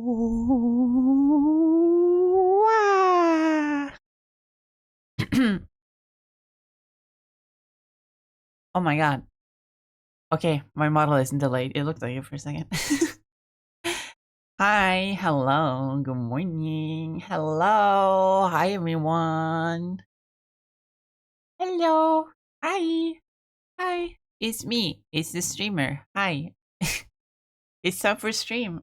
Wah! Oh my god. Okay, my model isn't delayed. It looked like it for a second. Hi, hello, good morning. Hello, hi everyone. Hello, hi, hi. It's me, it's the streamer. Hi. It's time for stream.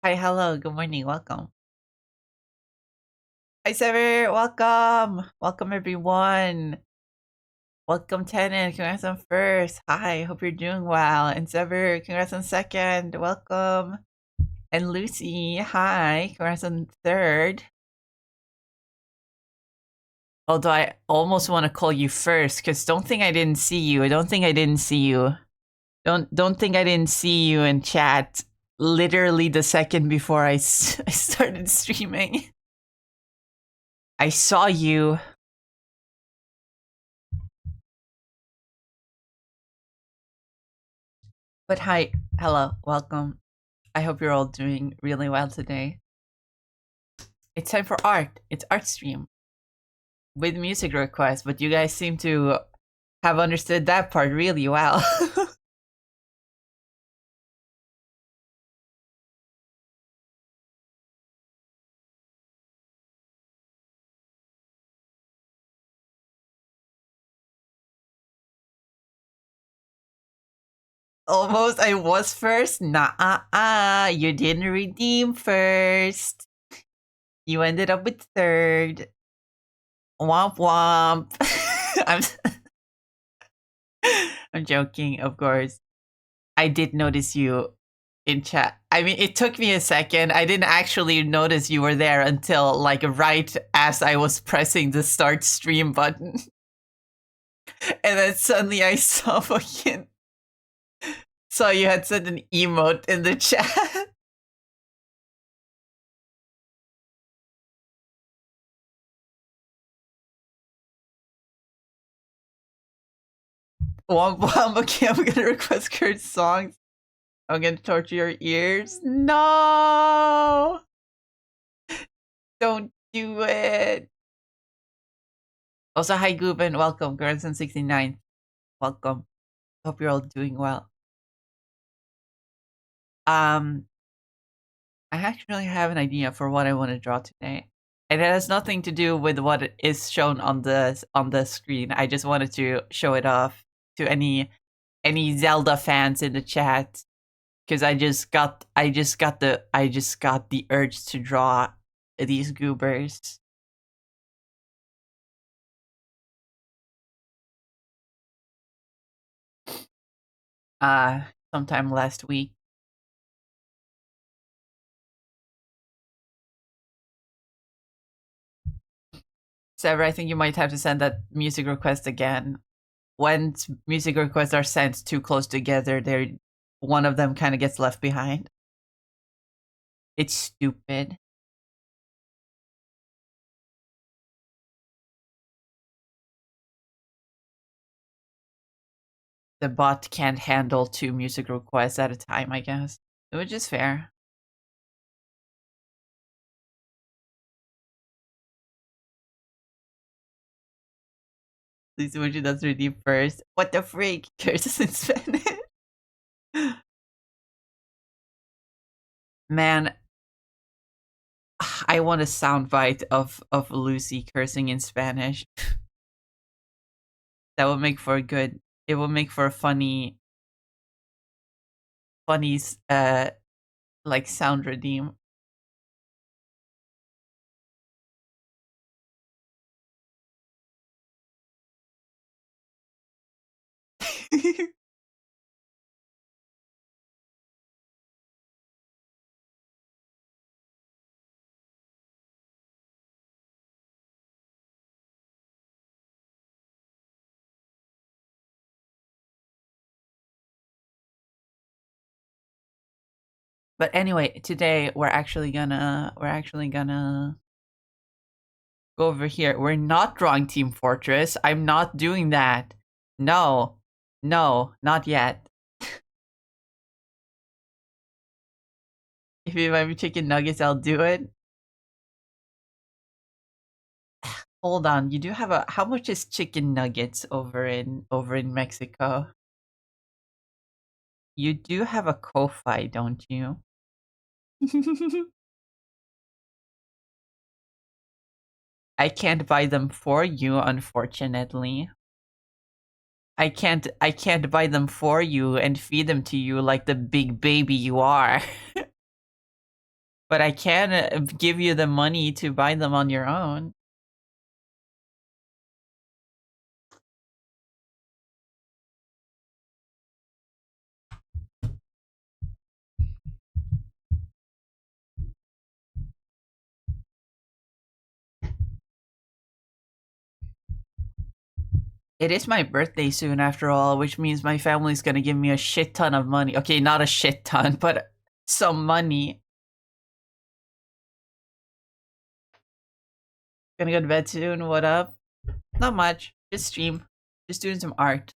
Hi, hello, good morning, welcome. Hi, Sever, welcome. Welcome everyone. Welcome, Tenant. Congrats on first. Hi, hope you're doing well. And Sever, congrats on second. Welcome. And Lucy, hi, congrats on third. Although I almost want to call you first, because don't think I didn't see you. Don't think I didn't see you. Don't think I didn't see you in chat. Literally the second before I started streaming, I saw you. But hi, hello, welcome. I hope you're all doing really well today. It's time for art. It's art stream with music requests, but you guys seem to have understood that part really well. Almost I was first. Nah, you didn't redeem first. You ended up with third. Womp womp. I'm I'm joking, of course. I did notice you in chat. I mean, it took me a second. I didn't actually notice you were there until like right as I was pressing the start stream button. And then suddenly I saw fucking you had sent an emote in the chat. Womp womp. Okay, I'm gonna request Kurt's songs. I'm gonna torture your ears. No! Don't do it. Also, hi Guben. Welcome. Girls in 69. Welcome. Hope you're all doing well. Um, I actually have an idea for what I want to draw today. And it has nothing to do with what is shown on the screen. I just wanted to show it off to any Zelda fans in the chat because I just got the urge to draw these goobers. Sometime last week. Sever, I think you might have to send that music request again. When music requests are sent too close together, they're one of them kind of gets left behind. It's stupid. The bot can't handle 2 music requests at a time, I guess. Which is fair. Please would you does redeem first. What the freak? Curses in Spanish. Man, I want a soundbite of Lucy cursing in Spanish. That would make for a good. It would make for a funny, like sound redeem. But anyway, today we're actually gonna Go over here. We're not drawing Team Fortress. I'm not doing that. No. No, not yet. If you buy me chicken nuggets, I'll do it. Hold on. You do have a how much is chicken nuggets over in Mexico? You do have a Ko-Fi, don't you? I can't buy them for you, unfortunately. I can't buy them for you and feed them to you like the big baby you are. But I can give you the money to buy them on your own. It is my birthday soon after all, which means my family's gonna give me a shit ton of money. Okay, not a shit ton, but some money. Gonna go to bed soon. What up? Not much. Just stream. Just doing some art.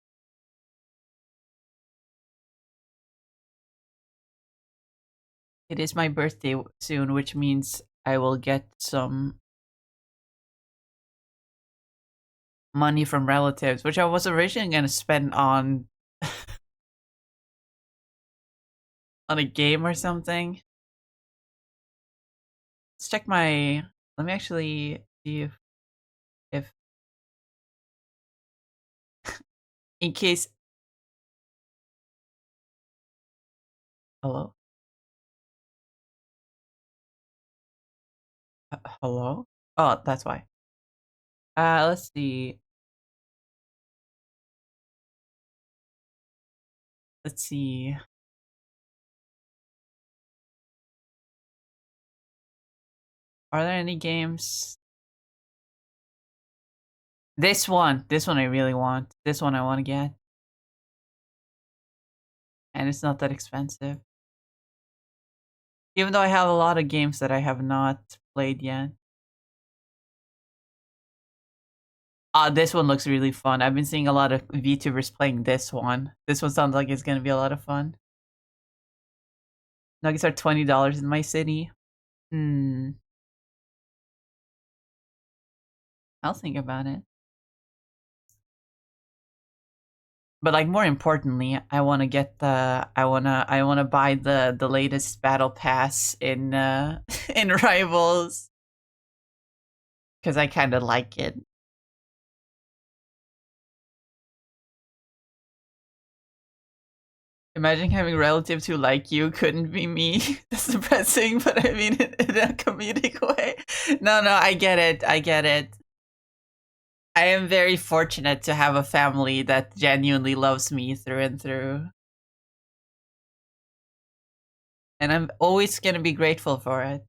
It is my birthday soon, which means I will get some money from relatives, which I was originally gonna spend on on a game or something. Let's check my. Let me actually see if in case. Hello. Hello. Oh, that's why. Let's see. Let's see. Are there any games? This one. This one I really want. This one I want to get. And it's not that expensive. Even though I have a lot of games that I have not played yet. This one looks really fun. I've been seeing a lot of VTubers playing this one. This one sounds like it's gonna be a lot of fun. Nuggets are $20 in my city. Hmm. I'll think about it. But like more importantly, I want to get the I want to buy the latest battle pass in in Rivals cuz I kind of like it. Imagine having relatives who like you couldn't be me. That's depressing, but I mean it in a comedic way. No, no, I get it. I get it. I am very fortunate to have a family that genuinely loves me through and through. And I'm always going to be grateful for it.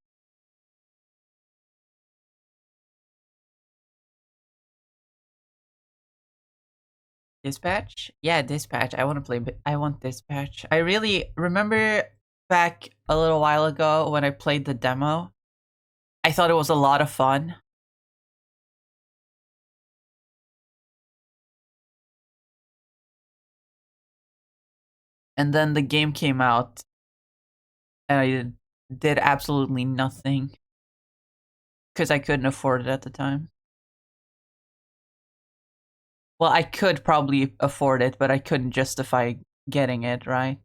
Dispatch? Yeah, Dispatch. I want to play, but I want Dispatch. I really remember back a little while ago when I played the demo. I thought it was a lot of fun. And then the game came out and I did absolutely nothing because I couldn't afford it at the time. Well, I could probably afford it, but I couldn't justify getting it, right?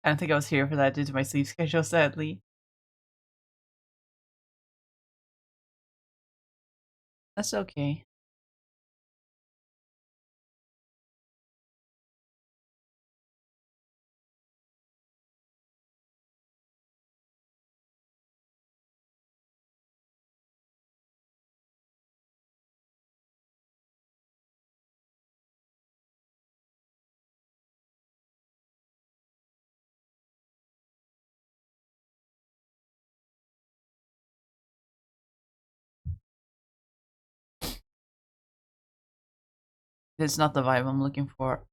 I don't think I was here for that due to my sleep schedule, sadly. That's okay. It's not the vibe I'm looking for.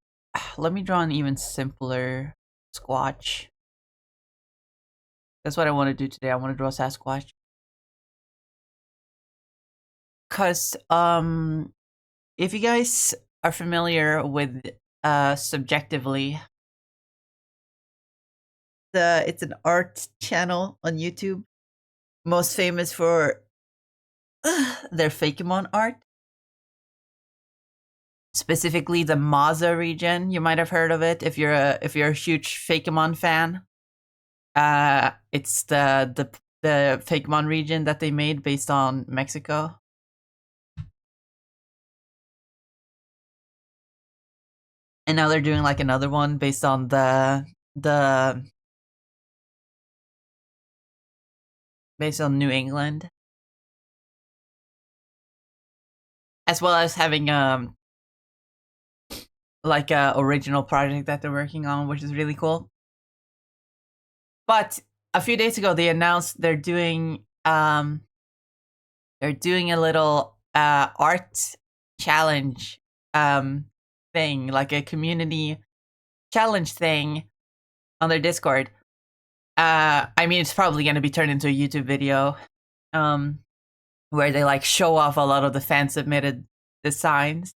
Let me draw an even simpler Squatch. That's what I want to do today. I want to draw Sasquatch. Cause if you guys are familiar with Subjectively, it's an art channel on YouTube, most famous for their Fakemon art. Specifically the Maza region. You might have heard of it if you're a huge Fakemon fan. It's the Fakemon region that they made based on Mexico. And now they're doing like another one based on the based on New England. As well as having like a original project that they're working on, which is really cool. But a few days ago they announced they're doing a little art challenge thing, like a community challenge thing on their Discord. I mean, it's probably going to be turned into a YouTube video, where they like show off a lot of the fan submitted designs.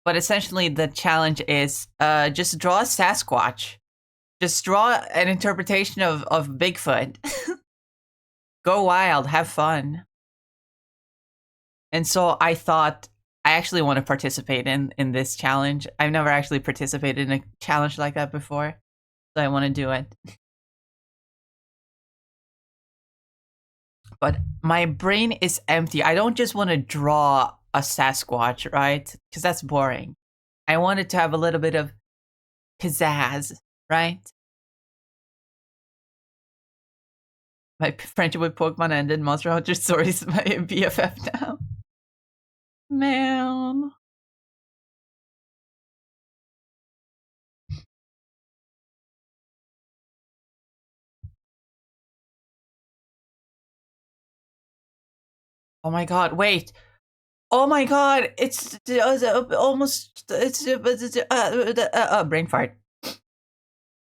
But essentially, the challenge is just draw a Sasquatch. Just draw an interpretation of Bigfoot. Go wild, have fun. And so I thought I actually want to participate in this challenge. I've never actually participated in a challenge like that before, so I want to do it. But my brain is empty. I don't just want to draw a Sasquatch, right? Because that's boring. I want it to have a little bit of pizzazz, right? My friendship with Pokemon ended. Monster Hunter Stories is my BFF now. Man. Oh my god, wait. Oh my god, it's almost brain fart.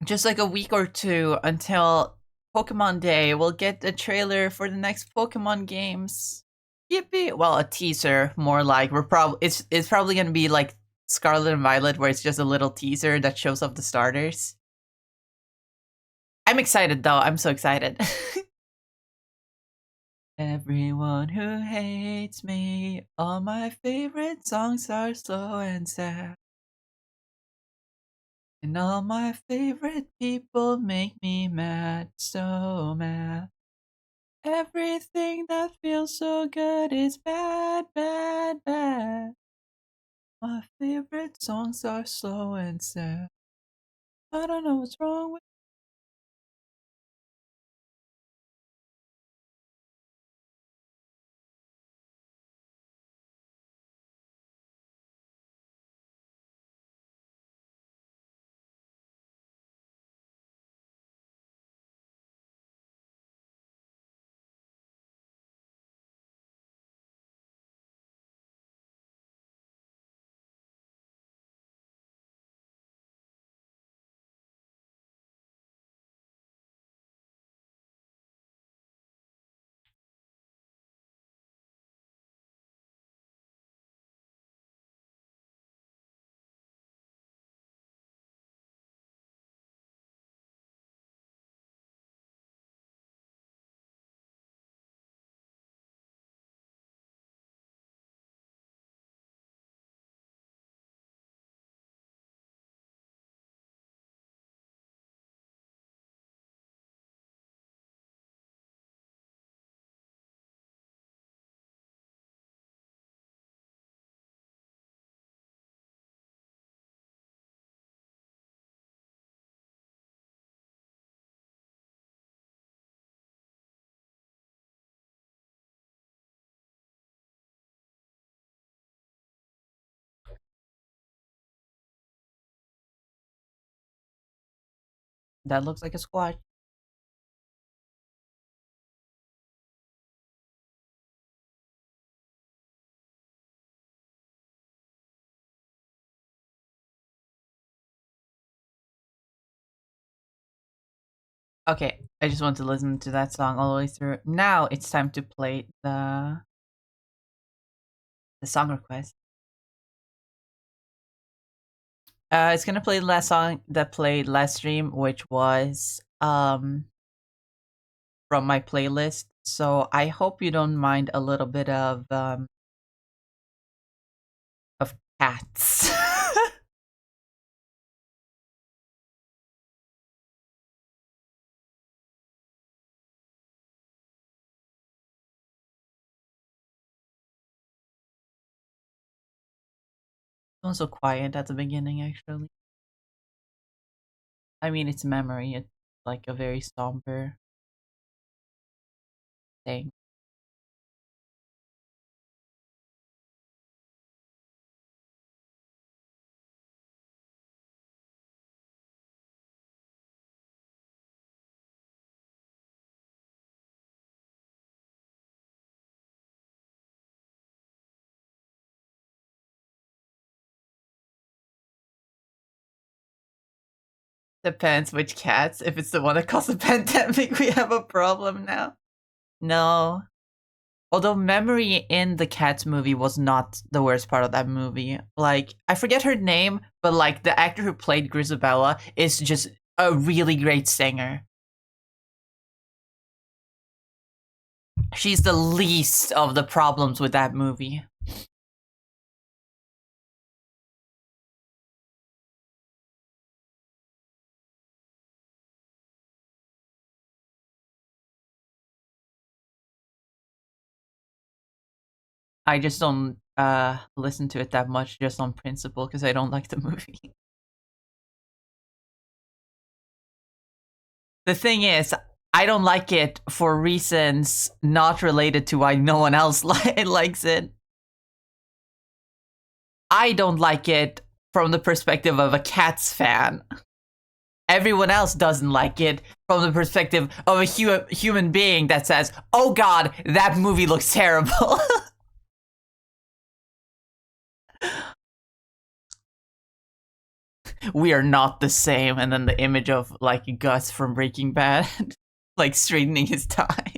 Just like a week or two until Pokemon Day, we'll get a trailer for the next Pokemon games. Yippee! Well, a teaser, more like it's probably gonna be like Scarlet and Violet, where it's just a little teaser that shows off the starters. I'm excited though. I'm so excited. Everyone who hates me, all my favorite songs are slow and sad. And all my favorite people make me mad, so mad. Everything that feels so good is bad, bad, bad. My favorite songs are slow and sad. I don't know what's wrong with That looks like a squatch. Okay, I just want to listen to that song all the way through. Now it's time to play the song request. It's gonna play the last song that played last stream, which was from my playlist. So I hope you don't mind a little bit of cats. It was so quiet at the beginning, actually. I mean, it's memory. It's like a very somber thing. Depends which cats. If it's the one that caused the pandemic, we have a problem now. No. Although memory in the Cats movie was not the worst part of that movie. Like, I forget her name, but like the actor who played Grisabella is just a really great singer. She's the least of the problems with that movie. I just don't listen to it that much just on principle because I don't like the movie. The thing is, I don't like it for reasons not related to why no one else likes it. I don't like it from the perspective of a Cats fan. Everyone else doesn't like it from the perspective of a human being that says, oh god, that movie looks terrible. We are not the same. And then the image of like Gus from Breaking Bad, like straightening his tie.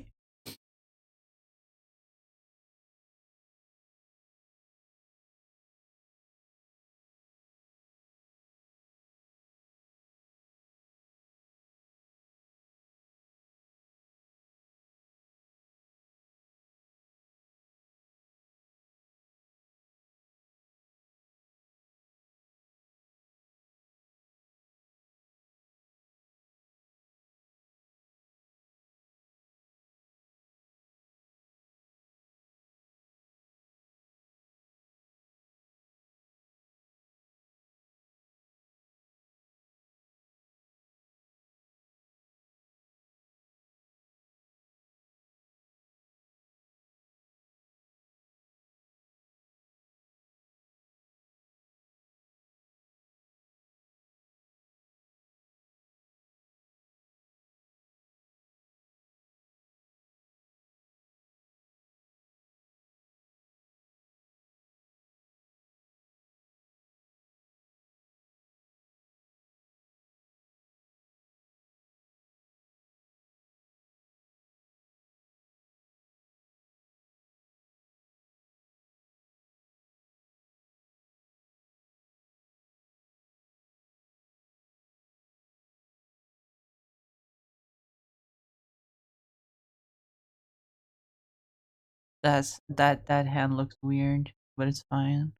That hand looks weird, but it's fine.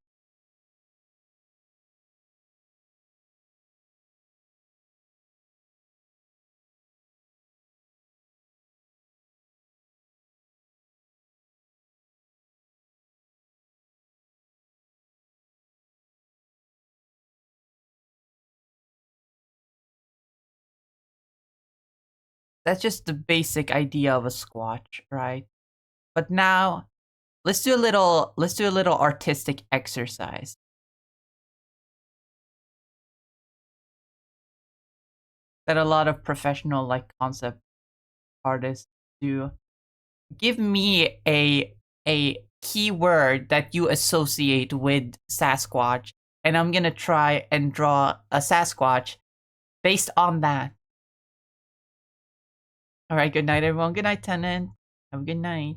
That's just the basic idea of a squatch, right? But now let's do a little artistic exercise. that a lot of professional like concept artists do. Give me a keyword that you associate with Sasquatch, and I'm gonna try and draw a Sasquatch based on that. All right, good night, everyone. Good night, Tenant. Have a good night.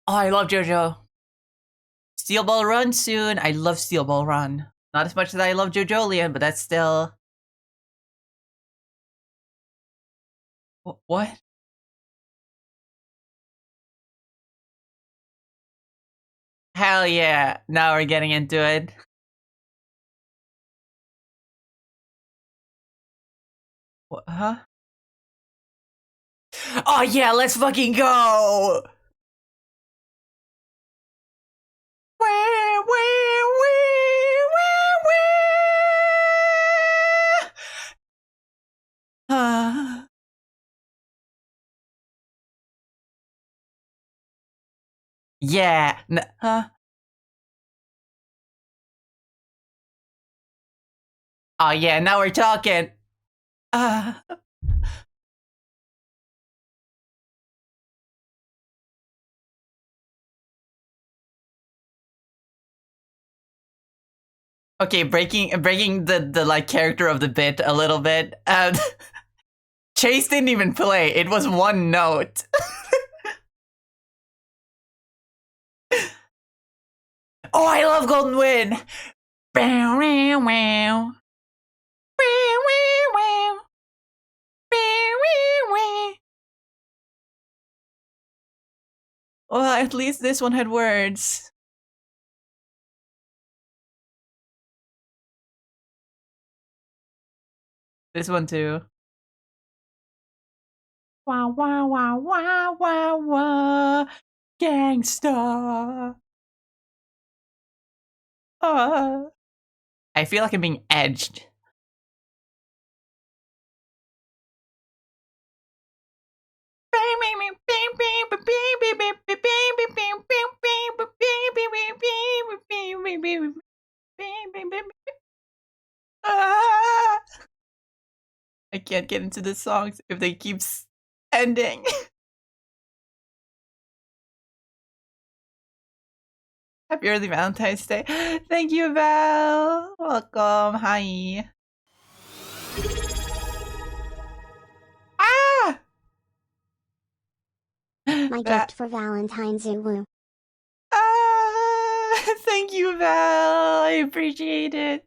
Oh, I love JoJo. Steel Ball Run soon. I love Steel Ball Run. Not as much as I love JoJolian, but that's still... What? Hell yeah. Now we're getting into it. What, huh? Oh yeah, let's fucking go! Yeah. Huh? Oh yeah, now we're talking. Okay, breaking the like character of the bit a little bit. Chase didn't even play. It was one note. Oh, I love Golden Wind. Bow, wow, wow. Wow, wow, wow. Wow, wow, wow. Well, at least this one had words. This one too. Wow, wow, wow, wow, wow, wow. Gangsta. I feel like I'm being edged. I can't get into the songs if they keep ending. Happy early Valentine's Day. Thank you, Val. Welcome. Hi. Ah! My gift for Valentine's Zulu. Ah! Thank you, Val. I appreciate it.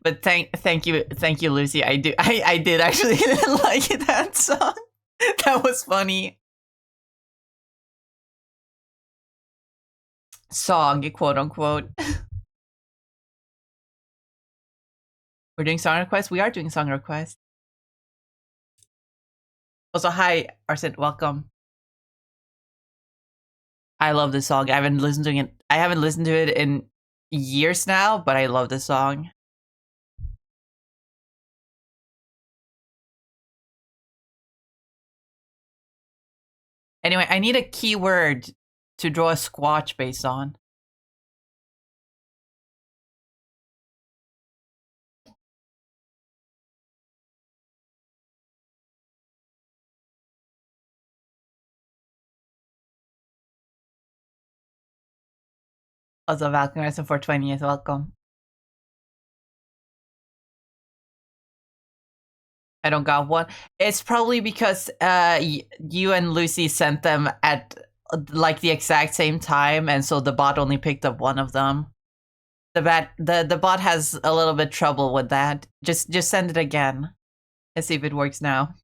But thank you, Lucy. I did actually like that song. That was funny. Song, quote unquote. We're doing song requests. We are doing song requests. Also, hi, Arsen. Welcome. I love this song. I haven't listened to it. I haven't listened to it in years now, but I love this song. Anyway, I need a keyword to draw a squatch based on. Also, Val, congrats on 420th. Welcome. I don't got one. It's probably because you and Lucy sent them at like the exact same time, and so the bot only picked up one of them. The bot has a little bit trouble with that. Just send it again. Let's see if it works now.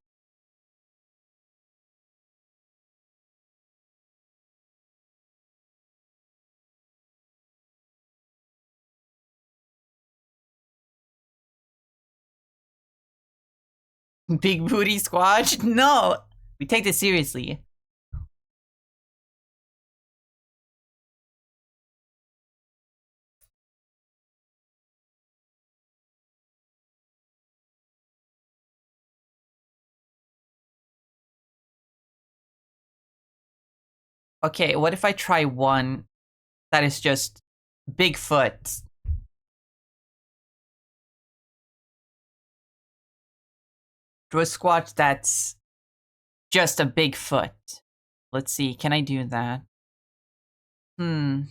Big booty squatch? No, we take this seriously. Okay, what if I try one that is just Bigfoot? Do a squat that's just a Bigfoot. Let's see, can I do that? Hmm.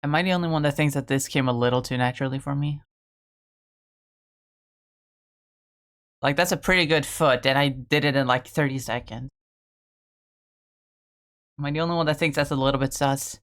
Am I the only one that thinks that this came a little too naturally for me? Like, that's a pretty good foot, and I did it in like 30 seconds. Am I the only one that thinks that's a little bit sus?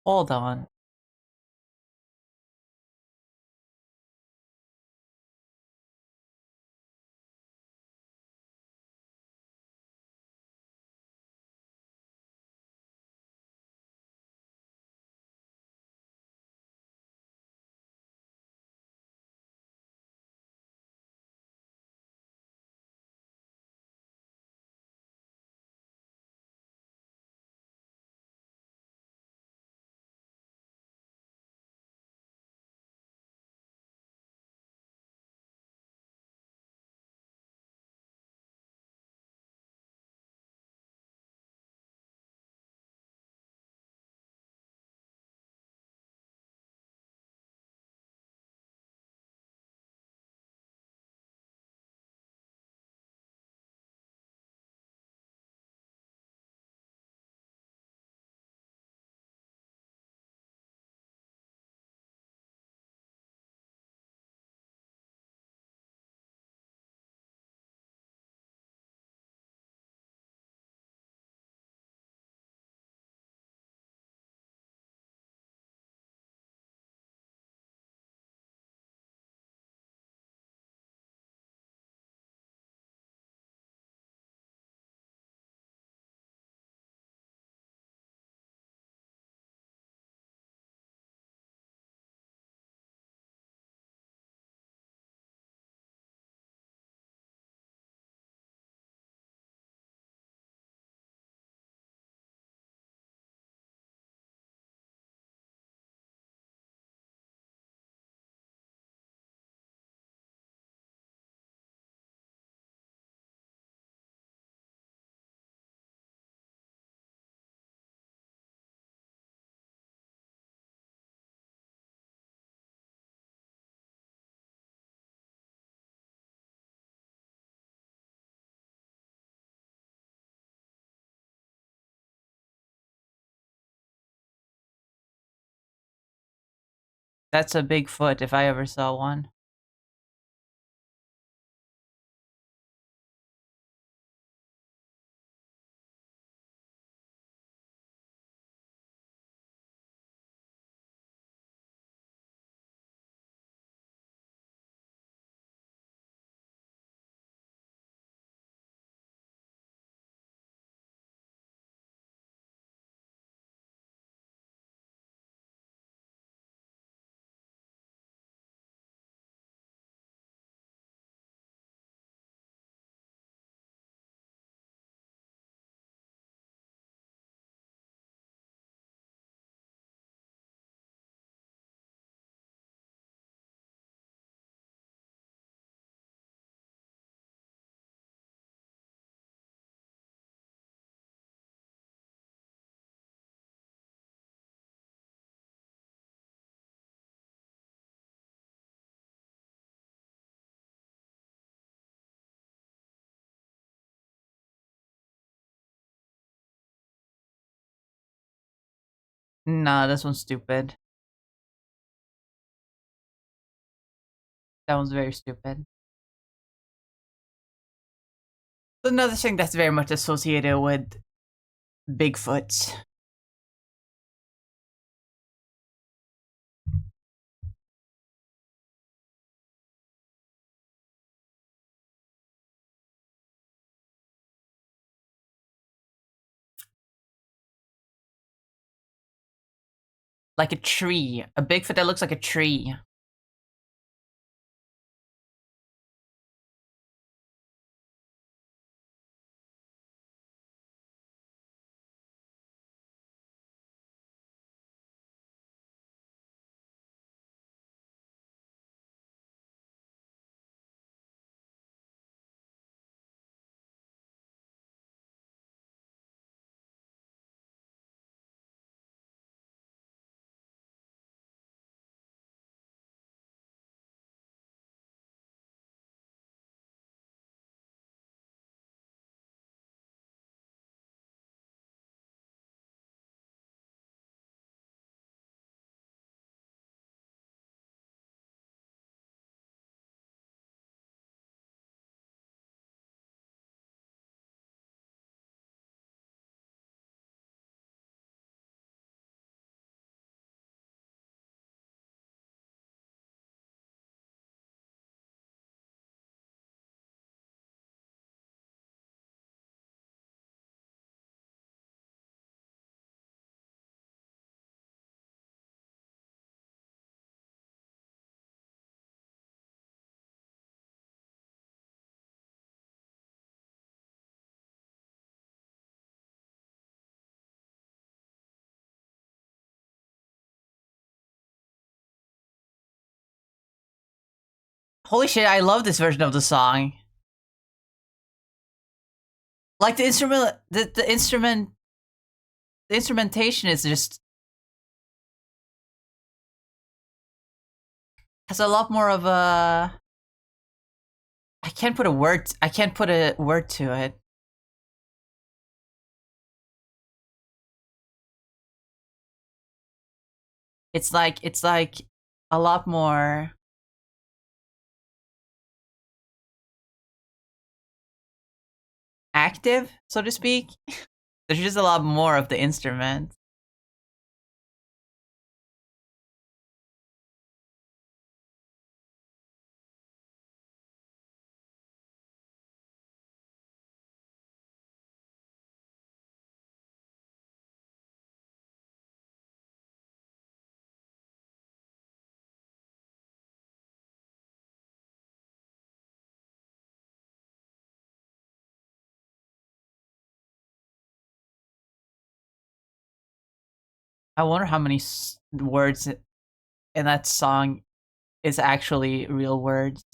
Hold on. That's a Bigfoot if I ever saw one. Nah, this one's stupid. That one's very stupid. Another thing that's very much associated with Bigfoot. Like a tree. A Bigfoot that looks like a tree. Holy shit, I love this version of the song. Like the instrumentation is just has a lot more of a I can't put a word to it. It's like a lot more active, so to speak. There's just a lot more of the instrument. I wonder how many words in that song is actually real words.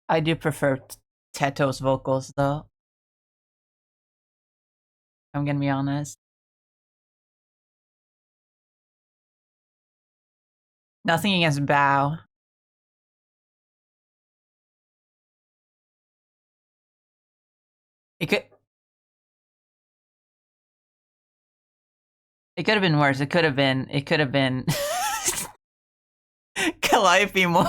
I do prefer Teto's vocals though. I'm gonna be honest. Nothing against Bao. It could. It could have been worse. It could have been. It could have been. Calliope Mori.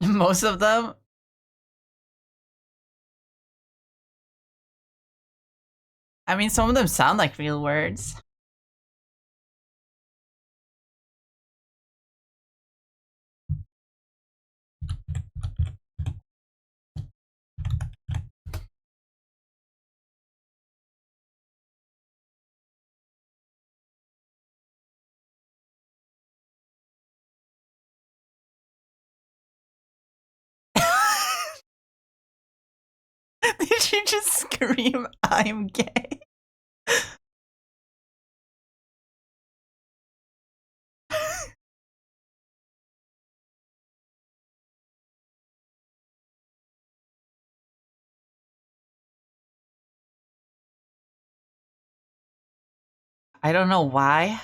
Most of them. I mean, some of them sound like real words. Did she just scream, "I'm gay"? I don't know why,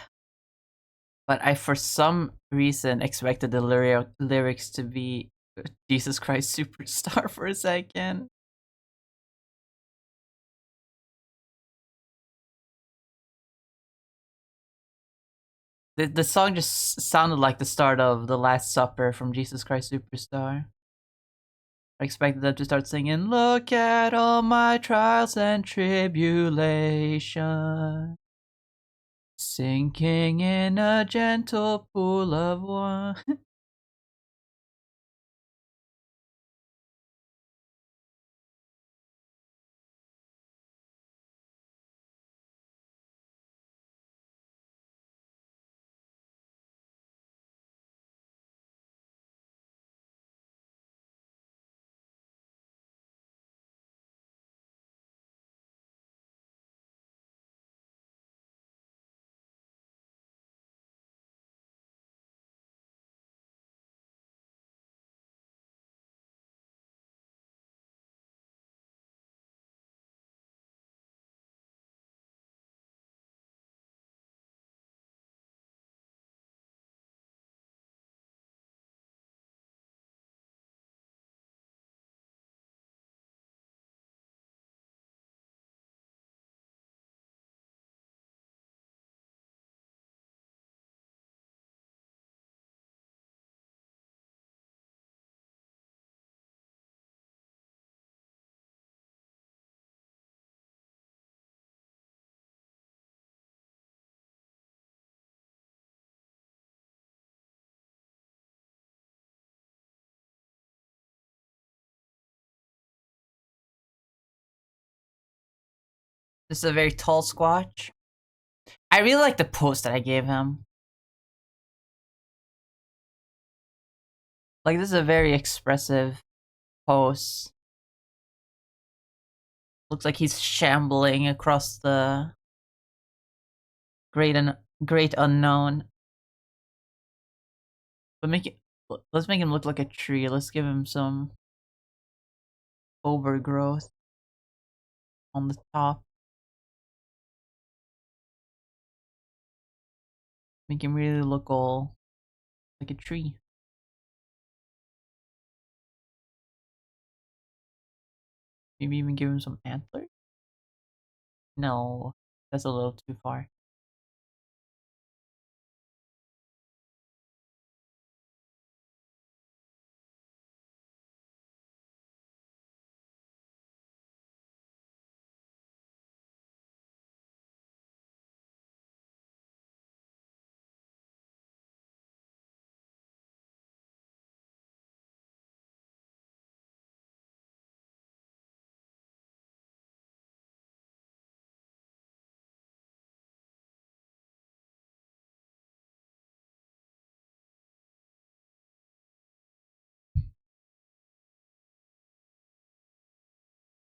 but I for some reason expected the lyrics to be Jesus Christ Superstar for a second. The song just sounded like the start of The Last Supper from Jesus Christ Superstar. I expected them to start singing, "Look at all my trials and tribulation, sinking in a gentle pool of wine." This is a very tall squatch. I really like the post that I gave him. Like, this is a very expressive pose. Looks like he's shambling across the great unknown. But let's make him look like a tree. Let's give him some overgrowth on the top. Make him really look all like a tree. Maybe even give him some antlers. No, that's a little too far.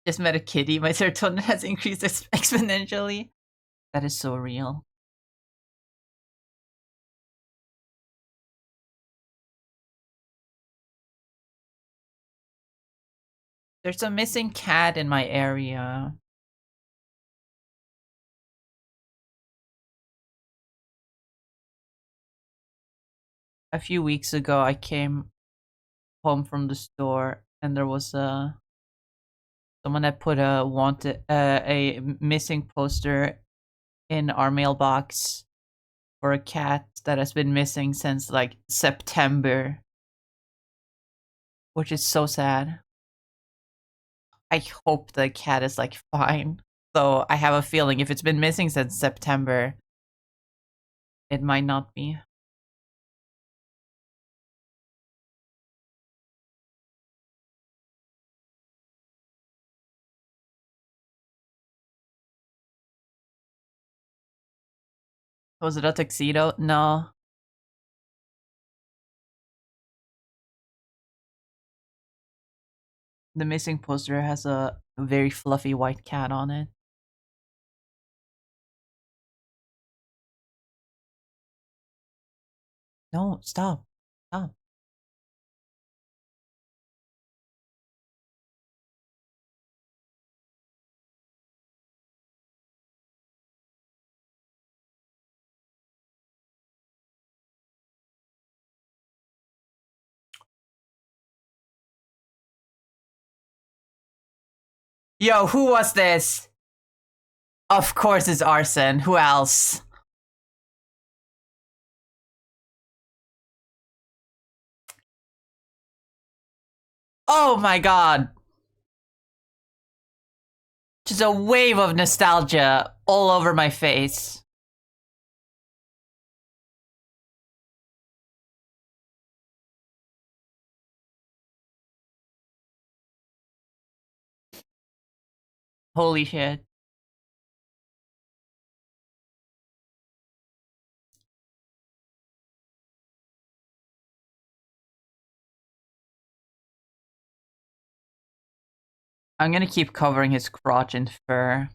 Just met a kitty. My serotonin has increased exponentially. That is so real. There's a missing cat in my area. A few weeks ago, I came home from the store and there was someone that put a missing poster in our mailbox for a cat that has been missing since like September, which is so sad. I hope the cat is like fine. So I have a feeling if it's been missing since September, it might not be. Was it a tuxedo? No. The missing poster has a very fluffy white cat on it. No, stop. Stop. Yo, who was this? Of course it's arson. Who else? Oh my god. Just a wave of nostalgia all over my face. Holy shit. I'm gonna keep covering his crotch in fur.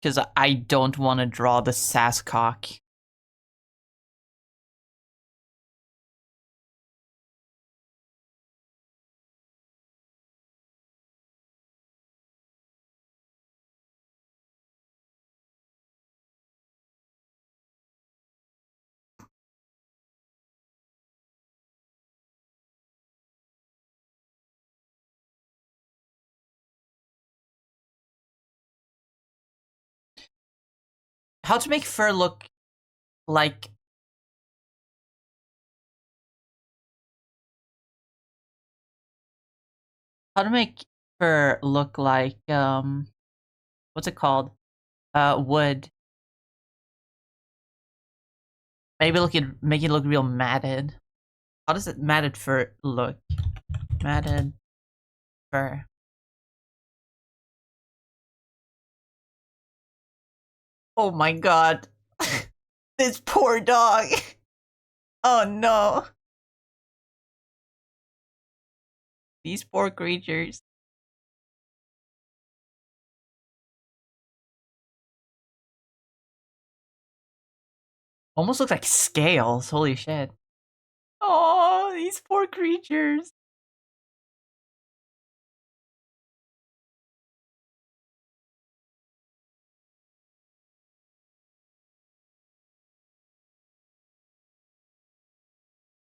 Because I don't want to draw the sass cock. How to make fur look like... How to make fur look like, what's it called? Wood. Maybe make it look real matted. How does it matted fur look? Matted fur. Oh my god. This poor dog. Oh no. These poor creatures. Almost looks like scales. Holy shit. Oh, these poor creatures.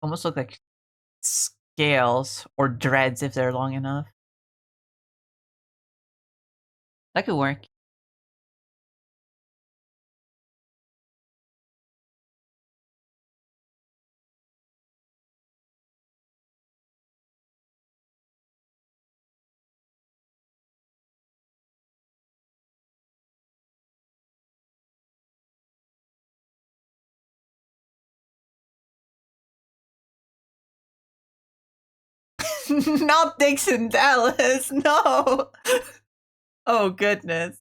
Almost look like scales or dreads if they're long enough. That could work. Not Dixon Dallas. No. Oh goodness.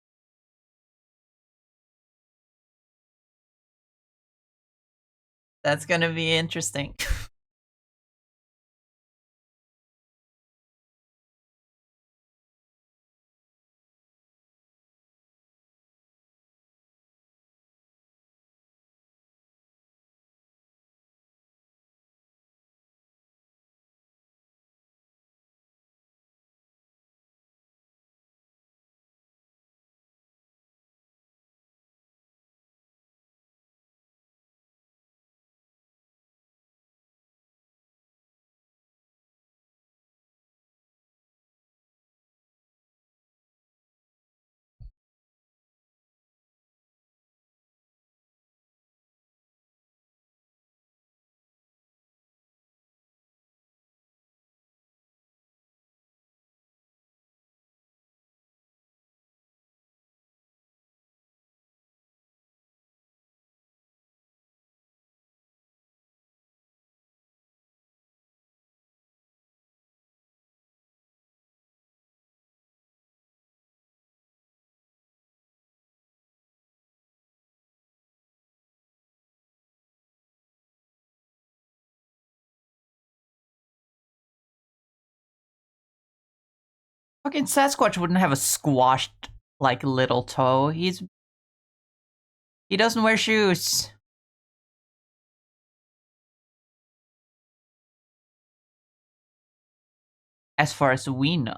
That's gonna be interesting. Fucking Sasquatch wouldn't have a squashed like little toe. He doesn't wear shoes. As far as we know.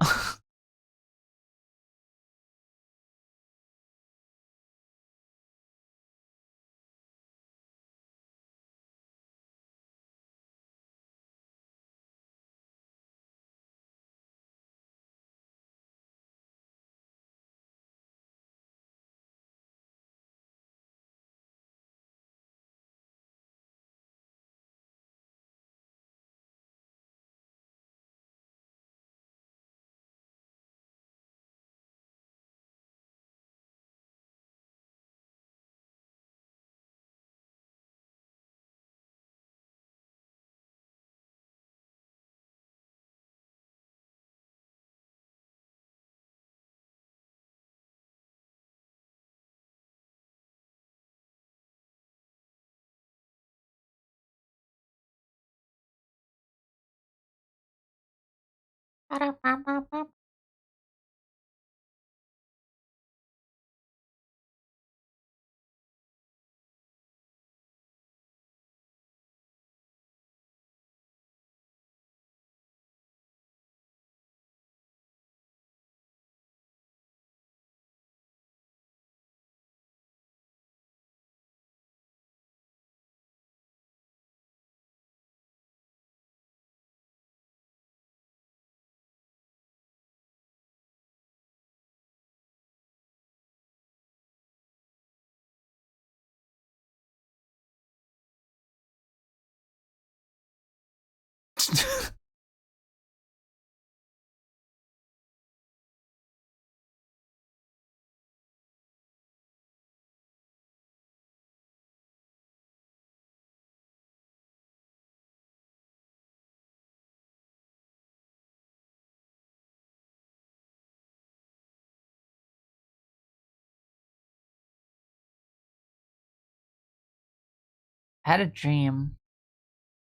Had a dream.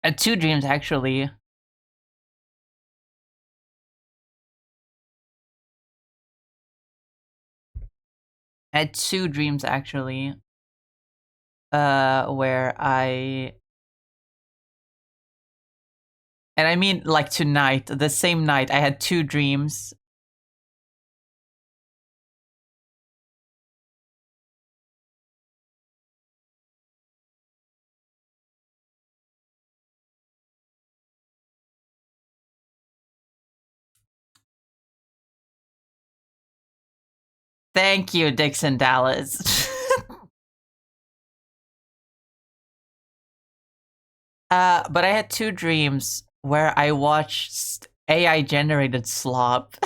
Had two dreams actually. Had two dreams actually. Where and I mean like tonight, the same night, I had two dreams. Thank you, Dixon Dallas. But I had two dreams where I watched AI generated slop.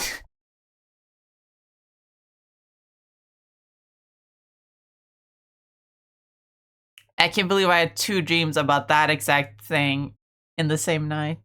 I can't believe I had two dreams about that exact thing in the same night.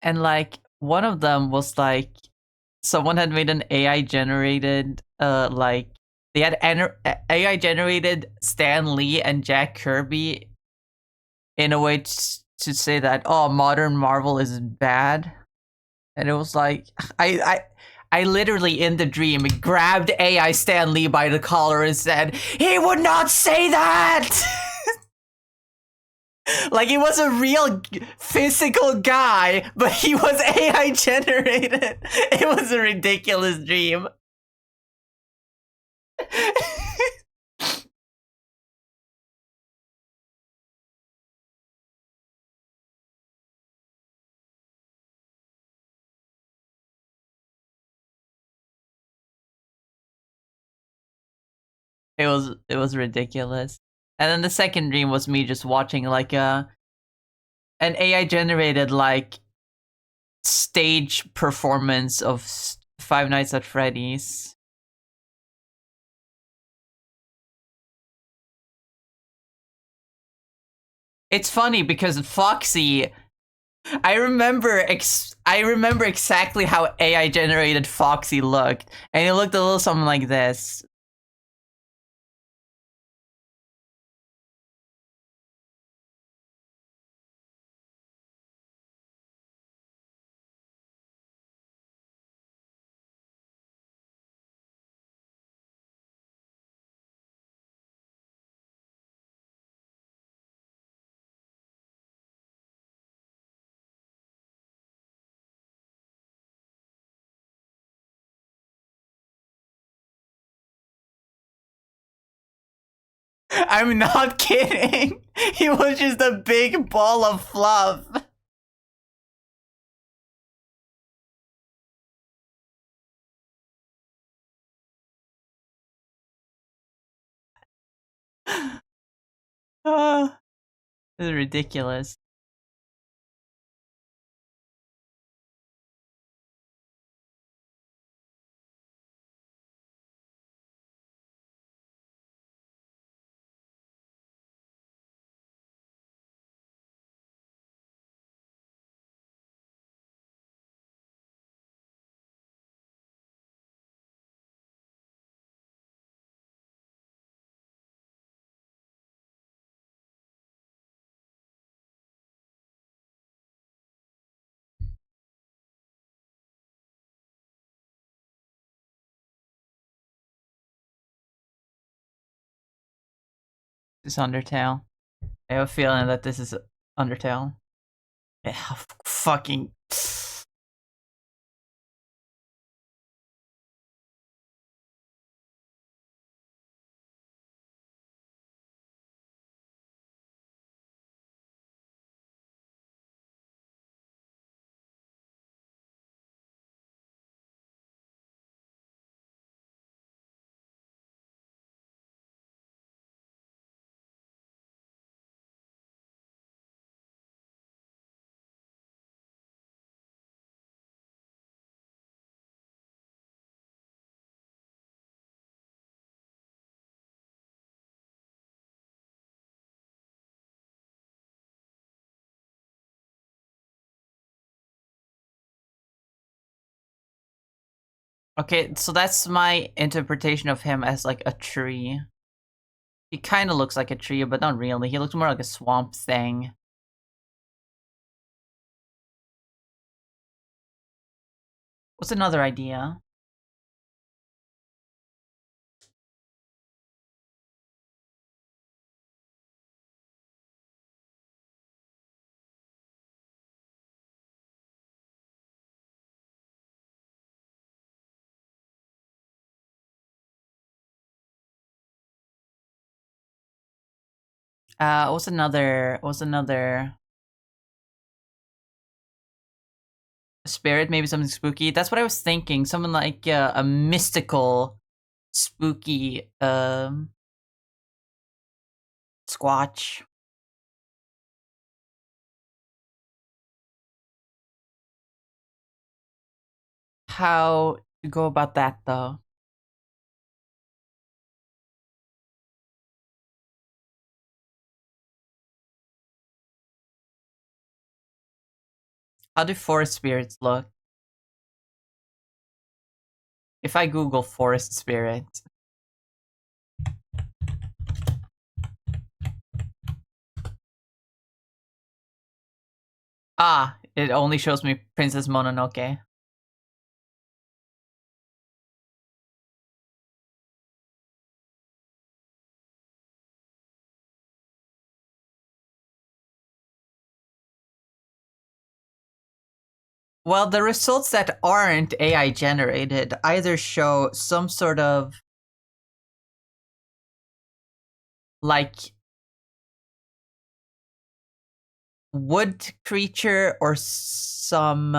And like one of them was like someone had made an AI generated like they had AI generated Stan Lee and Jack Kirby in a way to say that oh modern Marvel is bad. And it was like I literally in the dream grabbed AI Stan Lee by the collar and said, "He would not say that." Like he was a real physical guy, but he was AI generated. It was a ridiculous dream. It was ridiculous. And then the second dream was me just watching like an AI generated like stage performance of Five Nights at Freddy's. It's funny because Foxy, I remember exactly how AI generated Foxy looked, and it looked a little something like this. I'm not kidding. He was just a big ball of fluff. Ah, this is ridiculous. It's Undertale. I have a feeling that this is Undertale. Yeah, fucking. Okay, so that's my interpretation of him as like a tree. He kind of looks like a tree, but not really. He looks more like a swamp thing. What's another idea? What's another? What's another spirit? Maybe something spooky. That's what I was thinking. Something like a mystical, spooky squatch. How to go about that though? How do forest spirits look? If I Google forest spirit, it only shows me Princess Mononoke. Well, the results that aren't AI generated either show some sort of like wood creature or some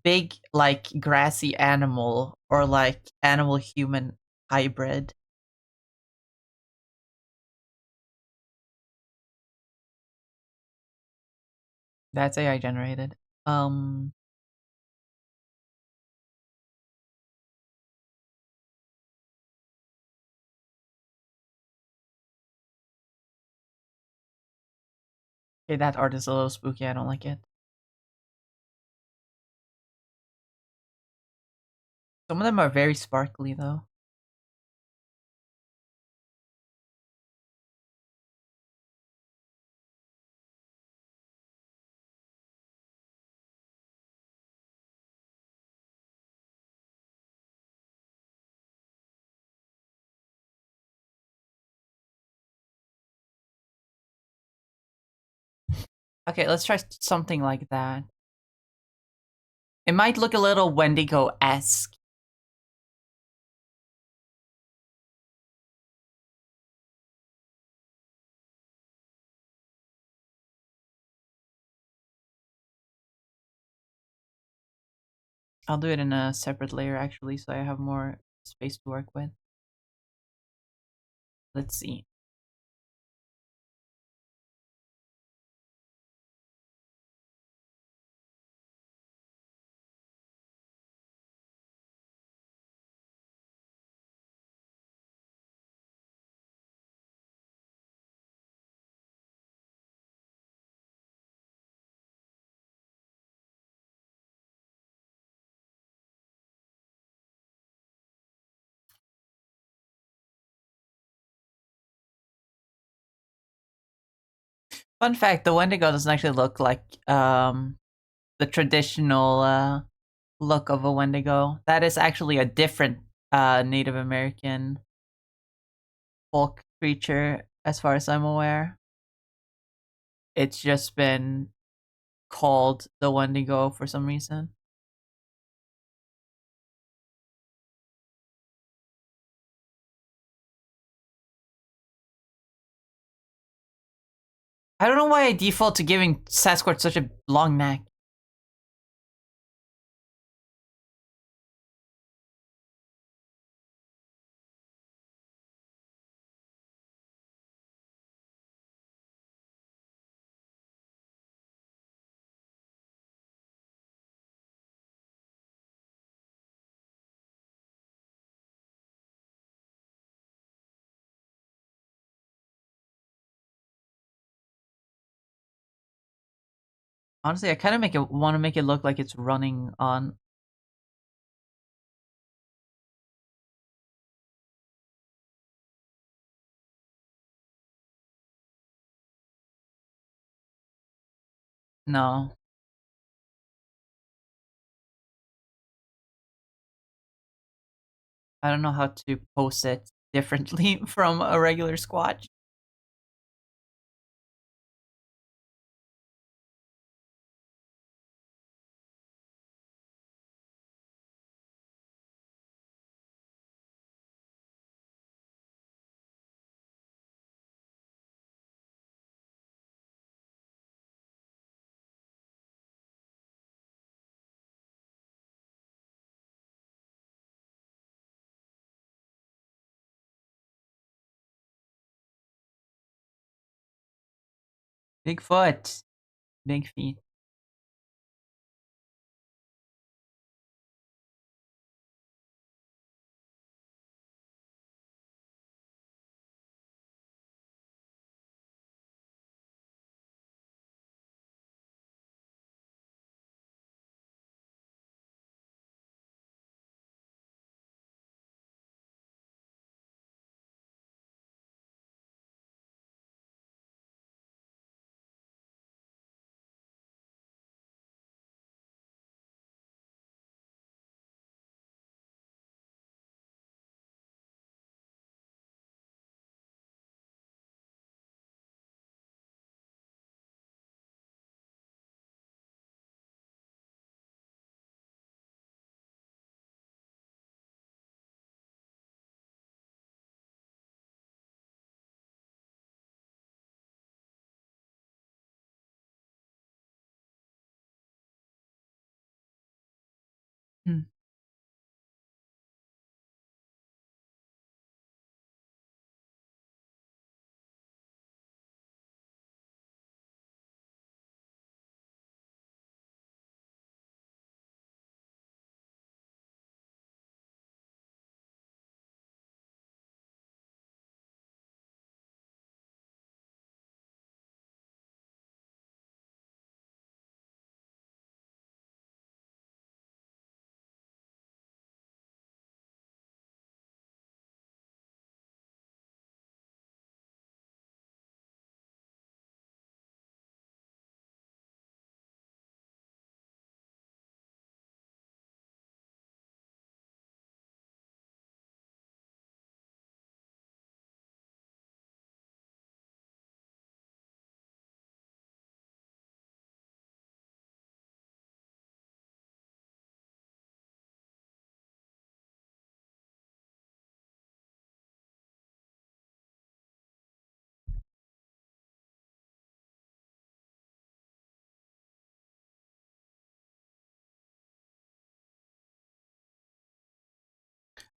big like grassy animal or like animal human hybrid. That's AI generated. Um okay, that art is a little spooky. I don't like it. Some of them are very sparkly though. Okay, let's try something like that. It might look a little Wendigo-esque. I'll do it in a separate layer actually, so I have more space to work with. Let's see. Fun fact, the Wendigo doesn't actually look like the traditional look of a Wendigo. That is actually a different Native American folk creature, as far as I'm aware. It's just been called the Wendigo for some reason. I don't know why I default to giving Sasquatch such a long neck. Honestly, I kind of want to make it look like it's running on. No, I don't know how to post it differently from a regular Squatch. Bigfoot, big feet.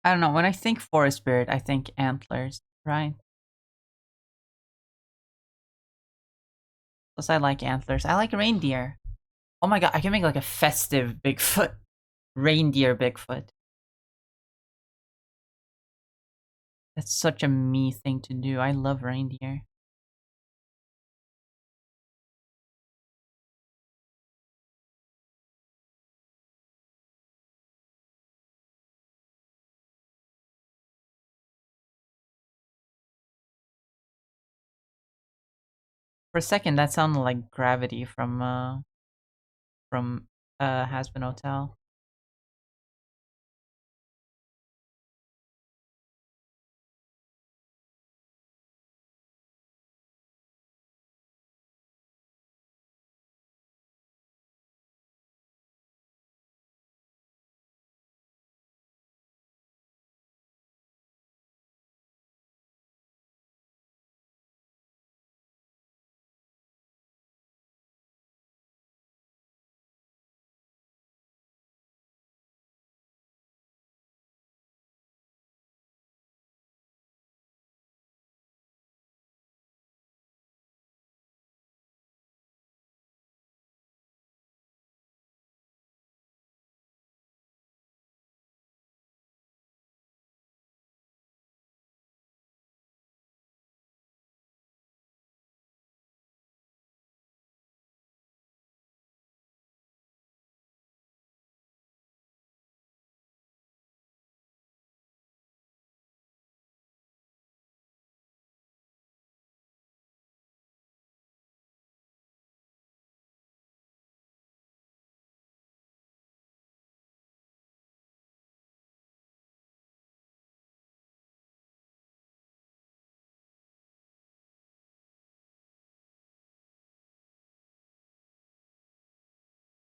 I don't know. When I think forest spirit, I think antlers, right? Plus, I like antlers. I like reindeer. Oh my god, I can make like a festive Bigfoot. Reindeer Bigfoot. That's such a me thing to do. I love reindeer. For a second, that sounded like Gravity from Has Been Hotel.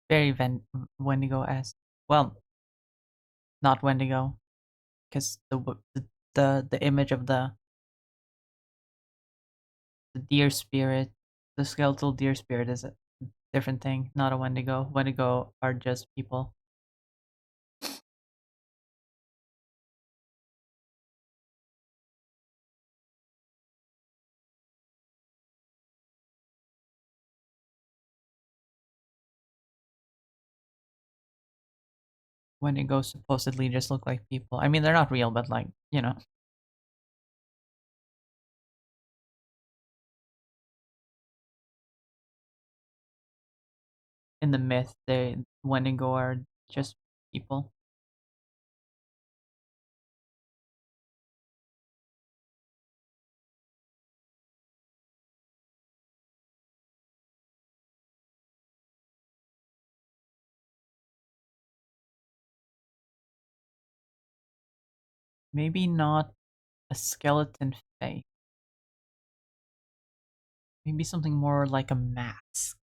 Very Wendigo-esque. Well, not Wendigo, because the image of the deer spirit, the skeletal deer spirit, is a different thing. Not a Wendigo. Wendigo are just people. Wendigos supposedly just look like people. I mean, they're not real, but like, in the myth, they Wendigo are just people. Maybe not a skeleton face. Maybe something more like a mask.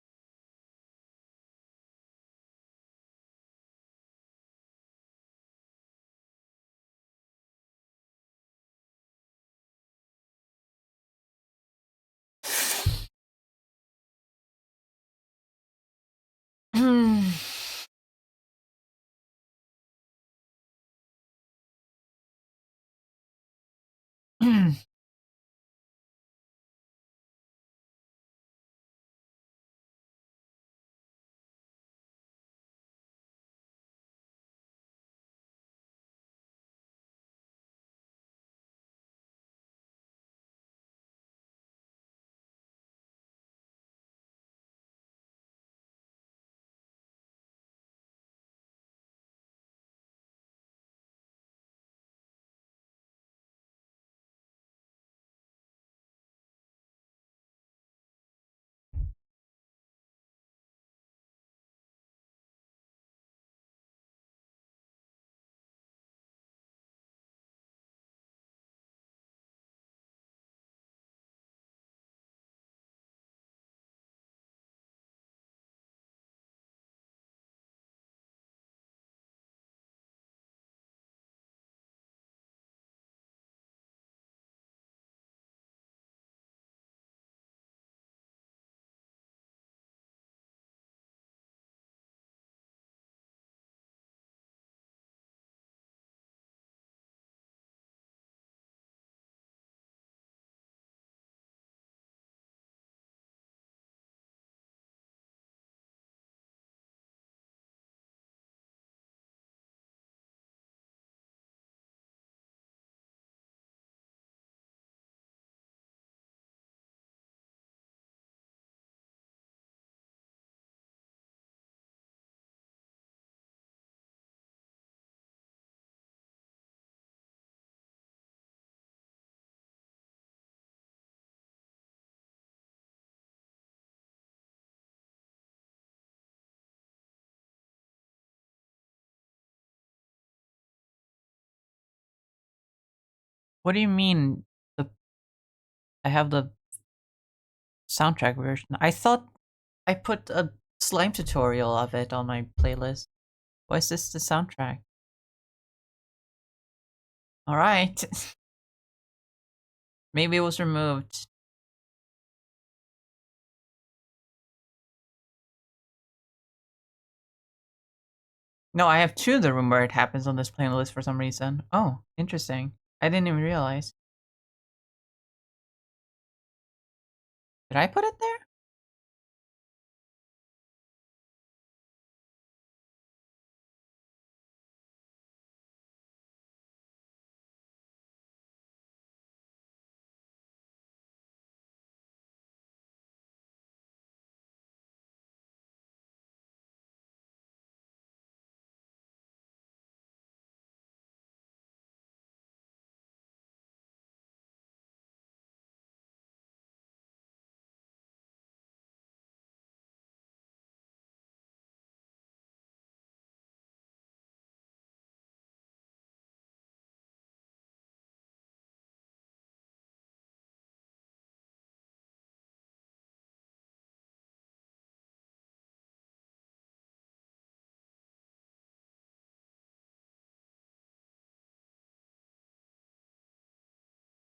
What do you mean? The I have the soundtrack version. I thought I put a slime tutorial of it on my playlist. Why is this the soundtrack? All right. Maybe it was removed. No, I have two of the room where it happens on this playlist for some reason. Oh, interesting. I didn't even realize. Did I put it there?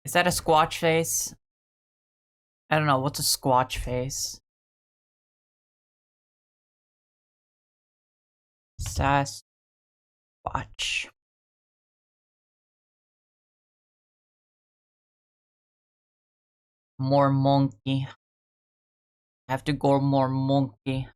Is that a squatch face? I don't know. What's a squatch face? Sasquatch. More monkey. I have to go more monkey.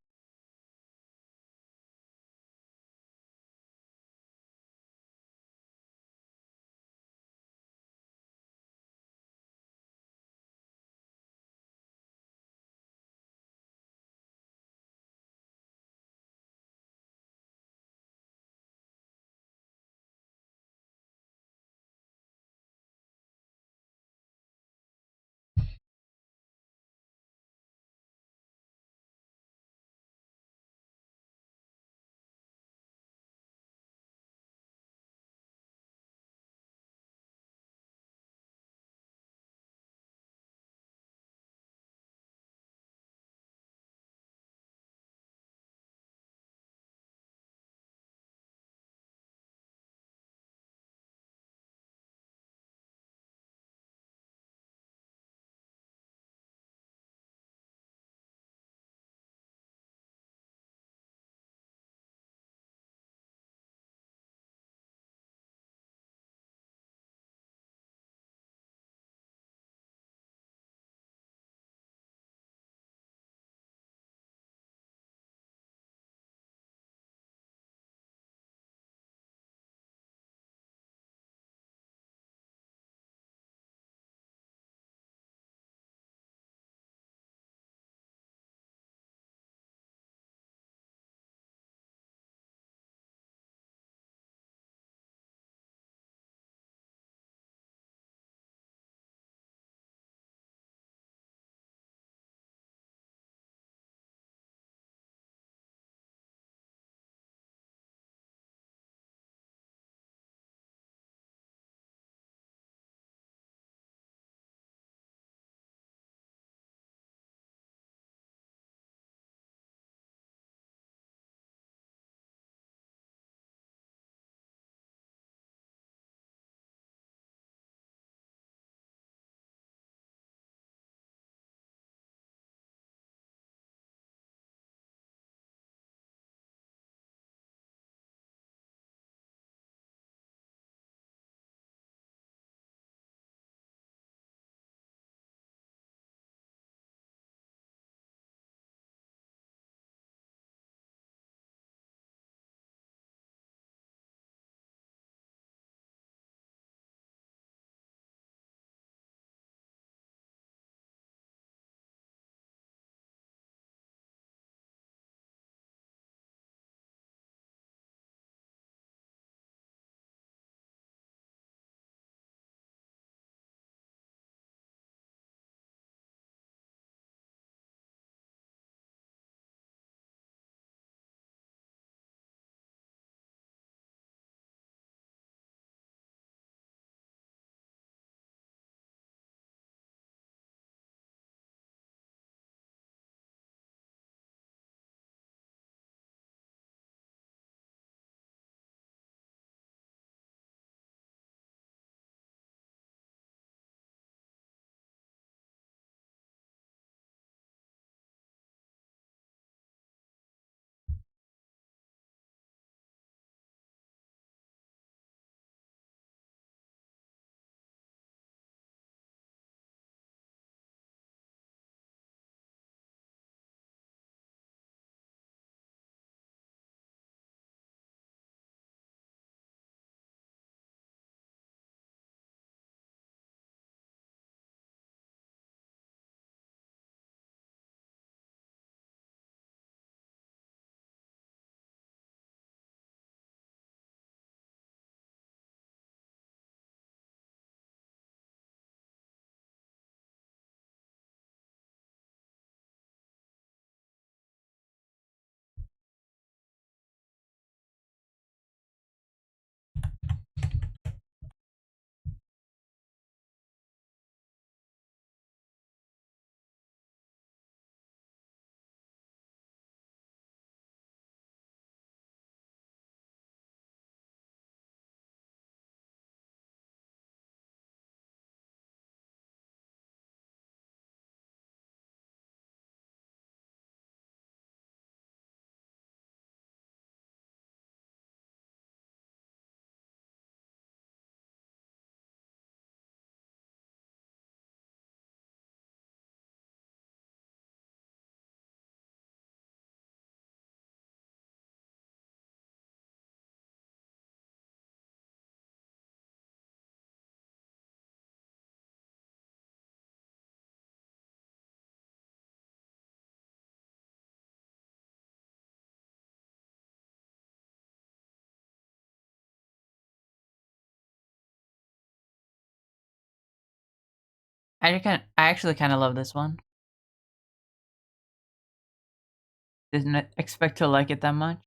I actually kind of love this one. Didn't expect to like it that much.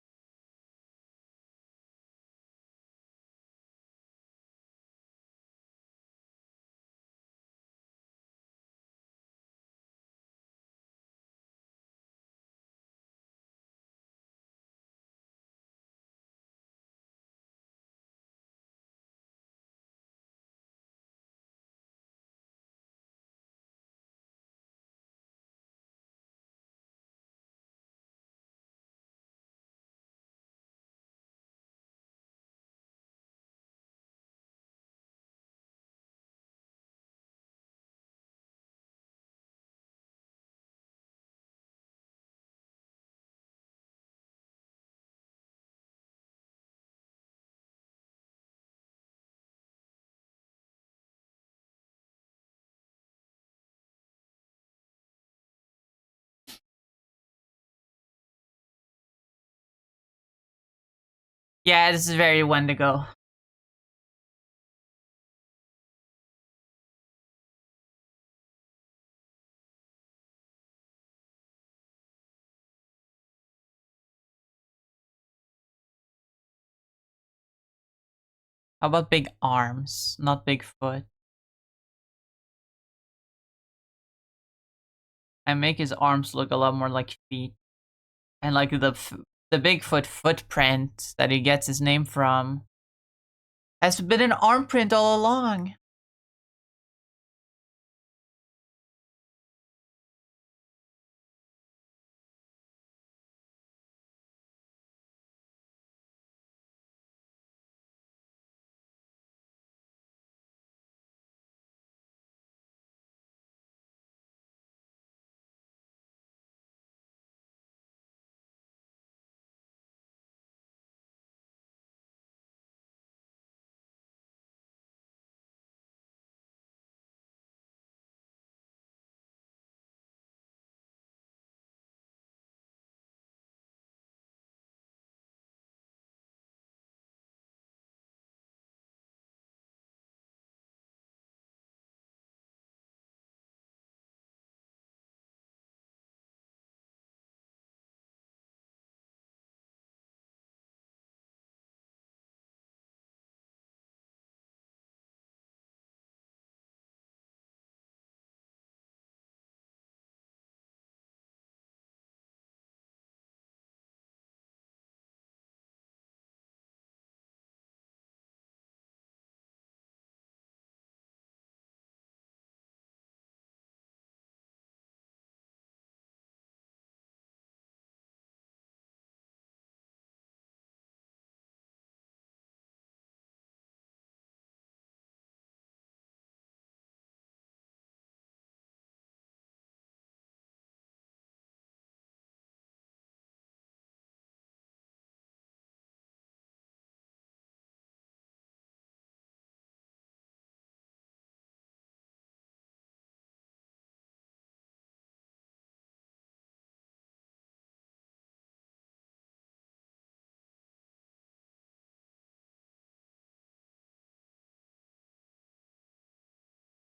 Yeah, this is very Wendigo. How about big arms, not big foot? I make his arms look a lot more like feet, and like the Bigfoot footprint that he gets his name from has been an arm print all along.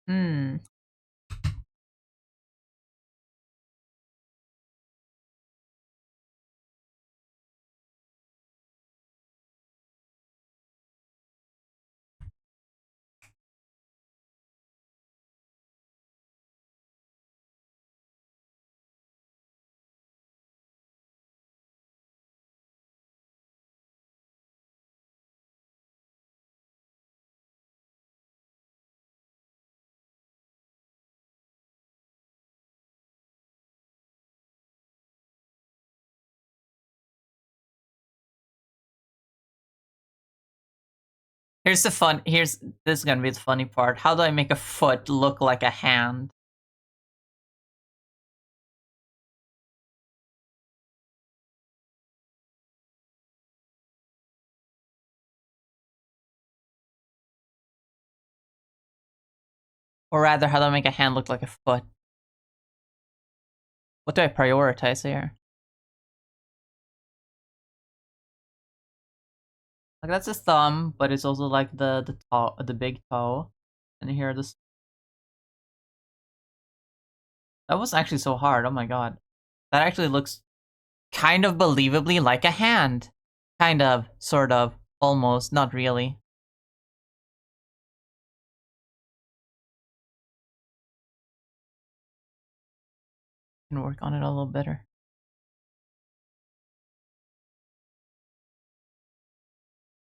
Hmm. Here's the fun. Here's this is gonna be the funny part. How do I make a foot look like a hand? Or rather, how do I make a hand look like a foot? What do I prioritize here? Like that's a thumb, but it's also like the toe, the big toe, and here this. That was actually so hard. Oh my god. That actually looks kind of believably like a hand. Kind of, sort of, almost, not really. Can work on it a little better.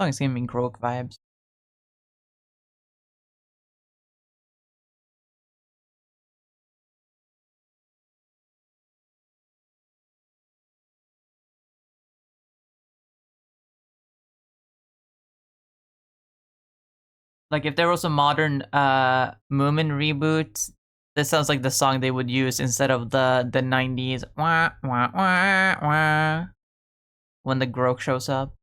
Song is giving me Grok vibes. Like if there was a modern Moomin reboot, this sounds like the song they would use instead of the 90s wah wah wah wah when the Grok shows up.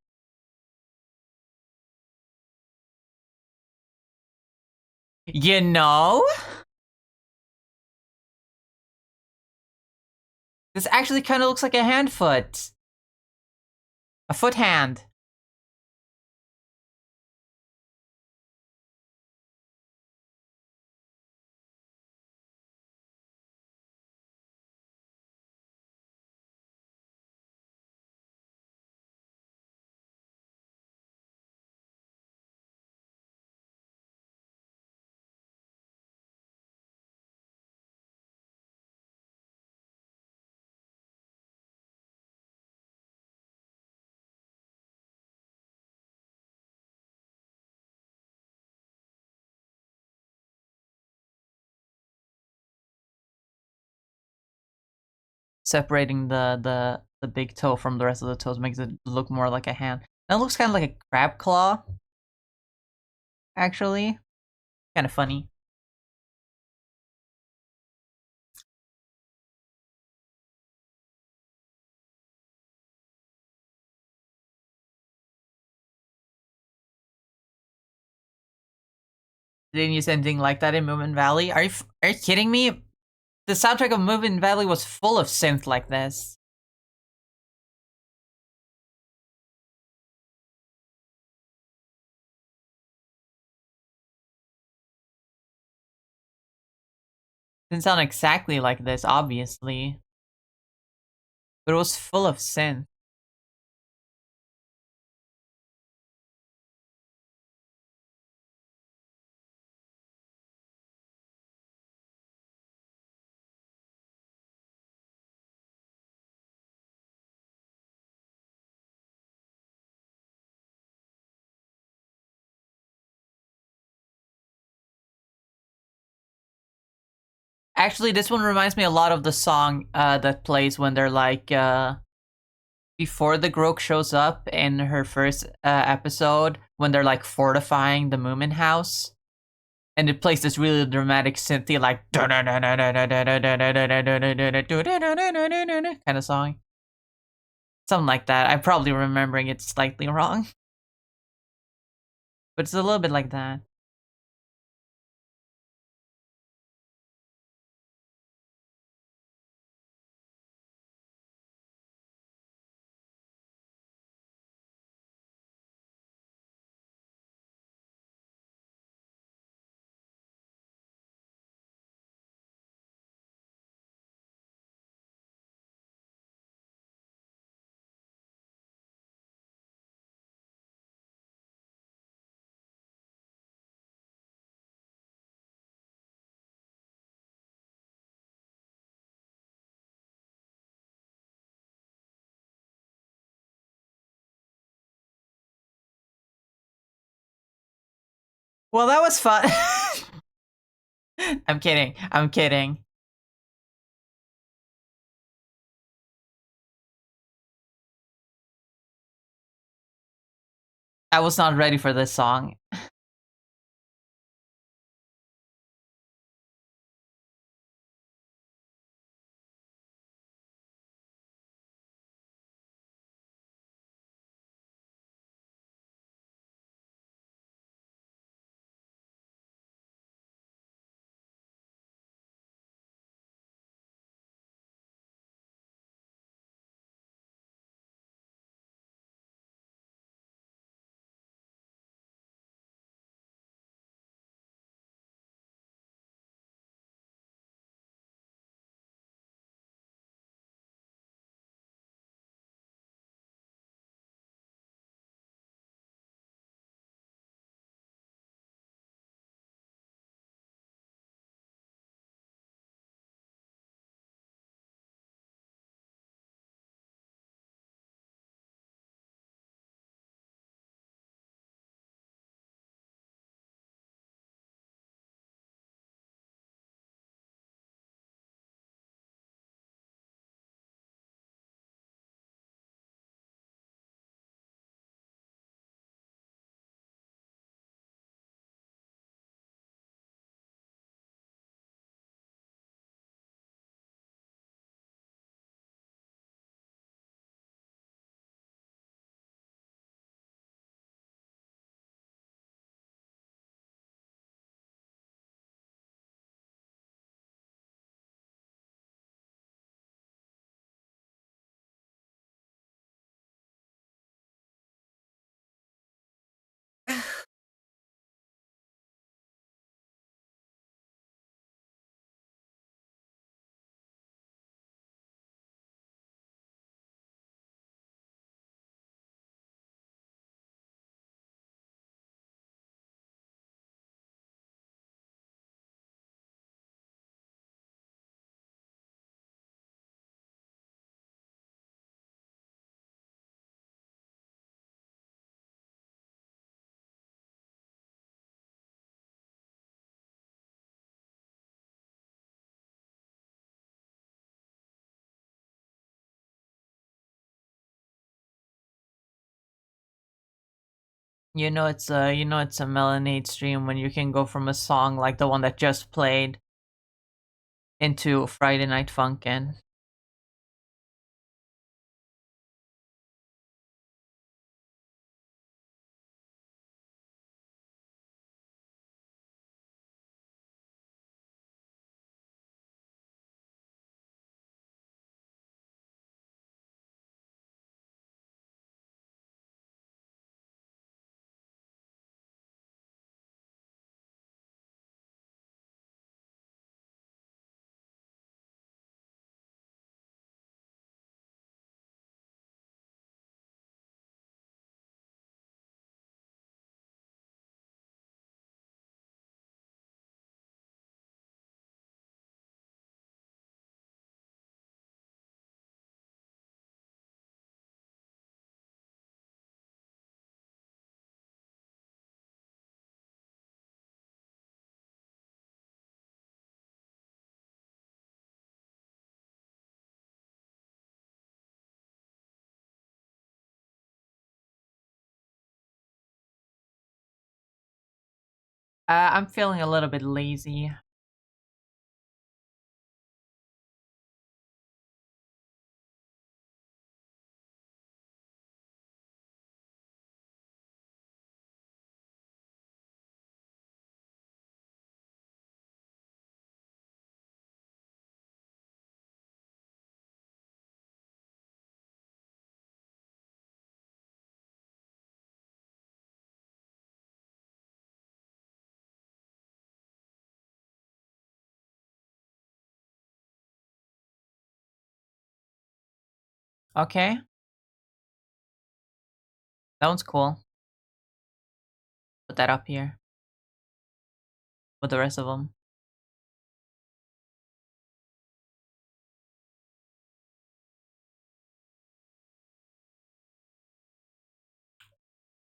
You know? This actually kind of looks like a hand foot. A foot hand. Separating the big toe from the rest of the toes makes it look more like a hand. That looks kind of like a crab claw, actually. Kind of funny. They didn't use anything like that in Movement Valley. Are you kidding me? The soundtrack of Movement Valley was full of synth like this. Didn't sound exactly like this, obviously, but it was full of synth. Actually, this one reminds me a lot of the song that plays when they're like before the Grok shows up in her first episode when they're like fortifying the Moomin house, and it plays this really dramatic synthy like kind of song, something like that. I'm probably remembering it slightly wrong, but it's a little bit like that. Well, that was fun. I'm kidding. I'm kidding. I was not ready for this song. it's a Melanade stream when you can go from a song like the one that just played into Friday Night Funkin'. I'm feeling a little bit lazy. Okay, that one's cool. Put that up here with the rest of them.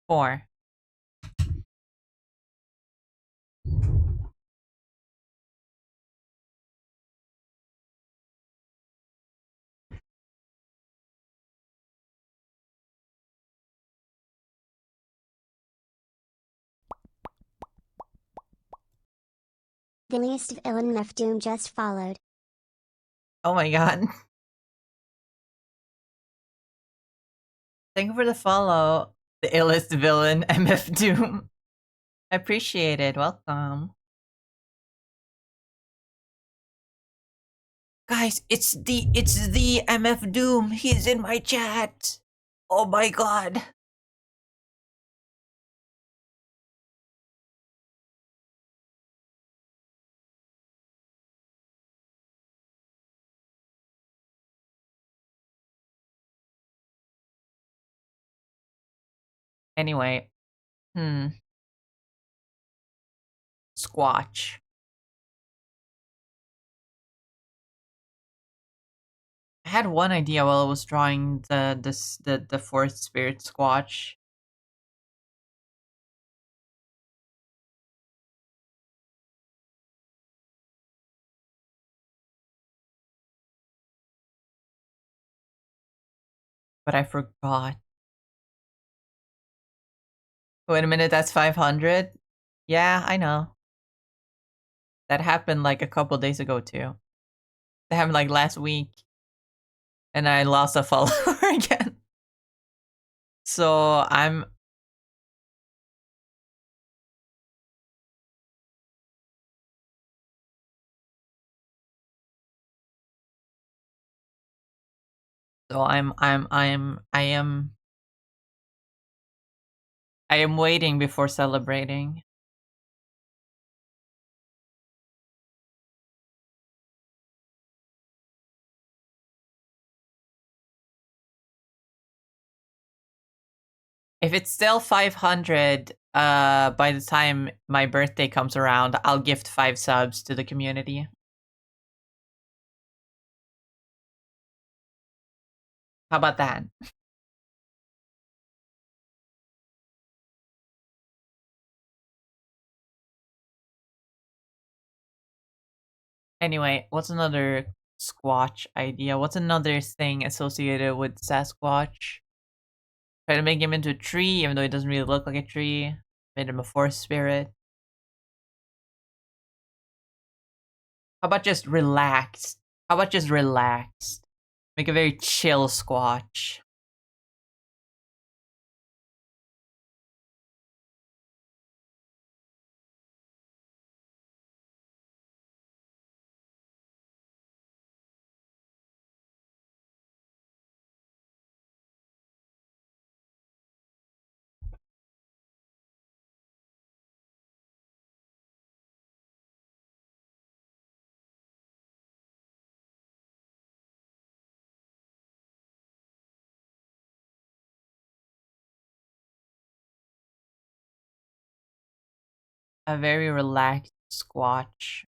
4. The list of Ilan Doom just followed. Oh my god. Thank you for the follow, the illest villain, MF Doom. I appreciate it. Welcome. Guys, it's the MF Doom. He's in my chat. Oh my god. Anyway, Squatch. I had one idea while I was drawing the fourth spirit Squatch. But I forgot. Wait a minute, that's 500? Yeah, I know. That happened like a couple days ago too. That happened like last week. And I lost a follower again. So I am waiting before celebrating. If it's still 500 by the time my birthday comes around, I'll gift 5 subs to the community. How about that? Anyway, what's another Squatch idea? What's another thing associated with Sasquatch? Try to make him into a tree, even though he doesn't really look like a tree. Made him a forest spirit. How about just relaxed? How about just relaxed? Make a very chill Squatch. A very relaxed Squatch.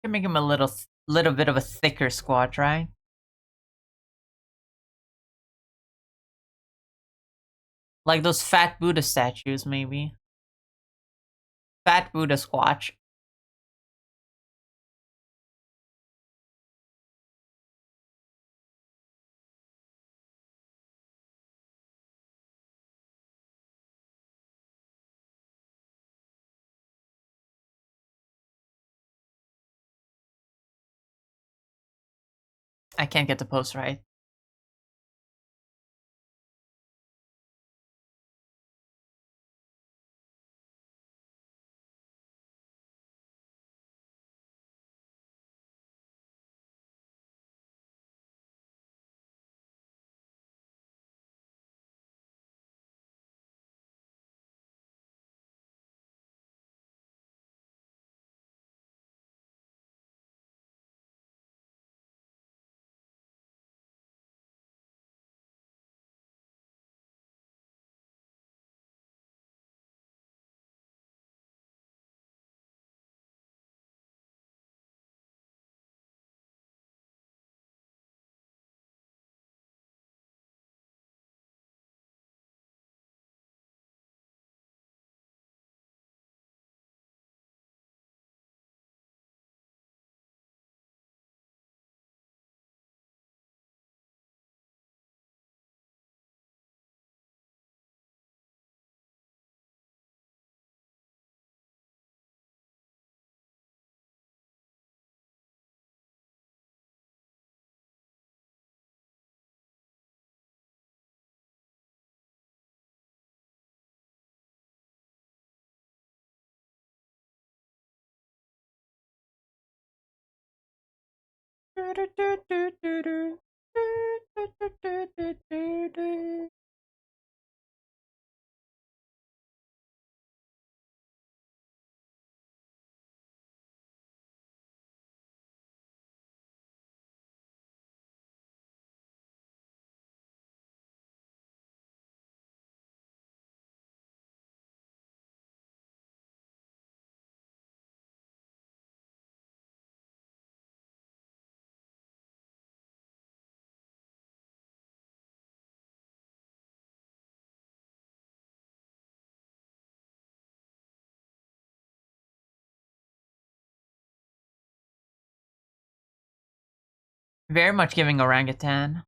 Can make him a little bit of a thicker Squatch, right? Like those fat Buddha statues, maybe. Fat Buddha Squatch. I can't get the post right. Very much giving orangutan.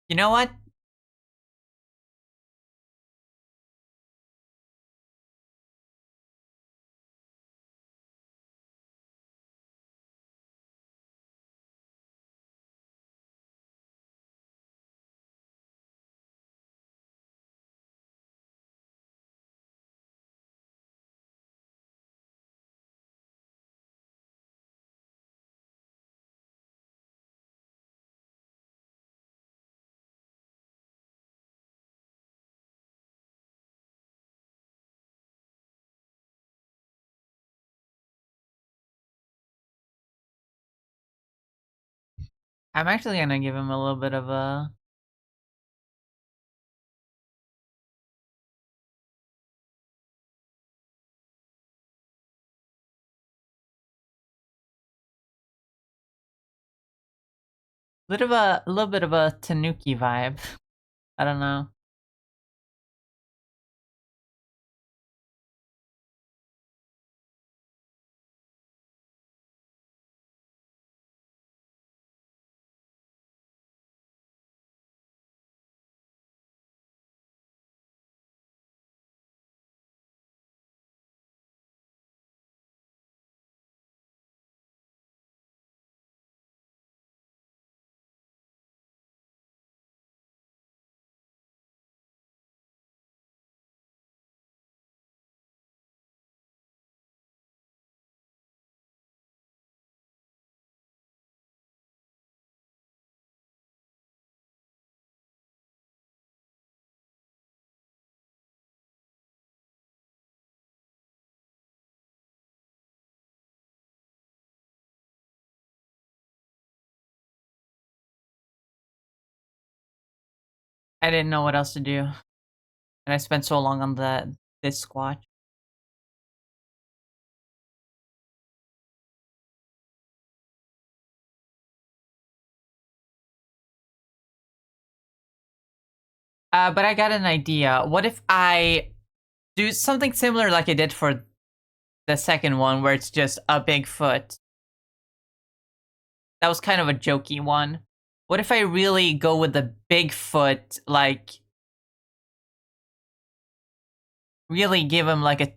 You know what? I'm actually gonna give him a little bit of a little bit of a Tanuki vibe. I don't know. I didn't know what else to do, and I spent so long on this squatch. But I got an idea. What if I do something similar like I did for the second one, where it's just a big foot? That was kind of a jokey one. What if I really go with the big foot, like really give him like a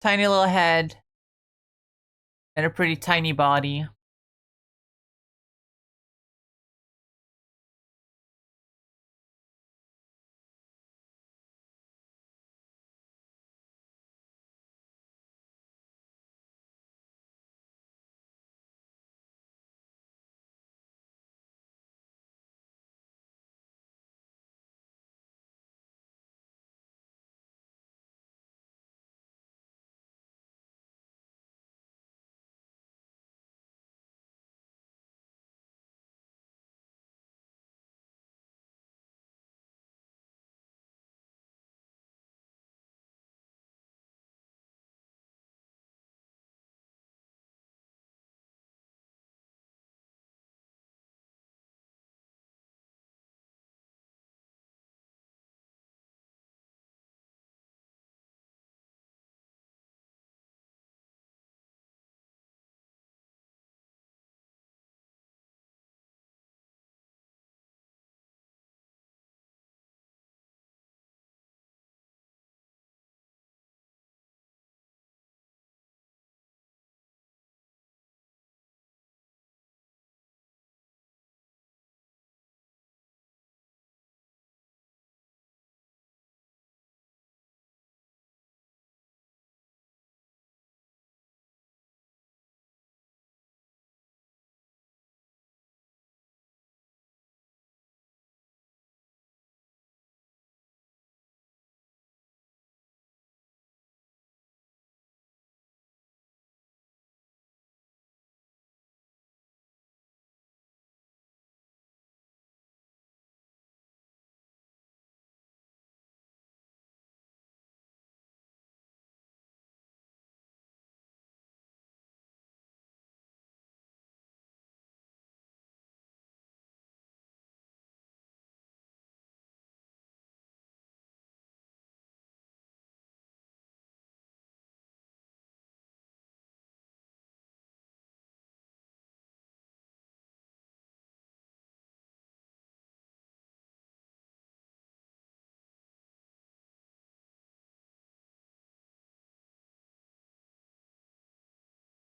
tiny little head and a pretty tiny body?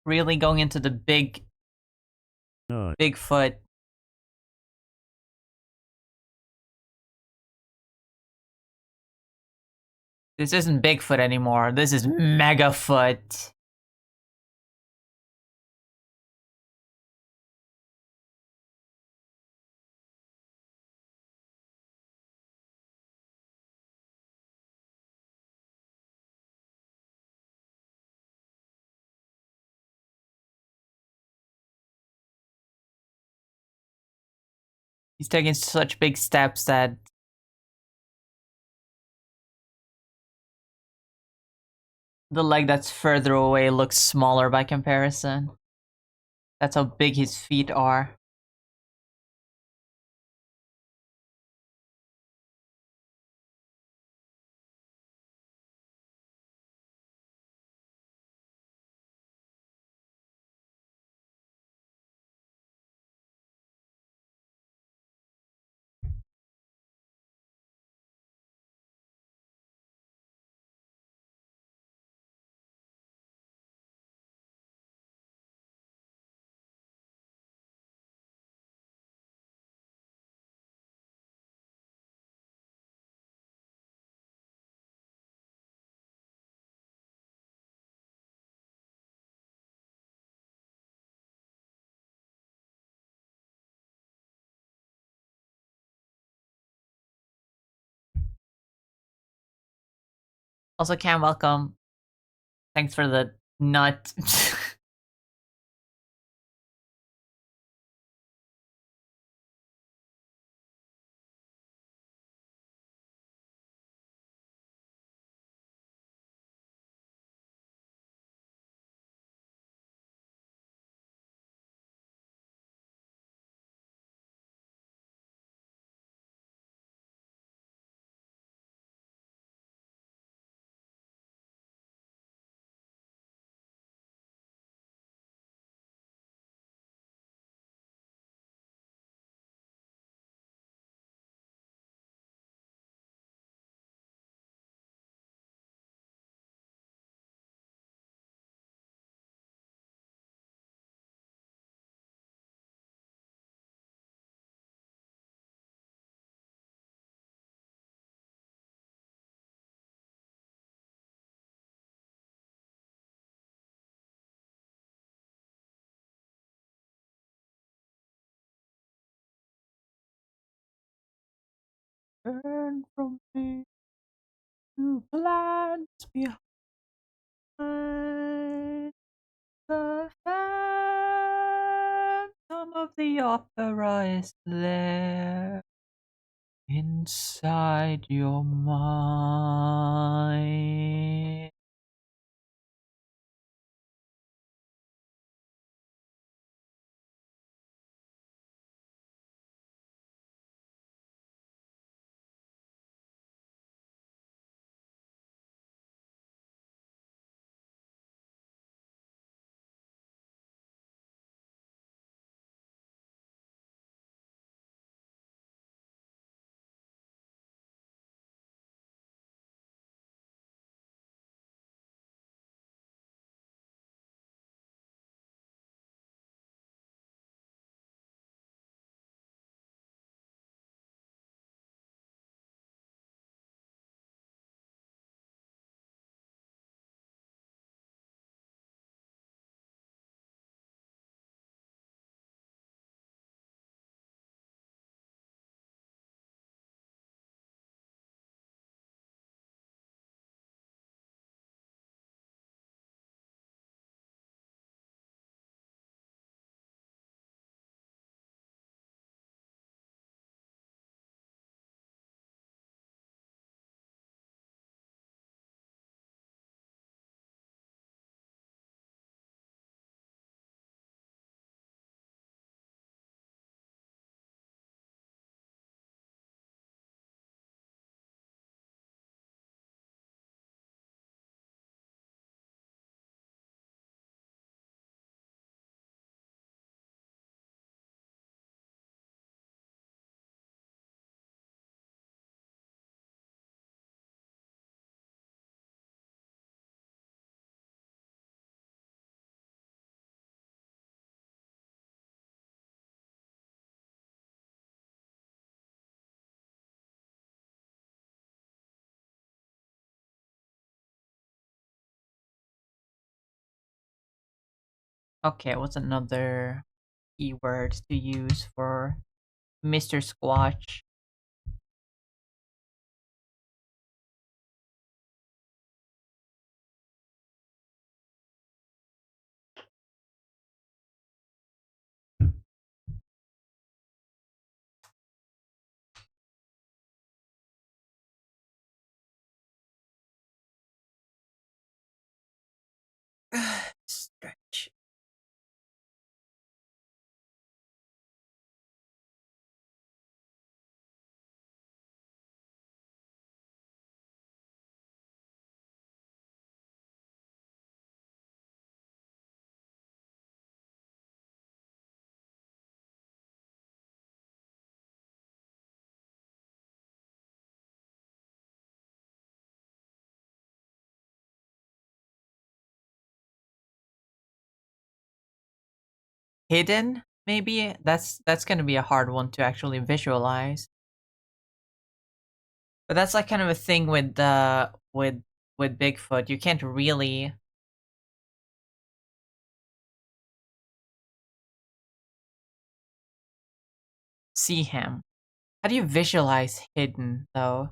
Really going into the No. Bigfoot. This isn't Bigfoot anymore. This is Megafoot. He's taking such big steps that the leg that's further away looks smaller by comparison. That's how big his feet are. Also, Cam, welcome. Thanks for the nut. Turn from me to plans behind the phantom of the opera is there inside your mind. Okay, what's another keyword to use for Mr. Squatch? Stretch. Hidden, maybe? That's gonna be a hard one to actually visualize. But that's like kind of a thing with with Bigfoot. You can't really see him. How do you visualize hidden though?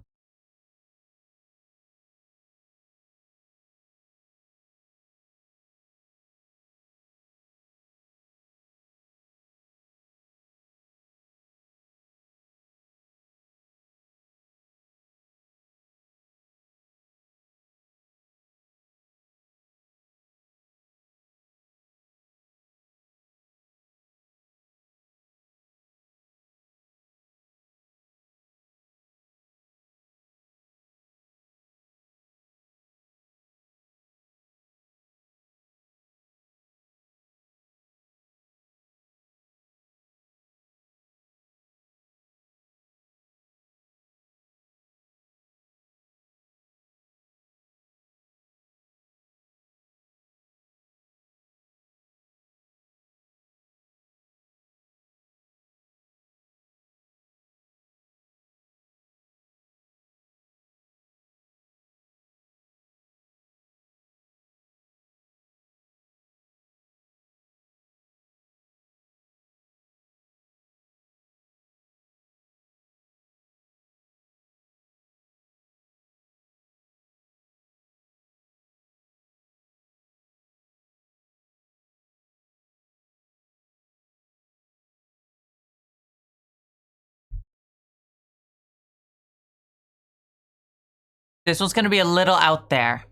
This one's gonna be a little out there.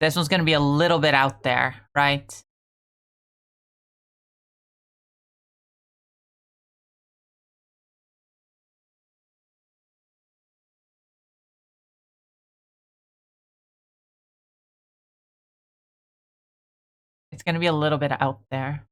This one's gonna be a little bit out there, right? It's gonna be a little bit out there.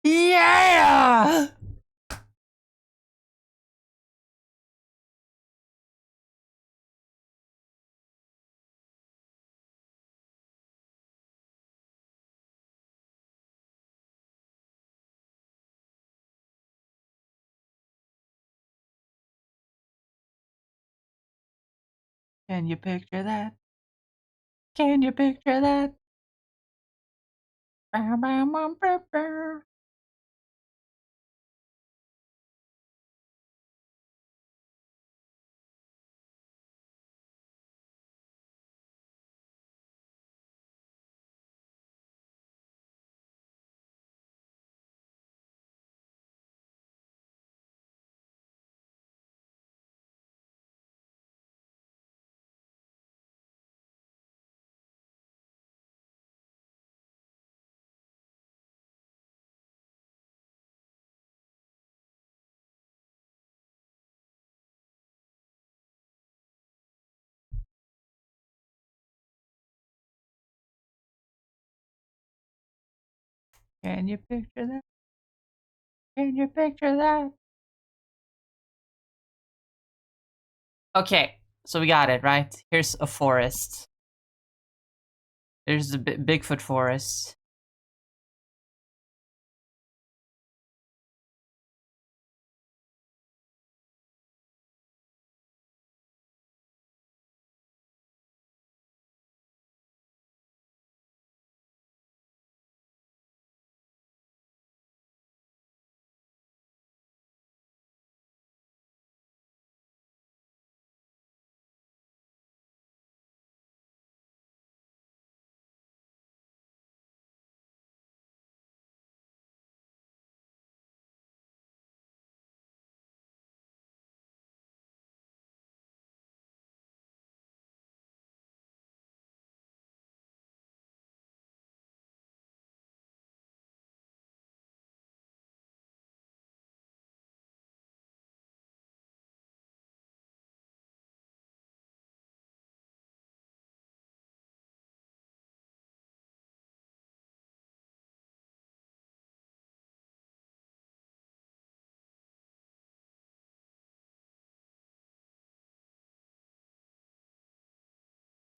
Yeah! Can you picture that? Can you picture that? Bow, bow, bow, bow, bow. Can you picture that? Can you picture that? Okay, so we got it, right? Here's a forest. There's the Bigfoot forest.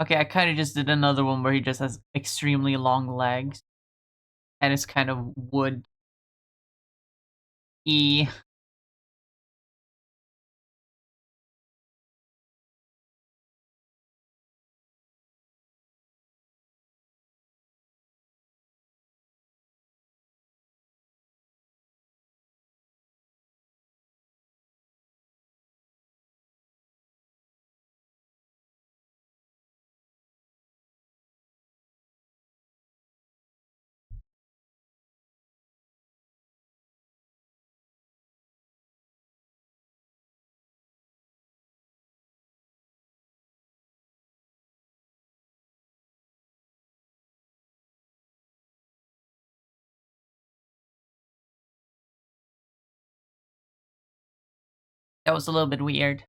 Okay, I kind of just did another one where he just has extremely long legs. And it's kind of wood-y. That was a little bit weird.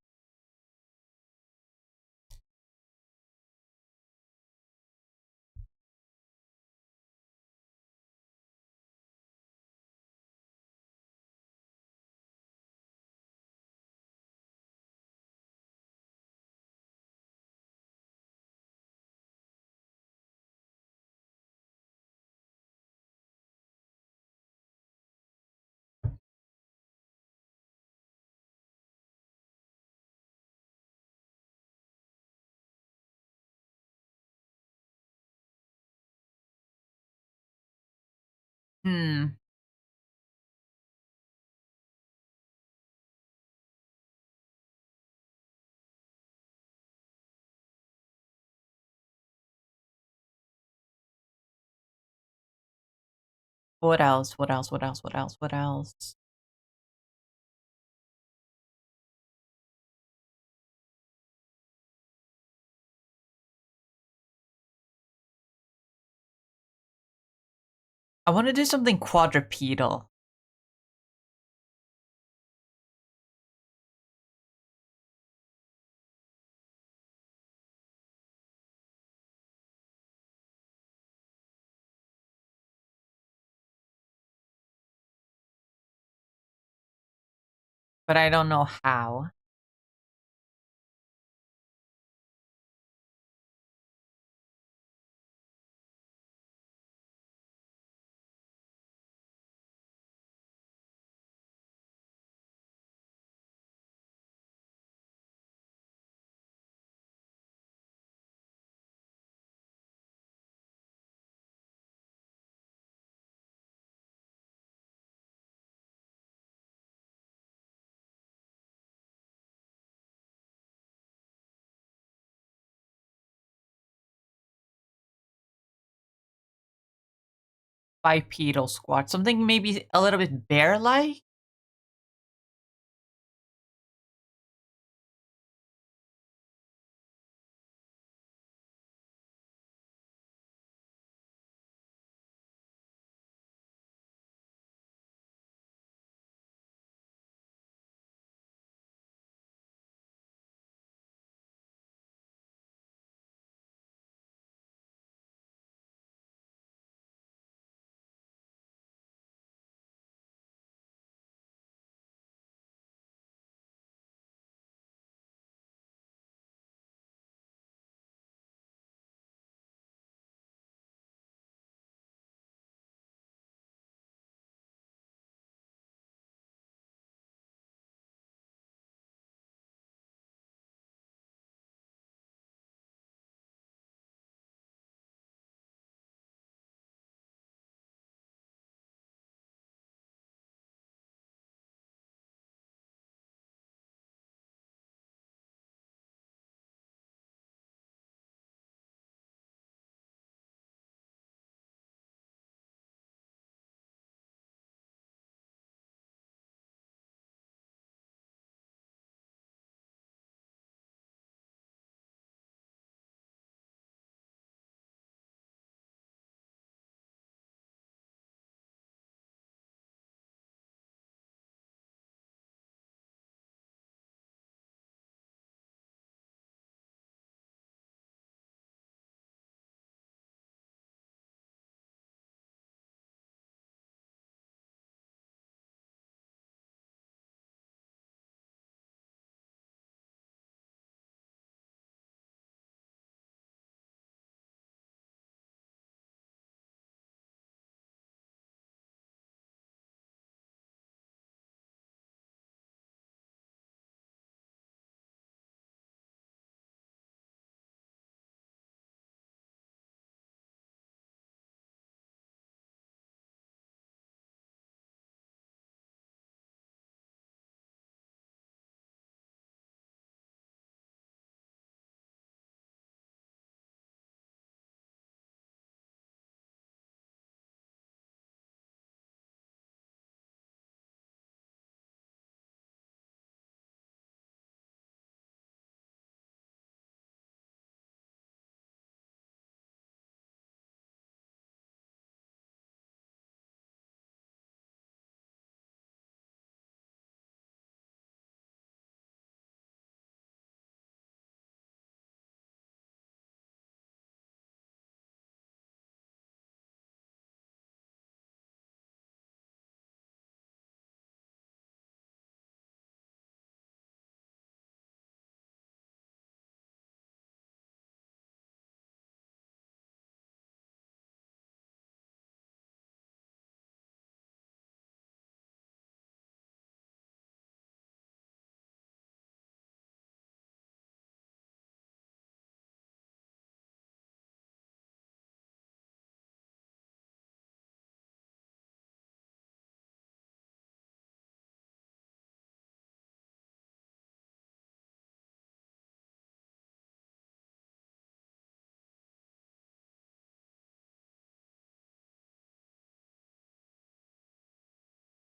Hmm. What else? What else? What else? What else? What else? I want to do something quadrupedal. but I don't know how. Bipedal squat. Something maybe a little bit bear-like?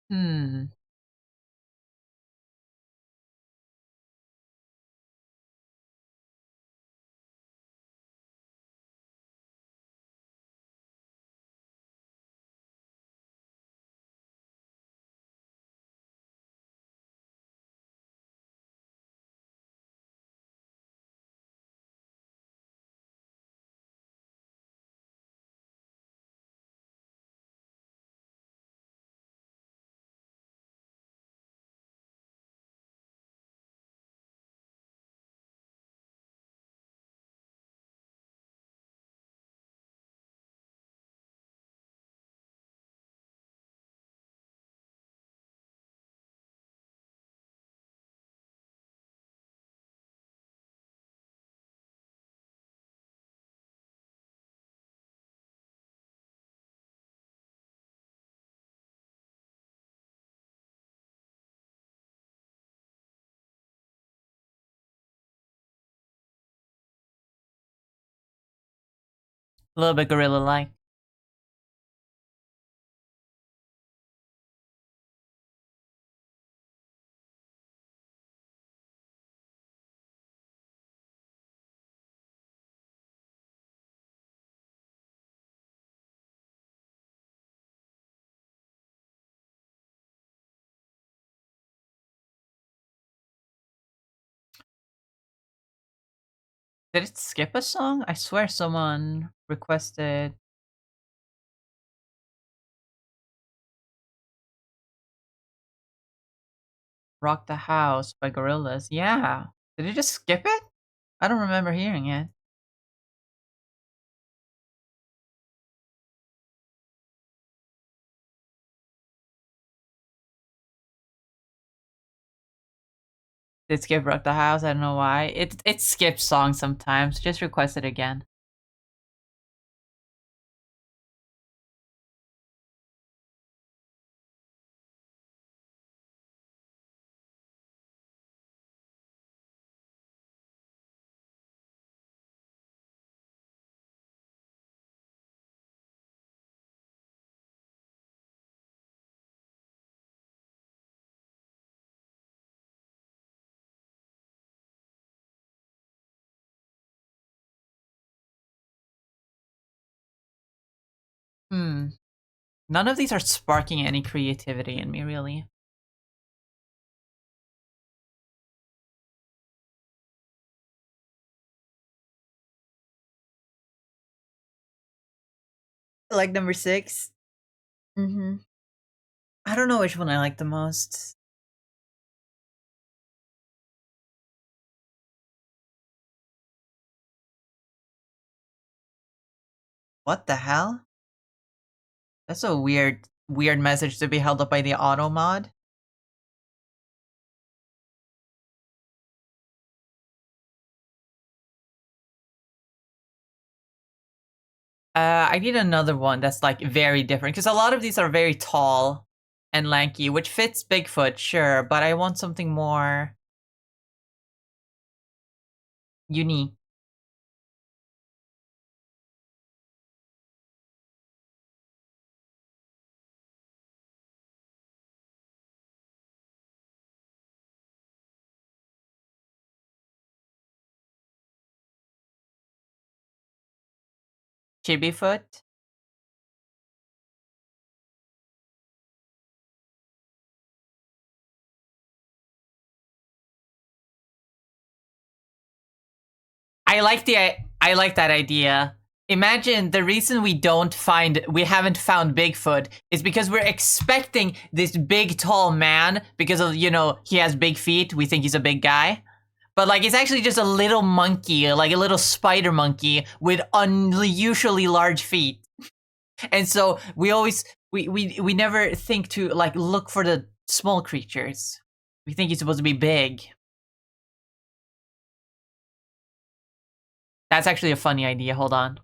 Hmm. A little bit gorilla-like. Did it skip a song? I swear someone requested Rock the House by Gorillaz. Yeah. Did it just skip it? I don't remember hearing it. Did it skip Rock the House? I don't know why. It skips songs sometimes. Just request it again. Hmm. None of these are sparking any creativity in me, really. Like number 6? Mm-hmm. I don't know which one I like the most. What the hell? That's a weird message to be held up by the auto mod. I need another one that's like very different because a lot of these are very tall and lanky, which fits Bigfoot, sure, but I want something more unique. Chibifoot. I like that idea. Imagine the reason we haven't found Bigfoot is because we're expecting this big tall man because of, he has big feet. We think he's a big guy. But like it's actually just a little monkey, like a little spider monkey with unusually large feet. And so we never think to like look for the small creatures. We think he's supposed to be big. That's actually a funny idea. Hold on.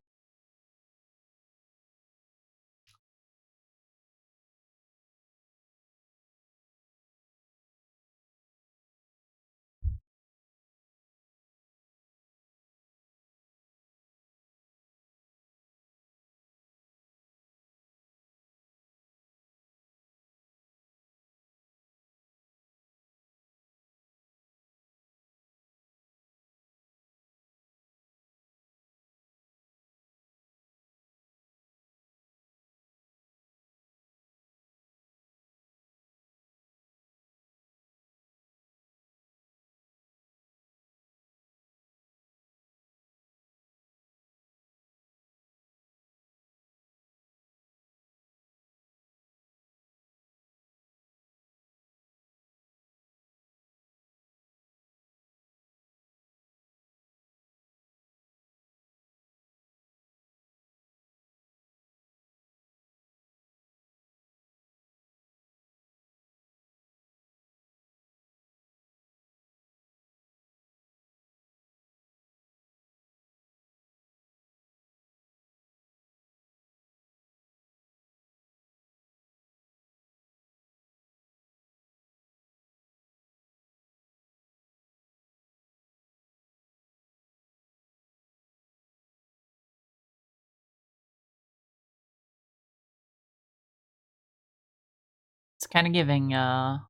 It's kind of giving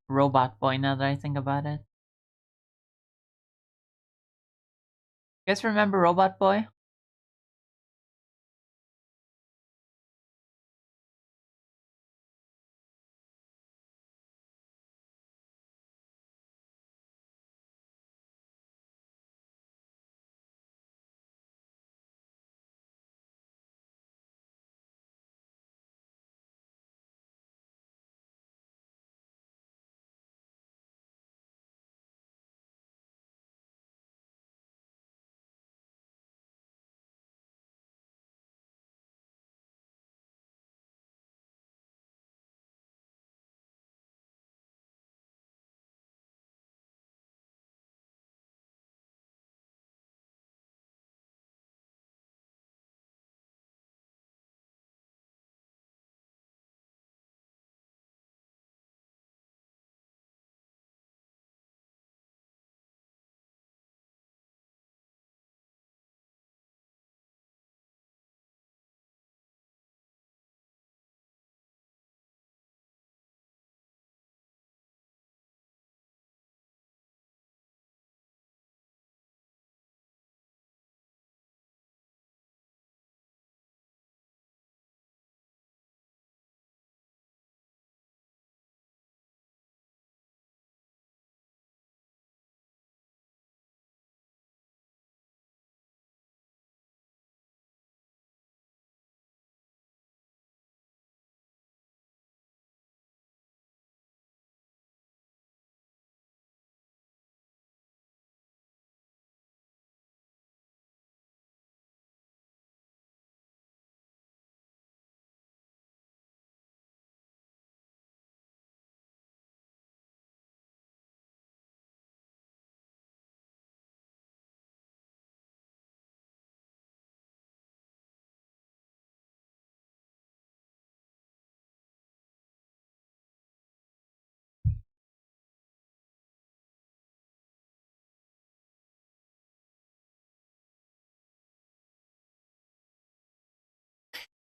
Robot Boy now that I think about it. You guys remember Robot Boy?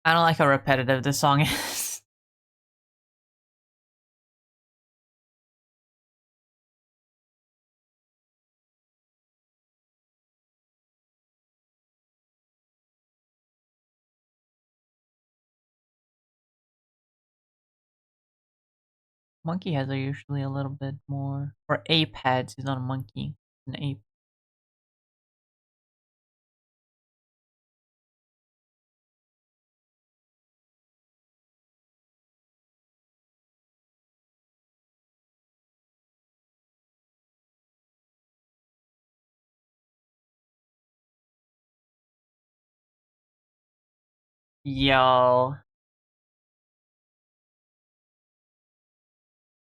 I don't like how repetitive this song is. Monkey heads are usually a little bit more, or ape heads. He's not a monkey, an ape. Yo,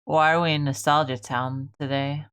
why are we in Nostalgia Town today?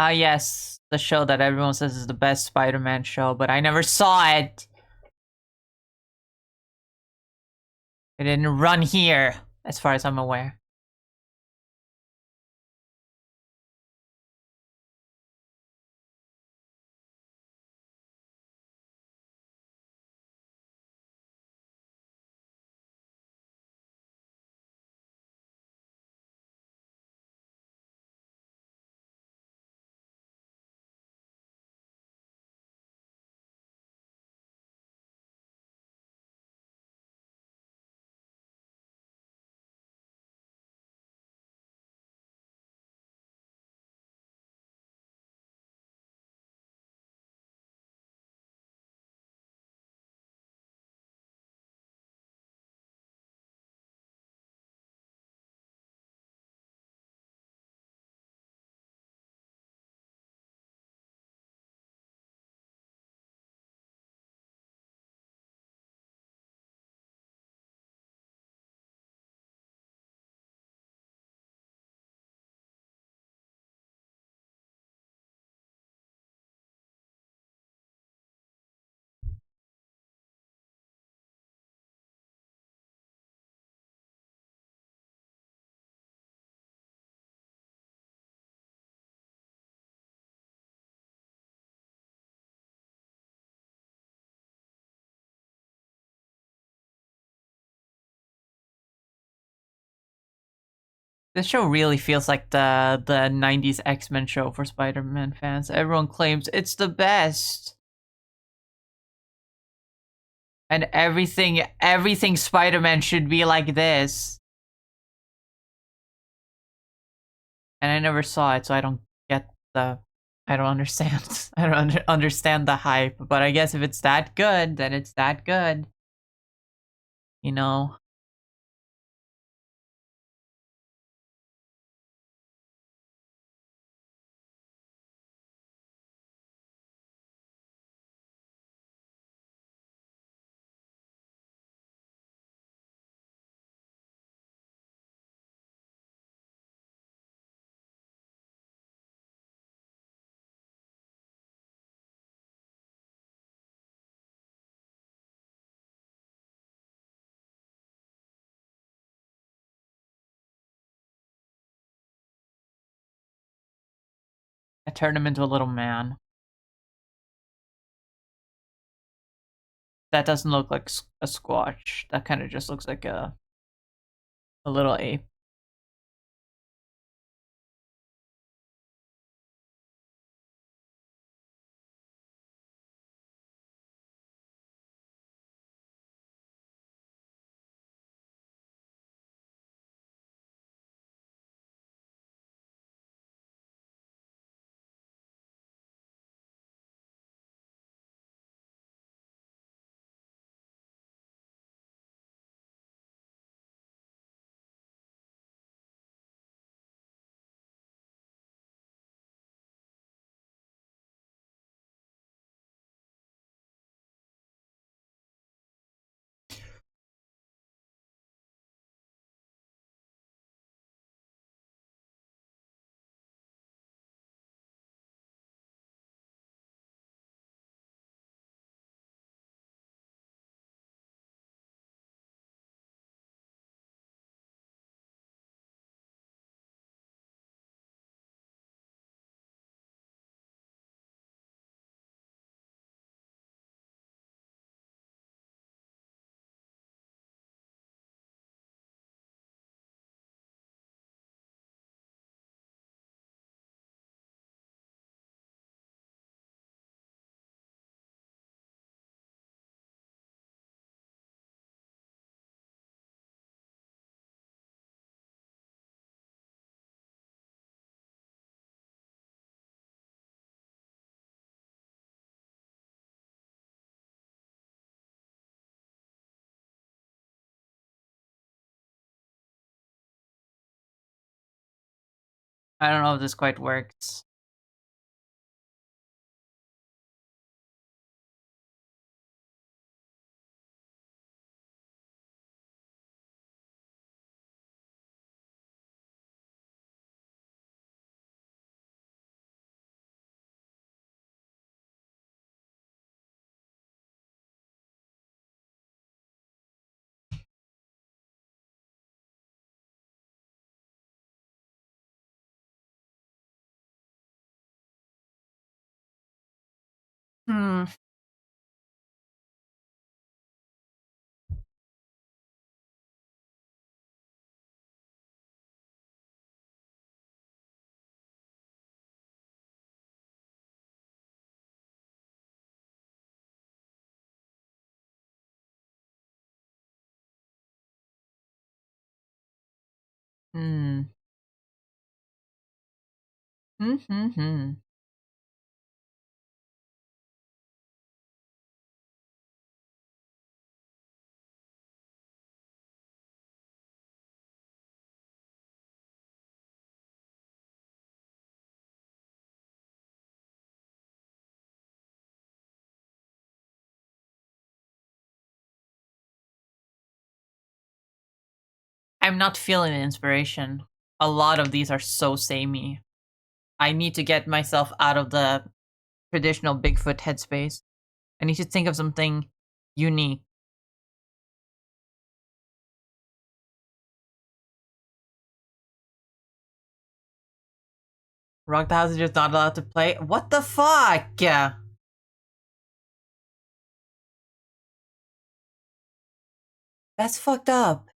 Ah, yes, the show that everyone says is the best Spider-Man show, but I never saw it. It didn't run here, as far as I'm aware. This show really feels like the 90s X-Men show for Spider-Man fans. Everyone claims it's the best. And everything Spider-Man should be like this. And I never saw it, so I don't get the I don't understand. I don't understand the hype, but I guess if it's that good, then it's that good. You know. I turned him into a little man. That doesn't look like a squatch. That kind of just looks like a little ape. I don't know if this quite works. Hmm. Hmm. Hmm. I'm not feeling the inspiration. A lot of these are so samey. I need to get myself out of the traditional Bigfoot headspace. I need to think of something unique. Rock the House is just not allowed to play. What the fuck? That's fucked up.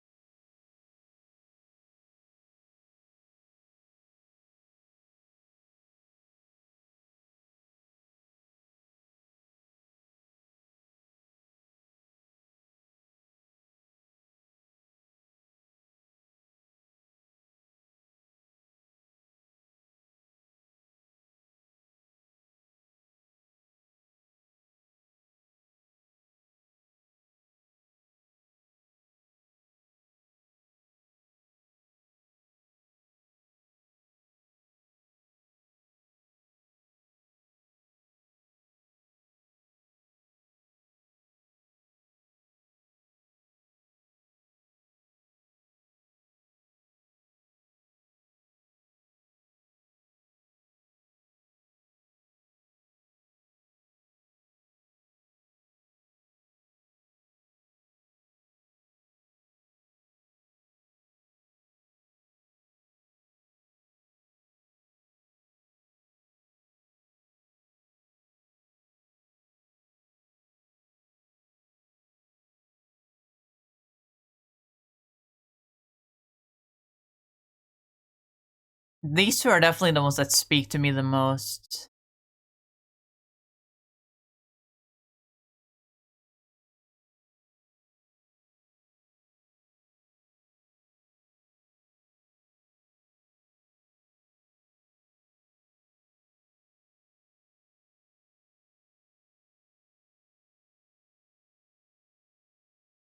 These two are definitely the ones that speak to me the most.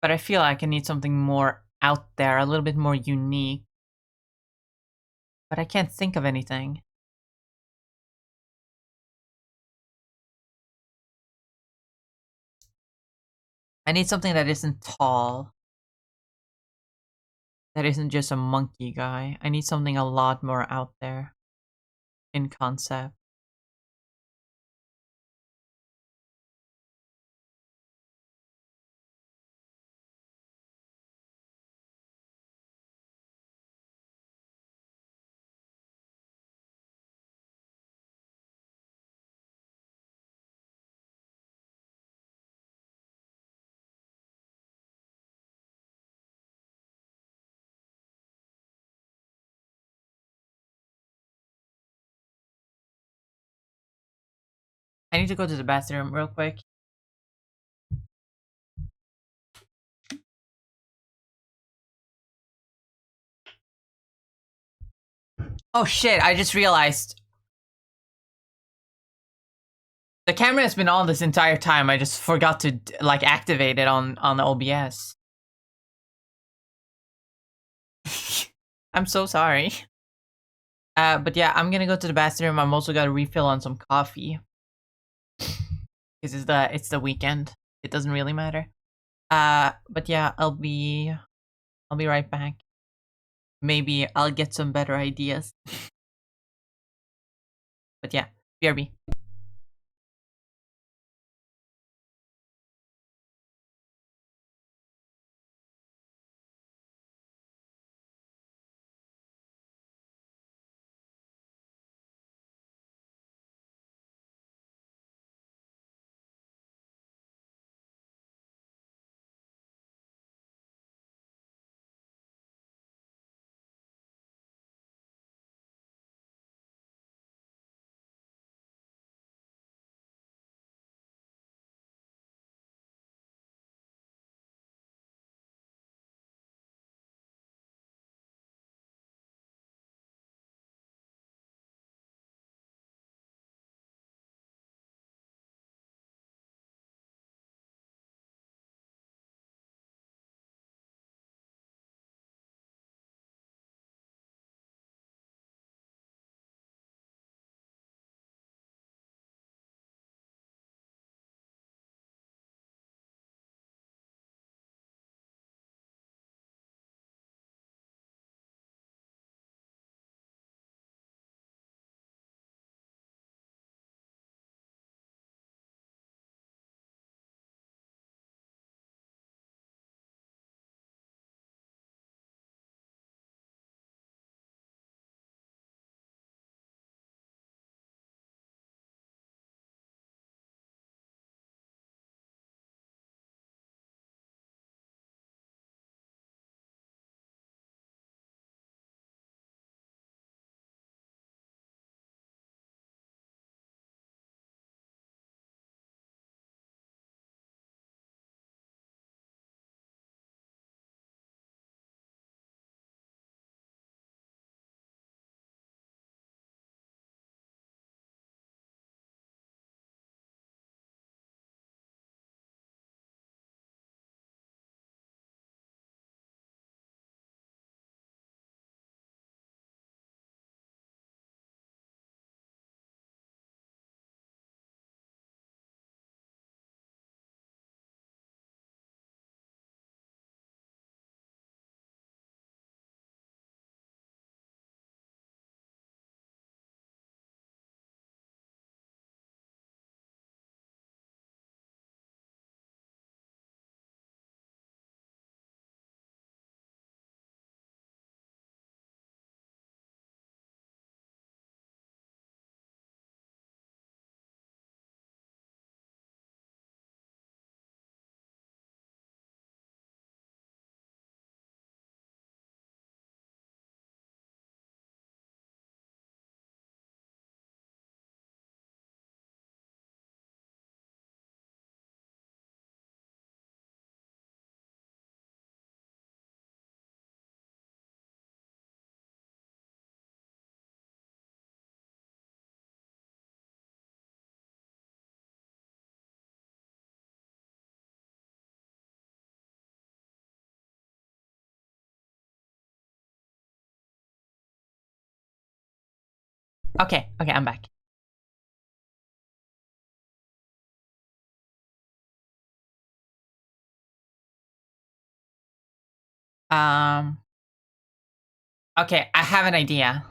But I feel like I need something more out there, a little bit more unique. But I can't think of anything. I need something that isn't tall. That isn't just a monkey guy. I need something a lot more out there in concept. I need to go to the bathroom real quick. Oh shit, I just realized. The camera has been on this entire time. I just forgot to like activate it on the OBS. I'm so sorry. But yeah, I'm gonna go to the bathroom. I'm also gonna refill on some coffee. Because it's the weekend. It doesn't really matter. But yeah, I'll be right back. Maybe I'll get some better ideas. But yeah, BRB. Okay, I'm back. Okay, I have an idea.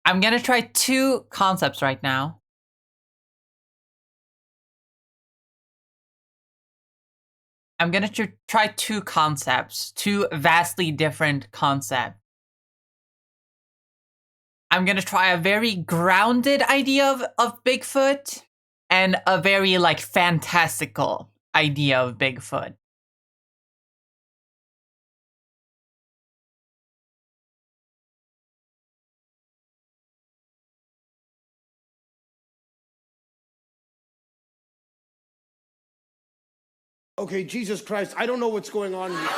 I'm gonna try 2 concepts right now. I'm gonna try 2 concepts, 2 vastly different concepts. I'm gonna try a very grounded idea of Bigfoot and a very like fantastical idea of Bigfoot. Okay, Jesus Christ, I don't know what's going on here.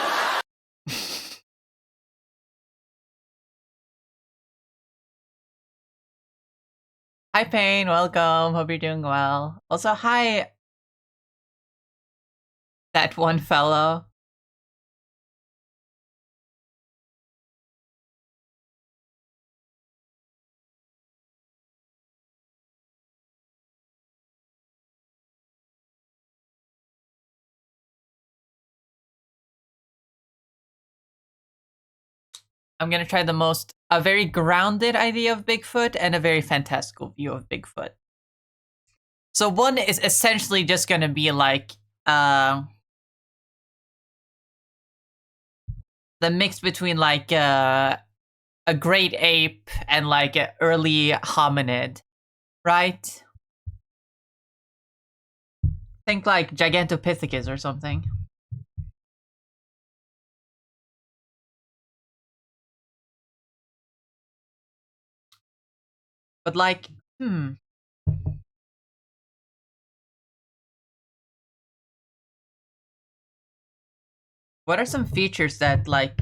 Hi Payne, welcome. Hope you're doing well. Also, hi that one fellow. I'm gonna try a very grounded idea of Bigfoot and a very fantastical view of Bigfoot. So one is essentially just gonna be like the mix between like a great ape and like an early hominid, right? Think like Gigantopithecus or something. But like, what are some features that like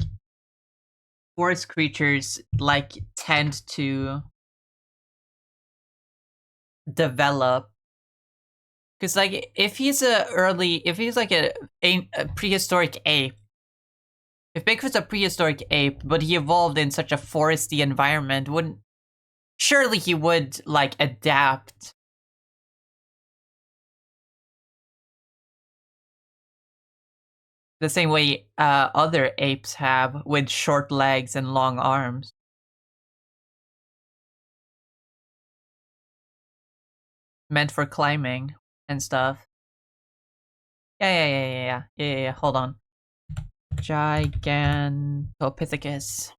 forest creatures like tend to develop? Because like if he's like a prehistoric ape, if Bigfoot's a prehistoric ape, but he evolved in such a foresty environment, wouldn't surely he would like adapt the same way other apes have, with short legs and long arms. Meant for climbing and stuff. Yeah. Hold on. Gigantopithecus.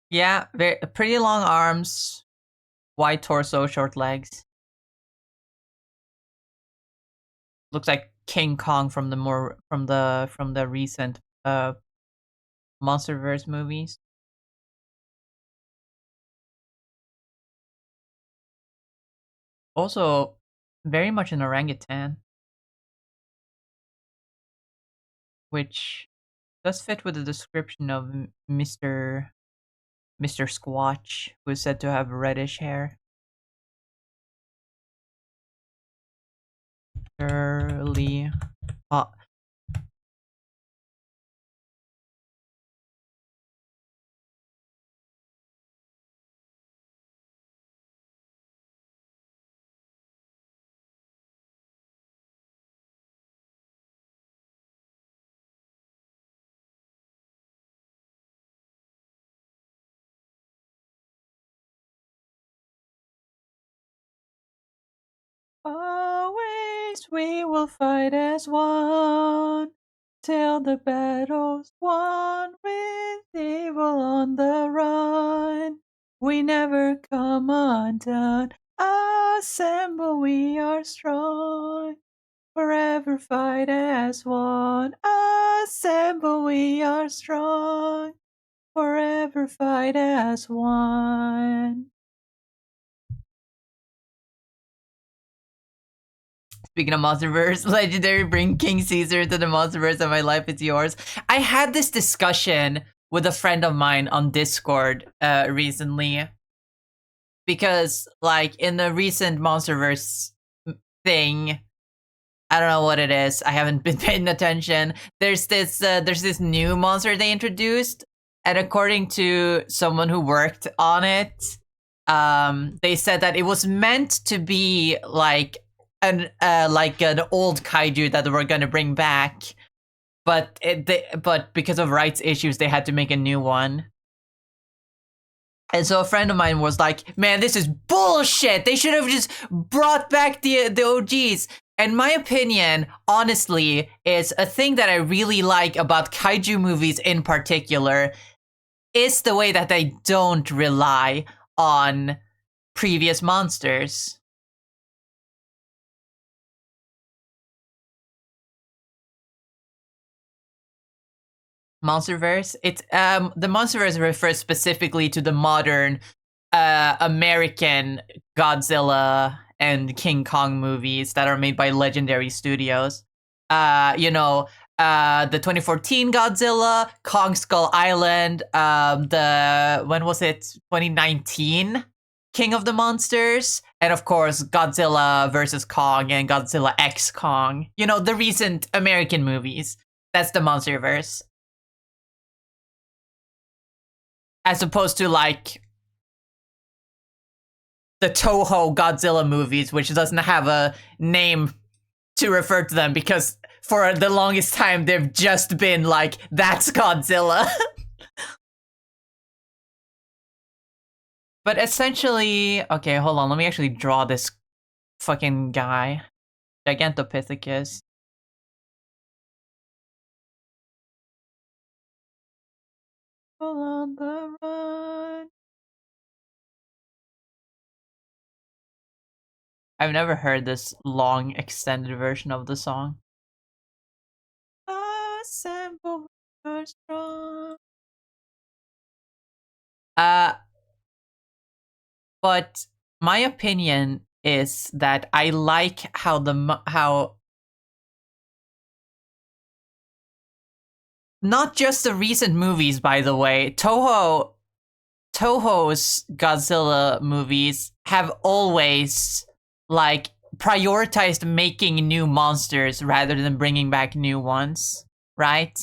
Yeah, pretty long arms, wide torso, short legs. Looks like King Kong from the recent MonsterVerse movies. Also, very much an orangutan, which does fit with the description of Mr. Squatch, who is said to have reddish hair. Early hot. Always we will fight as one, till the battle's won, with evil on the run. We never come undone. Assemble, we are strong. Forever fight as one. Assemble, we are strong. Forever fight as one. Speaking of MonsterVerse, legendary, bring King Caesar to the MonsterVerse and my life is yours. I had this discussion with a friend of mine on Discord recently, because like in the recent MonsterVerse thing, I don't know what it is. I haven't been paying attention. There's this new monster they introduced, and according to someone who worked on it, they said that it was meant to be like an old kaiju that they were gonna bring back, but because of rights issues, they had to make a new one. And so a friend of mine was like, "Man, this is bullshit. They should have just brought back the OGs." And my opinion, honestly, is a thing that I really like about kaiju movies in particular is the way that they don't rely on previous monsters. Monsterverse. It's the Monsterverse refers specifically to the modern American Godzilla and King Kong movies that are made by Legendary Studios. The 2014 Godzilla, Kong Skull Island, when was it? 2019 King of the Monsters, and of course Godzilla versus Kong and Godzilla X Kong. You know, the recent American movies. That's the Monsterverse. As opposed to like the Toho Godzilla movies, which doesn't have a name to refer to them because for the longest time they've just been like, that's Godzilla. But essentially, okay, hold on, let me actually draw this fucking guy. Gigantopithecus. Full on the run. I've never heard this long extended version of the song. Assemble, we are strong. But my opinion is that I like how not just the recent movies, by the way, Toho's Godzilla movies have always like prioritized making new monsters rather than bringing back new ones, right?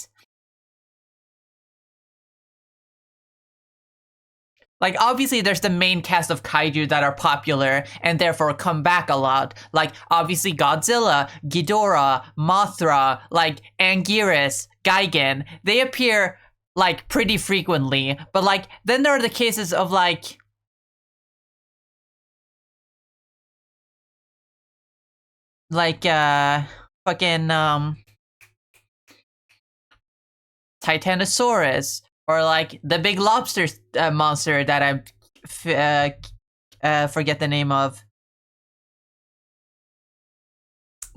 Like, obviously, there's the main cast of kaiju that are popular and therefore come back a lot. Like, obviously, Godzilla, Ghidorah, Mothra, like, Anguirus, Gigan. They appear, like, pretty frequently. But, like, then there are the cases of, like... fucking, Titanosaurus. Or like the big lobster monster that I forget the name of.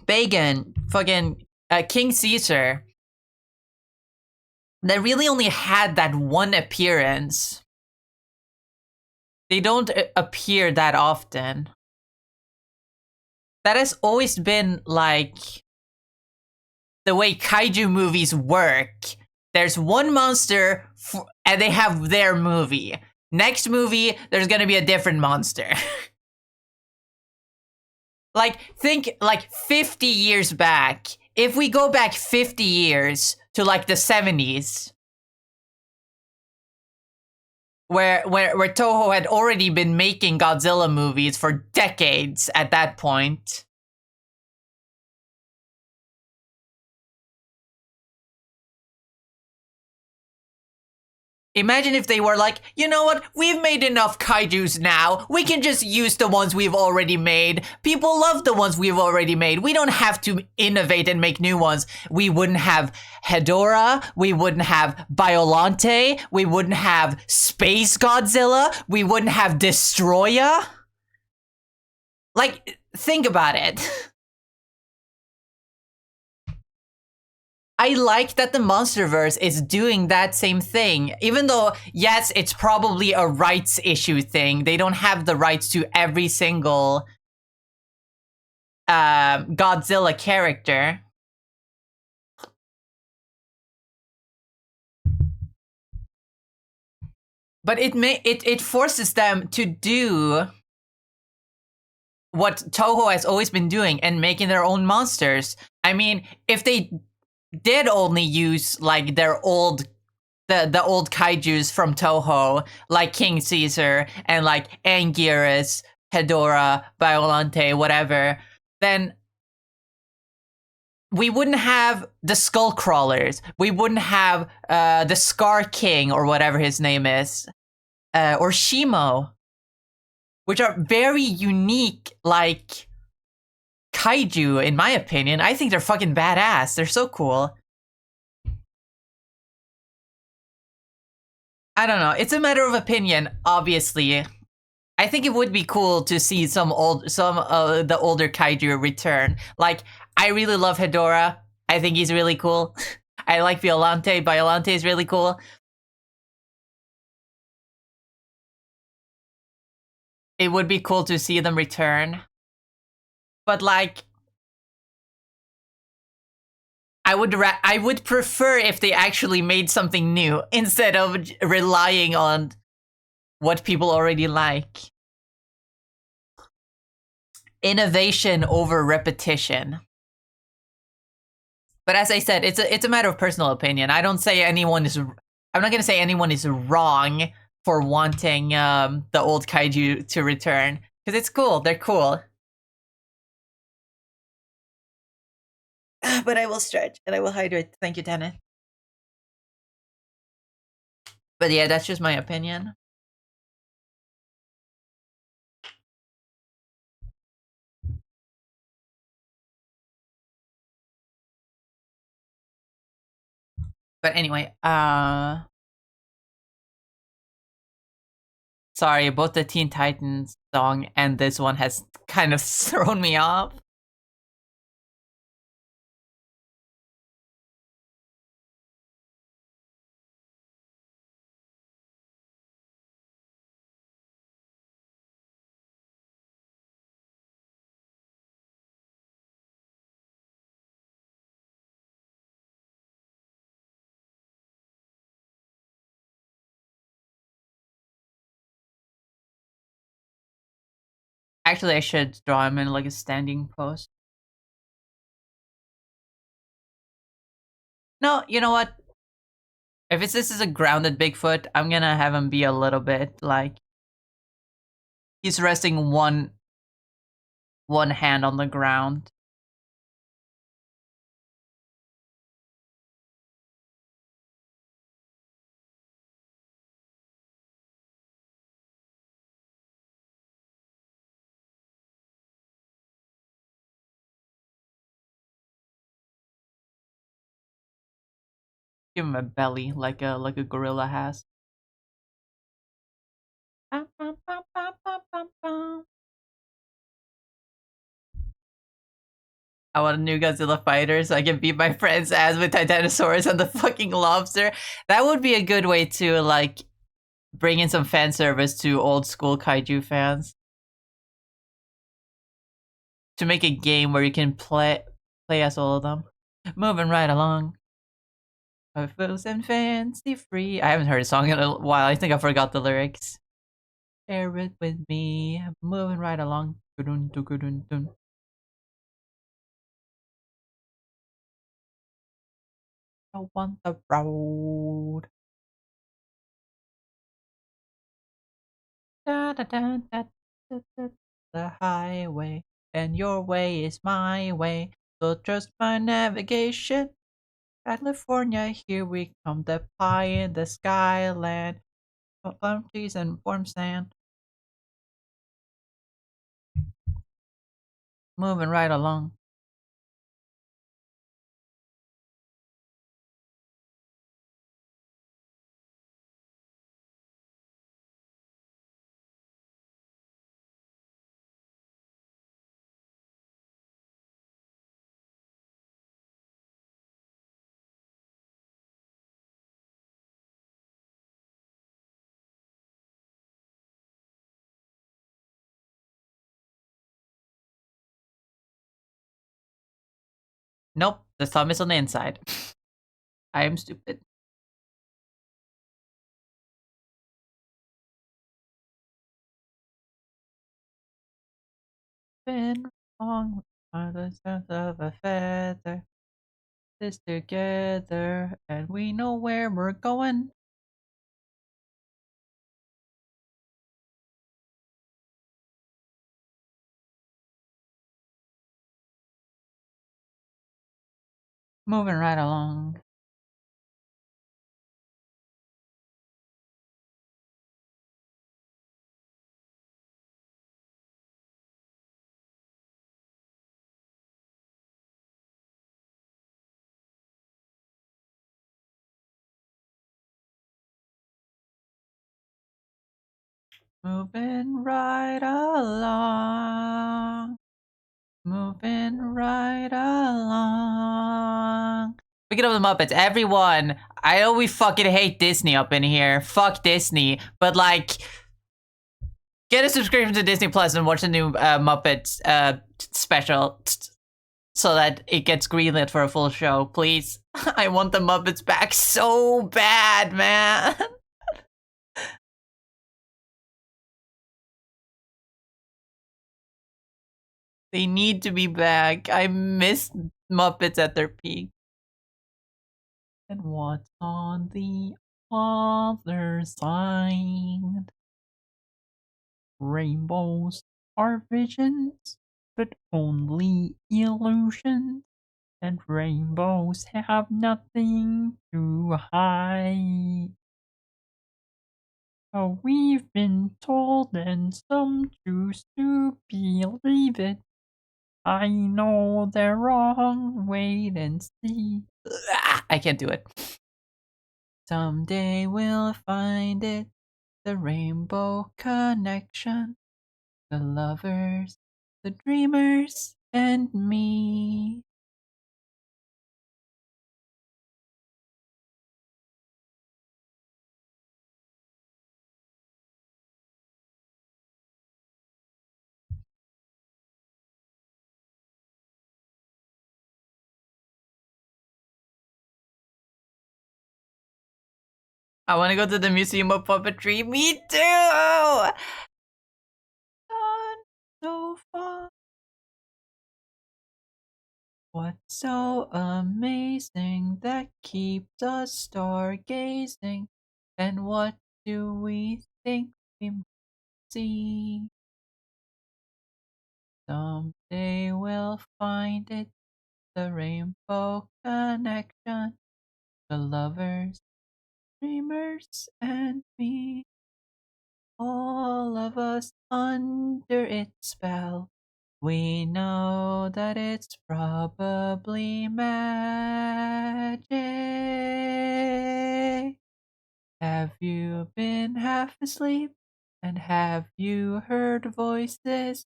Bagan, fucking King Caesar. They really only had that one appearance. They don't appear that often. That has always been like the way kaiju movies work. There's one monster, and they have their movie. Next movie, there's gonna be a different monster. Like, think, like, 50 years back. If we go back 50 years to, like, the 70s, where Toho had already been making Godzilla movies for decades at that point... Imagine if they were like, you know what, we've made enough kaijus now, we can just use the ones we've already made. People love the ones we've already made. We don't have to innovate and make new ones. We wouldn't have Hedorah, we wouldn't have Biollante, we wouldn't have Space Godzilla, we wouldn't have Destroya. Like, think about it. I like that the Monsterverse is doing that same thing. Even though, yes, it's probably a rights issue thing. They don't have the rights to every single Godzilla character. but it forces them to do what Toho has always been doing and making their own monsters. I mean, if they did only use like their old the old kaijus from Toho, like King Caesar and like Anguirus, Hedorah, Biollante, whatever, then we wouldn't have the Skull Crawlers. We wouldn't have the Scar King or whatever his name is, or Shimo, which are very unique, like kaiju, in my opinion. I think they're fucking badass. They're so cool. I don't know. It's a matter of opinion, obviously. I think it would be cool to see some the older kaiju return. Like, I really love Hedorah. I think he's really cool. I like Biollante. Biollante is really cool. It would be cool to see them return. But like, I would prefer if they actually made something new instead of relying on what people already like. Innovation over repetition. But as I said, it's a matter of personal opinion. I don't say anyone is. I'm not gonna say anyone is wrong for wanting the old kaiju to return, because it's cool. They're cool. But I will stretch and I will hydrate. Thank you, Tenet. But yeah, that's just my opinion. But anyway, sorry, both the Teen Titans song and this one has kind of thrown me off. Actually, I should draw him in like a standing pose. No, you know what? If this is a grounded Bigfoot, I'm gonna have him be a little bit like he's resting one hand on the ground. Give him a belly like a gorilla has. I want a new Godzilla fighter so I can beat my friend's ass with Titanosaurus and the fucking lobster. That would be a good way to like bring in some fan service to old school kaiju fans. To make a game where you can play as all of them. Moving right along. Feels and fancy free. I haven't heard a song in a while. I think I forgot the lyrics. Share it with me. Moving right along. I want the road. Da, da, da, da, da, da, the highway, and your way is my way. So trust my navigation. California, here we come. The pie in the skyland. Palm trees and warm sand. Moving right along. Nope, the thumb is on the inside. I am stupid. been wrong on the sense of a feather. This together, and we know where we're going. Moving right along. Moving right along. Moving right along. Speaking of the Muppets, everyone, I know we fucking hate Disney up in here. Fuck Disney. But, like, get a subscription to Disney Plus and watch the new Muppets special so that it gets greenlit for a full show, please. I want the Muppets back so bad, man. They need to be back. I miss Muppets at their peak. And what's on the other side? Rainbows are visions, but only illusions. And rainbows have nothing to hide. Oh, we've been told, and some choose to believe it. I know they're wrong, wait and see. I can't do it. Someday we'll find it, the rainbow connection, the lovers, the dreamers, and me. I want to go to the Museum of Puppetry. Me too! Gone so far. What's so amazing that keeps us stargazing? And what do we think we might see? Someday we'll find it, the rainbow connection, the lovers, dreamers, and me. All of us under its spell. We know that it's probably magic. Have you been half asleep? And have you heard voices?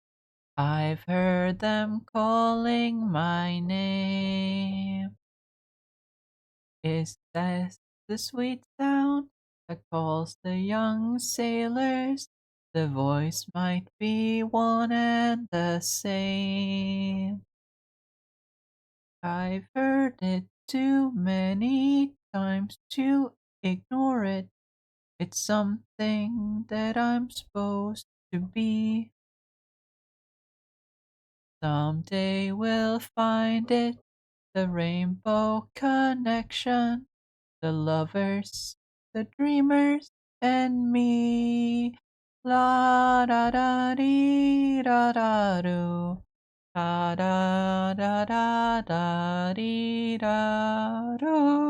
I've heard them calling my name. Is that the sweet sound that calls the young sailors? The voice might be one and the same. I've heard it too many times to ignore it. It's something that I'm supposed to be. Someday we'll find it, the rainbow connection, the lovers, the dreamers, and me. La da da dee da da do. Da da da da da dee da do.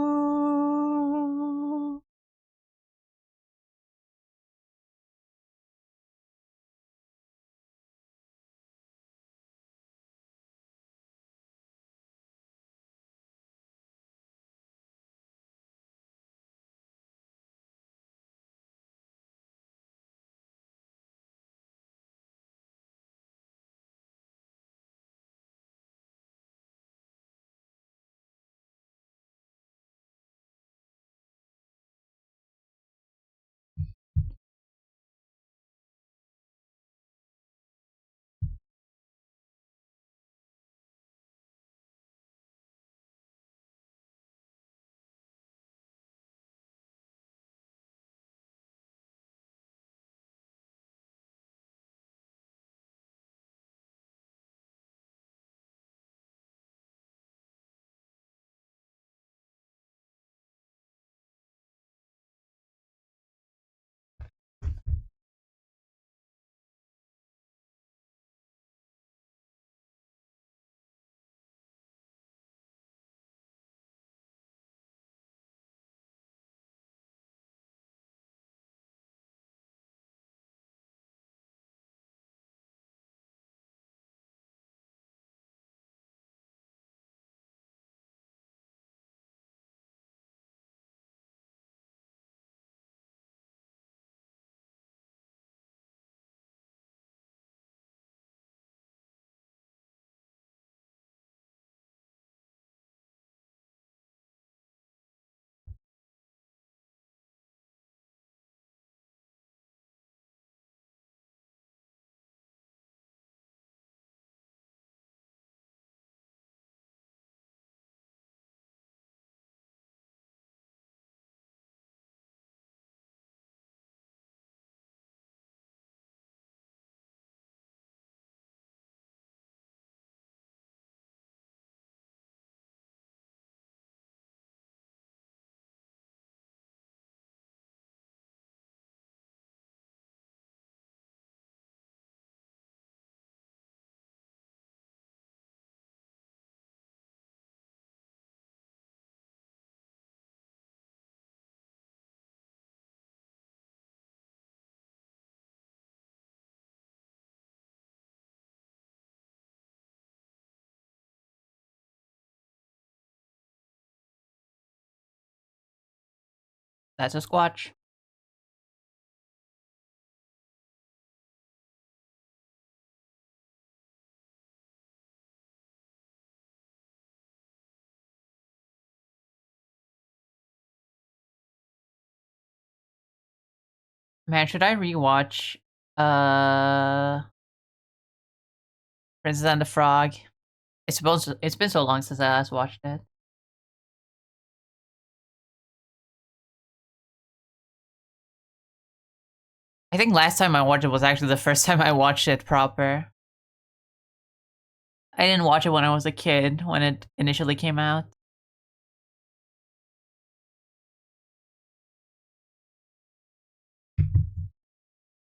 That's a Squatch. Man, should I rewatch Princess and the Frog? It's been so long since I last watched it. I think last time I watched it was actually the first time I watched it proper. I didn't watch it when I was a kid, when it initially came out.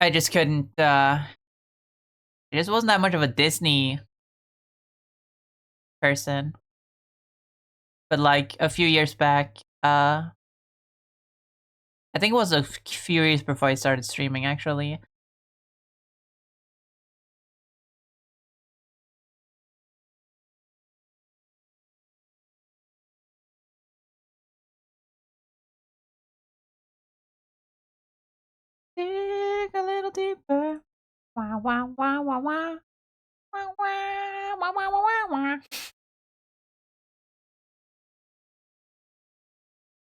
I just couldn't, I just wasn't that much of a Disney person. But like a few years back, I think it was a few years before I started streaming, actually. Dig a little deeper. Wah, wah, wah, wah, wah. Wah, wah, wah, wah, wah, wah, wah.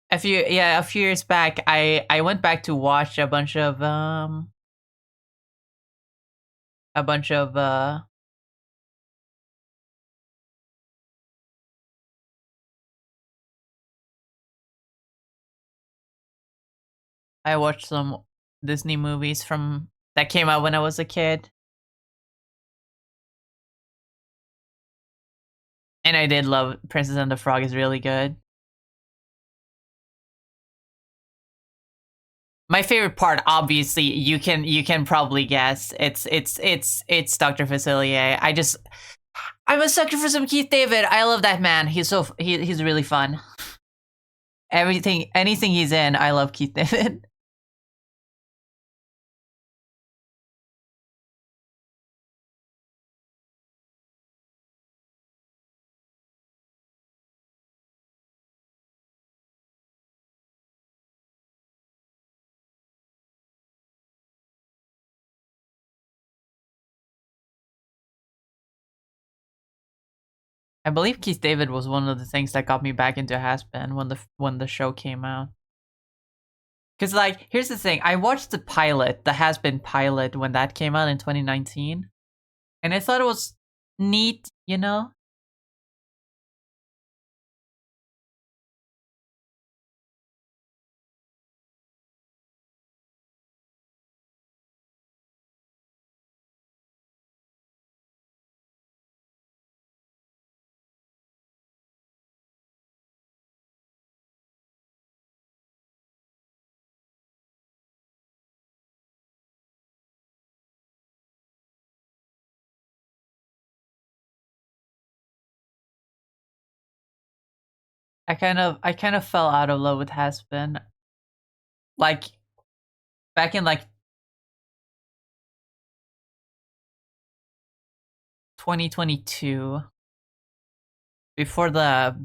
A few years back, I went back to watch a bunch of I watched some Disney movies from that came out when I was a kid. And I did love Princess and the Frog is really good. My favorite part, obviously, you can probably guess. It's Dr. Facilier. I'm a sucker for some Keith David. I love that man. He's really fun. Anything he's in, I love Keith David. I believe Keith David was one of the things that got me back into Has-Been when the show came out. Cause like, here's the thing: I watched the Has-Been pilot when that came out in 2019, and I thought it was neat, you know. I kind of fell out of love with Has-Been, like back in like 2022, before there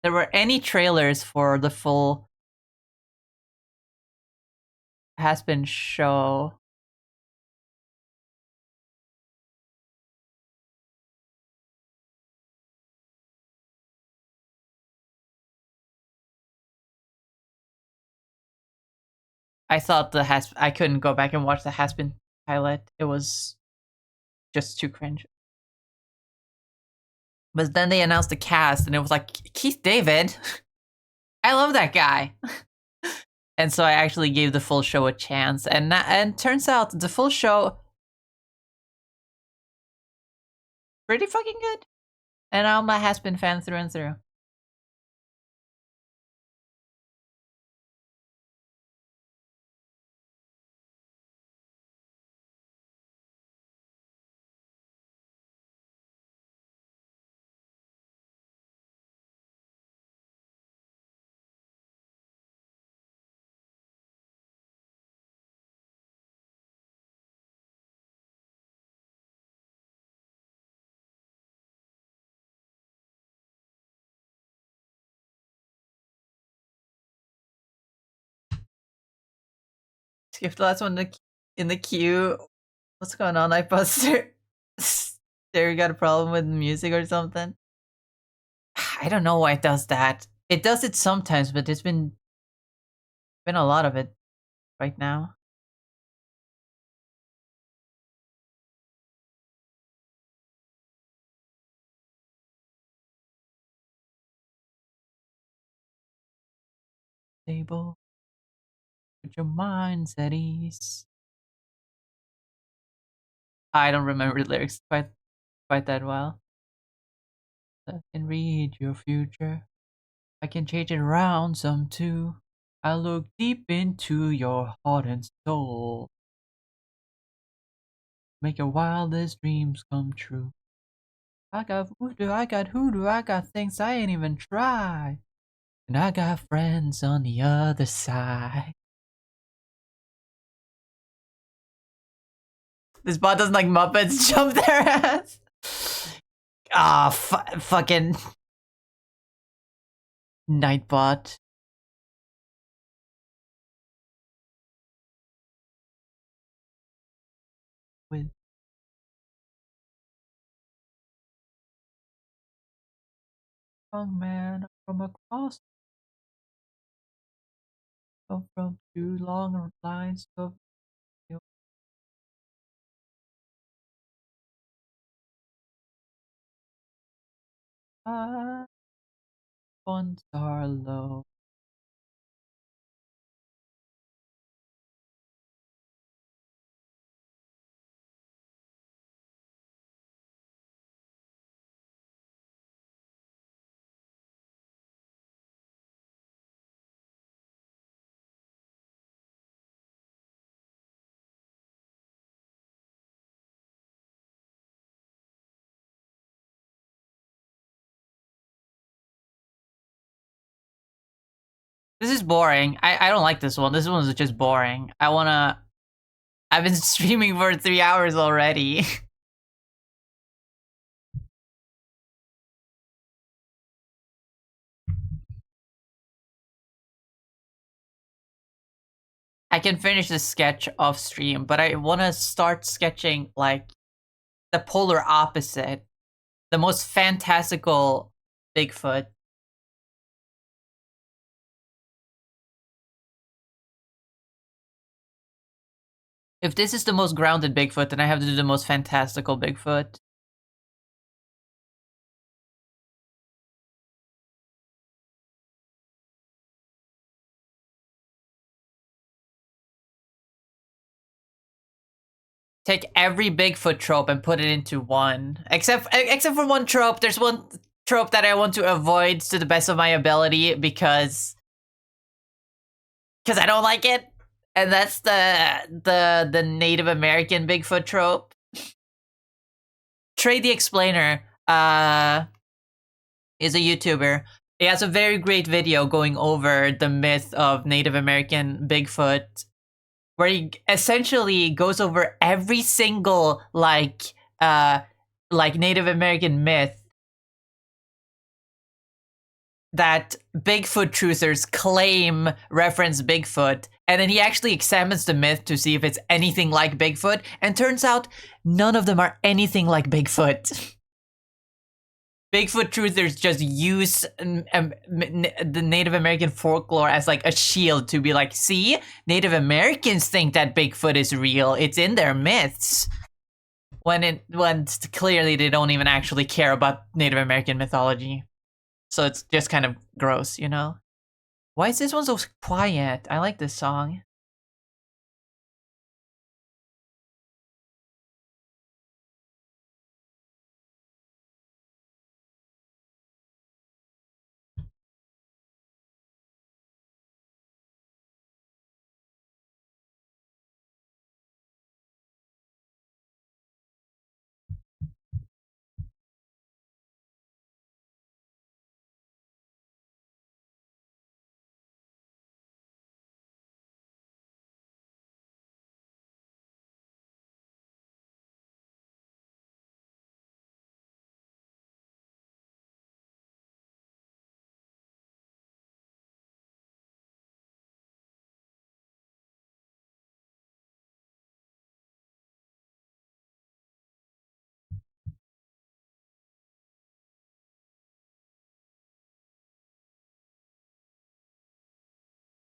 were any trailers for the full Has-Been show. I thought I couldn't go back and watch the Has-Been pilot. It was just too cringe. But then they announced the cast, and it was like Keith David. I love that guy. And so I actually gave the full show a chance, and turns out the full show pretty fucking good. And I'm a Has-Been fan through and through. Skip the last one in the queue. What's going on, iPuster? There, you got a problem with music or something? I don't know why it does that. It does it sometimes, but there's been a lot of it right now. Stable. Put your minds at ease. I don't remember the lyrics quite that well. I can read your future. I can change it around some too. I look deep into your heart and soul. Make your wildest dreams come true. I got voodoo, I got hoodoo, I got things I ain't even tried. And I got friends on the other side. This bot doesn't like Muppets jump their ass. Ah, fucking Nightbot. With young man from across from two long lines of funds are low. This is boring. I don't like this one. This one's just boring. I've been streaming for 3 hours already. I can finish the sketch off stream, but I want to start sketching like the polar opposite, the most fantastical Bigfoot. If this is the most grounded Bigfoot, then I have to do the most fantastical Bigfoot. Take every Bigfoot trope and put it into one. Except for one trope. There's one trope that I want to avoid to the best of my ability because I don't like it. And that's the Native American Bigfoot trope. Trey the Explainer is a YouTuber. He has a very great video going over the myth of Native American Bigfoot, where he essentially goes over every single like Native American myth that Bigfoot truthers claim reference Bigfoot, and then he actually examines the myth to see if it's anything like Bigfoot, and turns out none of them are anything like Bigfoot. Bigfoot truthers just use the Native American folklore as like a shield to be like, see, Native Americans think that Bigfoot is real. It's in their myths. When clearly they don't even actually care about Native American mythology. So it's just kind of gross, you know? Why is this one so quiet? I like this song.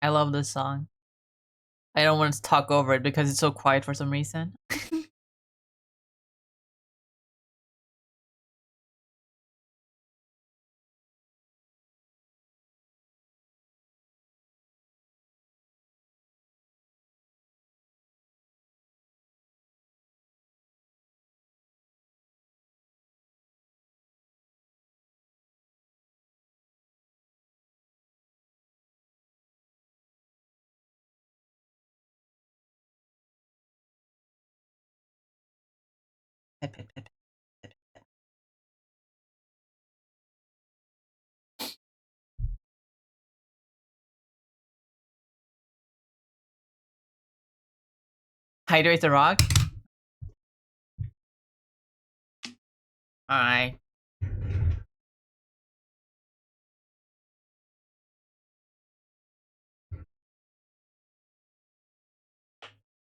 I love this song. I don't want to talk over it because it's so quiet for some reason. Hydrate the rock. Alright.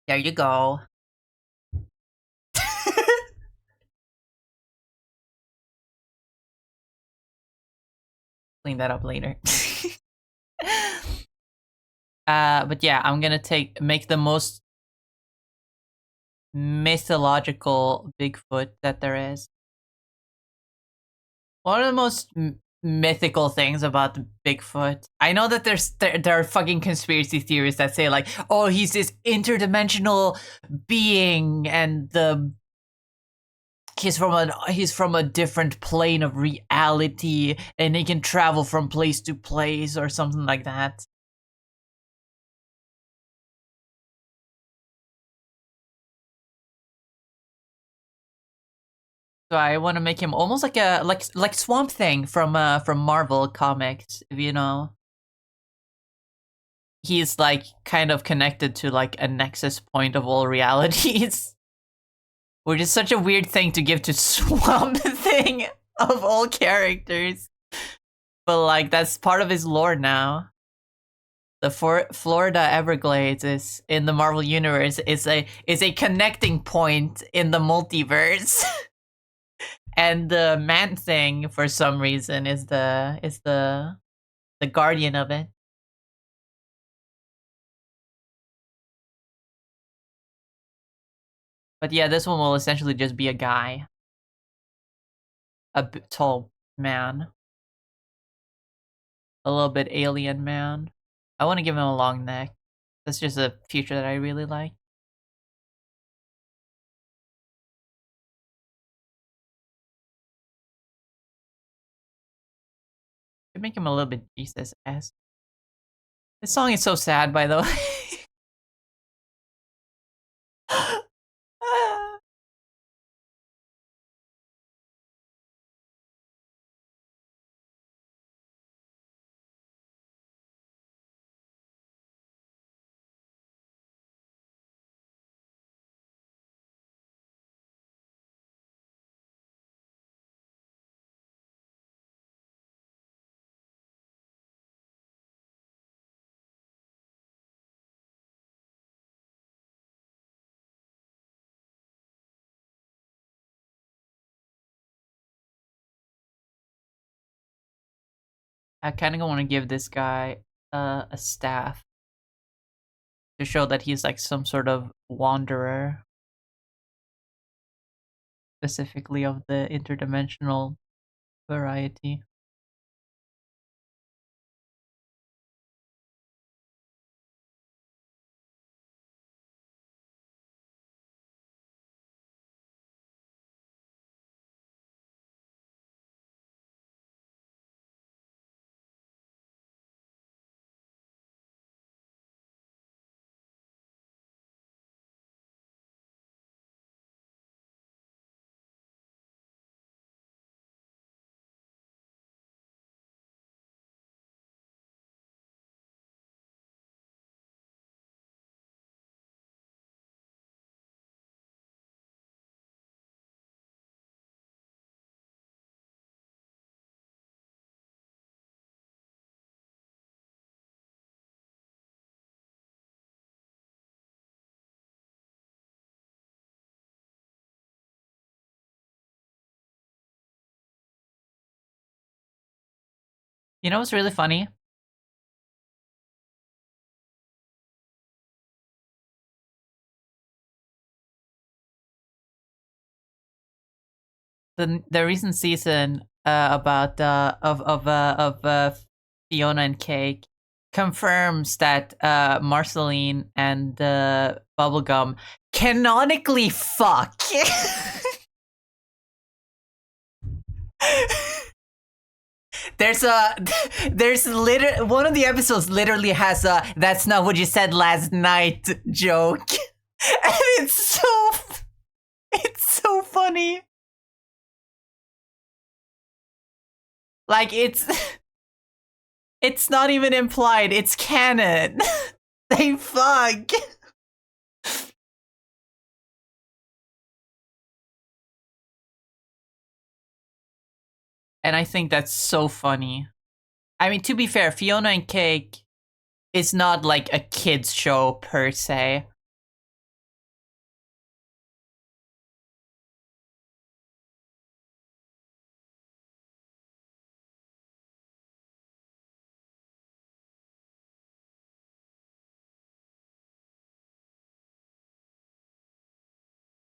There you go. Clean that up later. But yeah, I'm gonna make the most mythological Bigfoot that there is. One of the most mythical things about the Bigfoot. I know that there are fucking conspiracy theories that say like, oh, he's this interdimensional being, and he's from a different plane of reality, and he can travel from place to place or something like that. So I want to make him almost like a like Swamp Thing from Marvel comics, if you know. He's like kind of connected to like a nexus point of all realities, which is such a weird thing to give to Swamp Thing of all characters. But like that's part of his lore now. The Florida Everglades is in the Marvel universe is a connecting point in the multiverse. And the Man Thing for some reason is the guardian of it. But yeah, this one will essentially just be a guy. A tall man. A little bit alien man. I want to give him a long neck. That's just a feature that I really like. Could make him a little bit Jesus-esque. This song is so sad, by the way. I kind of want to give this guy a staff to show that he's like some sort of wanderer, specifically of the interdimensional variety. You know what's really funny? the recent season about Fiona and Cake confirms that Marceline and Bubblegum canonically fuck. There's a there's literally one of the episodes literally has a "that's not what you said last night" joke, and it's so funny. Like it's not even implied, it's canon. They fuck. And I think that's so funny. I mean, to be fair, Fiona and Cake is not like a kids show per se.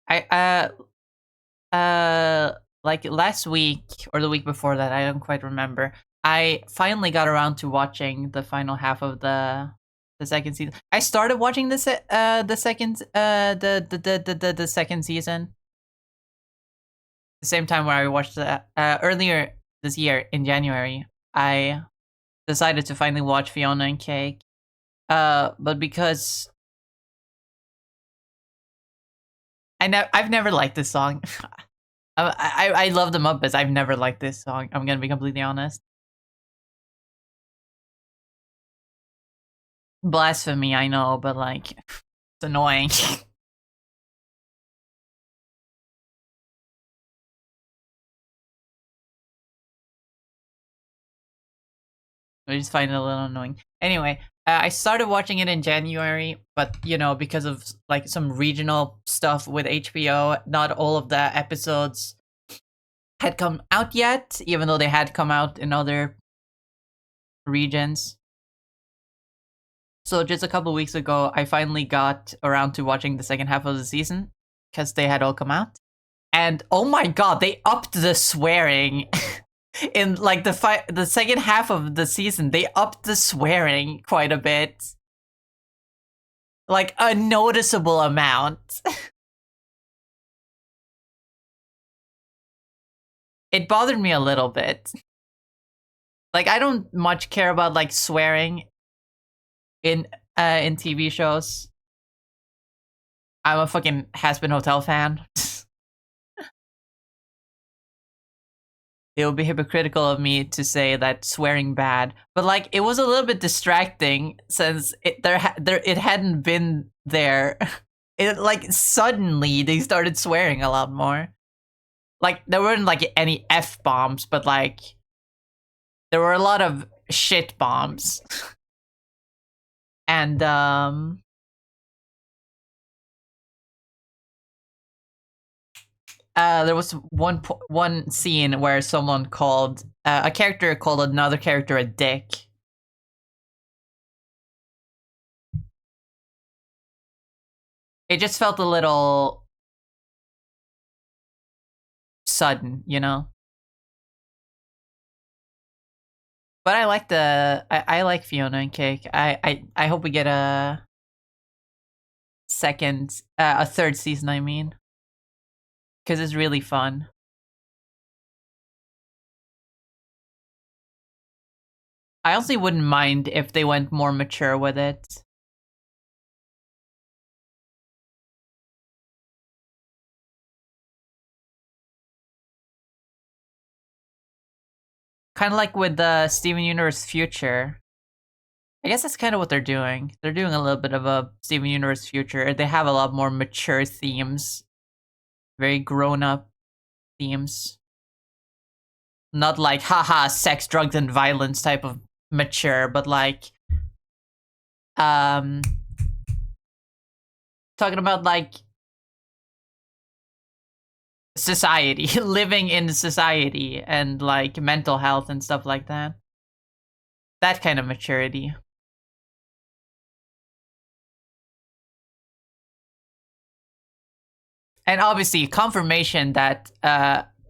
I like last week or the week before that, I don't quite remember. I finally got around to watching the final half of the second season. I started watching the second the second season. The same time where I watched the earlier this year in January. I decided to finally watch Fiona and Cake. But because I've never liked this song. I love the Muppets. I've never liked this song. I'm gonna be completely honest. Blasphemy, I know, but like, it's annoying. I just find it a little annoying. Anyway, I started watching it in January, but you know, because of like some regional stuff with HBO, not all of the episodes had come out yet, even though they had come out in other regions. So just a couple weeks ago, I finally got around to watching the second half of the season because they had all come out. And oh my god, they upped the swearing in like the second half of the season. They upped the swearing quite a bit, like a noticeable amount. It bothered me a little bit. Like I don't much care about like swearing in TV shows. I'm a fucking Has-Been Hotel fan. It would be hypocritical of me to say that swearing bad, but like it was a little bit distracting since it hadn't been there. It like suddenly they started swearing a lot more. Like there weren't like any F bombs, but like there were a lot of shit bombs. And there was one scene where someone called a character called another character a dick. It just felt a little sudden, you know. But I like I like Fiona and Cake. I hope we get a third season. I mean, because it's really fun. I honestly wouldn't mind if they went more mature with it. Kind of like with the Steven Universe Future. I guess that's kind of what they're doing. They're doing a little bit of a Steven Universe Future. They have a lot more mature themes. Very grown-up themes. Not like, haha, sex, drugs, and violence type of mature, but like, talking about like society, living in society, and like mental health and stuff like that. That kind of maturity. And obviously confirmation that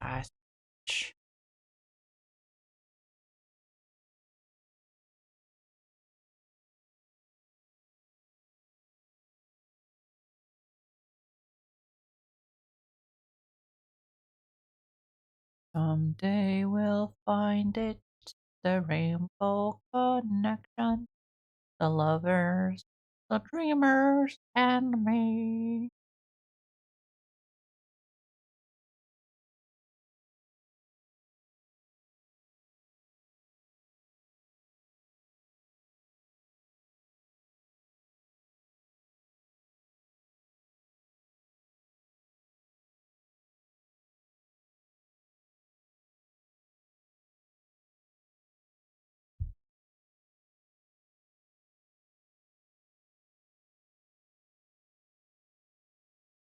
Passage. Someday we'll find it, the rainbow connection, the lovers, the dreamers, and me.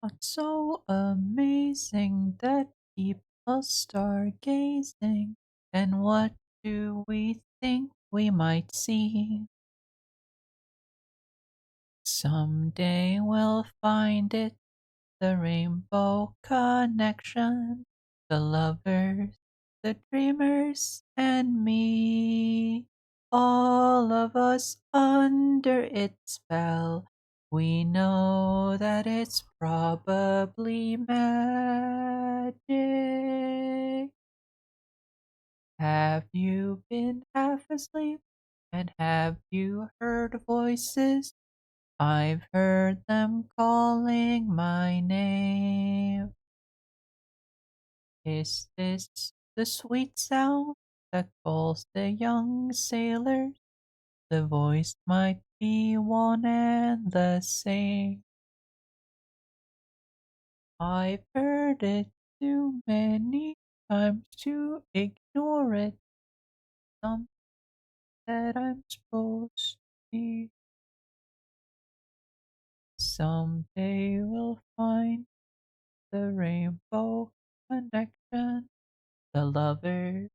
What's so amazing that keeps us stargazing? And what do we think we might see? Someday we'll find it, the rainbow connection, the lovers, the dreamers, and me. All of us under its spell. We know that it's probably magic. Have you been half asleep? And have you heard voices? I've heard them calling my name. Is this the sweet sound that calls the young sailors? The voice might be one and the same. I've heard it too many times to ignore it. Something that I'm supposed to be. Someday we'll find the rainbow connection, the lovers,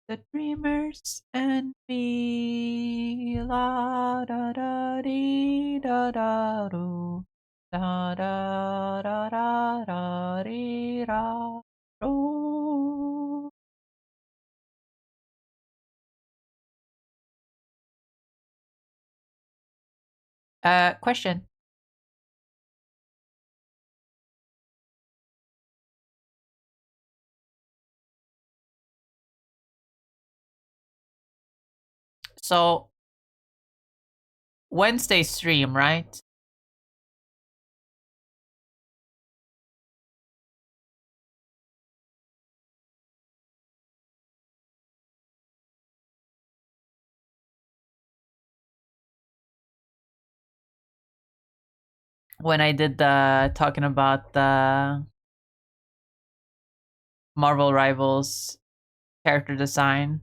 the dreamers, and me. La da da dee da da do. Da da da da da dee da do. Question. So Wednesday stream, right? When I did the talking about the Marvel Rivals character design,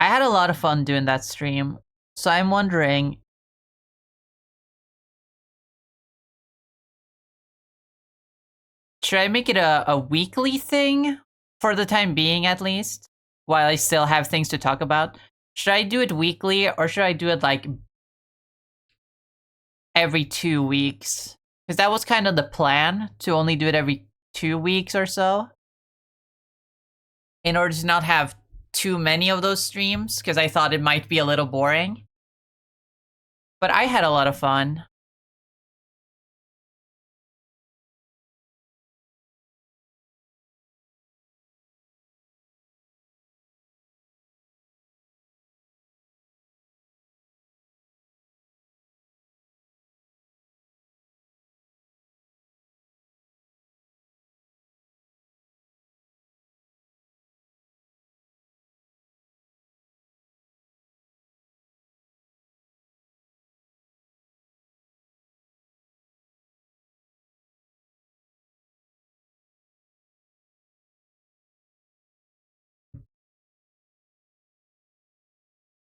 I had a lot of fun doing that stream. So I'm wondering, should I make it a weekly thing for the time being, at least, while I still have things to talk about? Should I do it weekly, or should I do it like every 2 weeks? Because that was kind of the plan, to only do it every 2 weeks or so, in order to not have too many of those streams, because I thought it might be a little boring. But I had a lot of fun.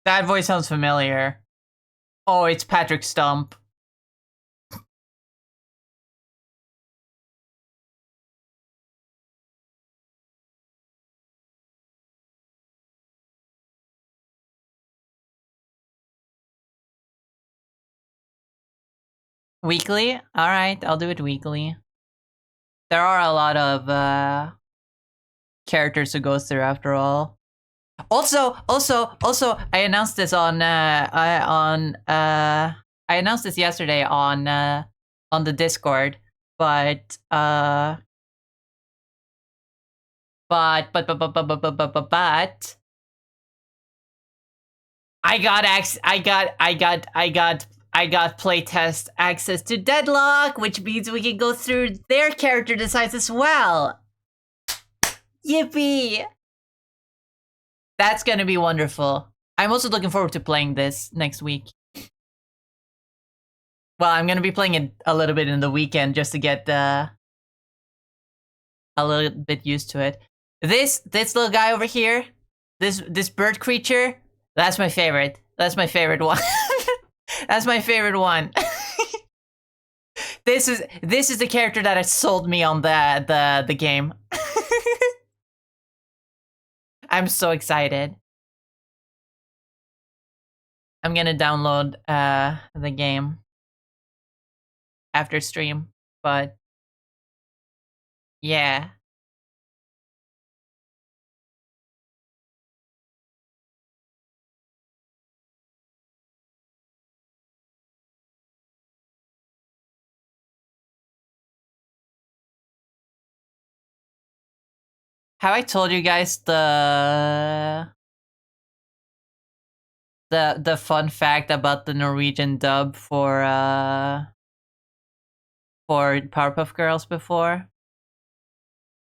That voice sounds familiar. Oh, it's Patrick Stump. Weekly? Alright, I'll do it weekly. There are a lot of characters to go through after all. Also, I announced this I announced this yesterday on the Discord, but I got playtest access to Deadlock, which means we can go through their character designs as well. Yippee! That's gonna be wonderful. I'm also looking forward to playing this next week. Well, I'm gonna be playing it a little bit in the weekend just to get a little bit used to it. This little guy over here, this bird creature, that's my favorite. That's my favorite one. That's my favorite one. This is the character that has sold me on the game. I'm so excited. I'm gonna download the game after stream, but yeah. Have I told you guys the fun fact about the Norwegian dub for Powerpuff Girls before?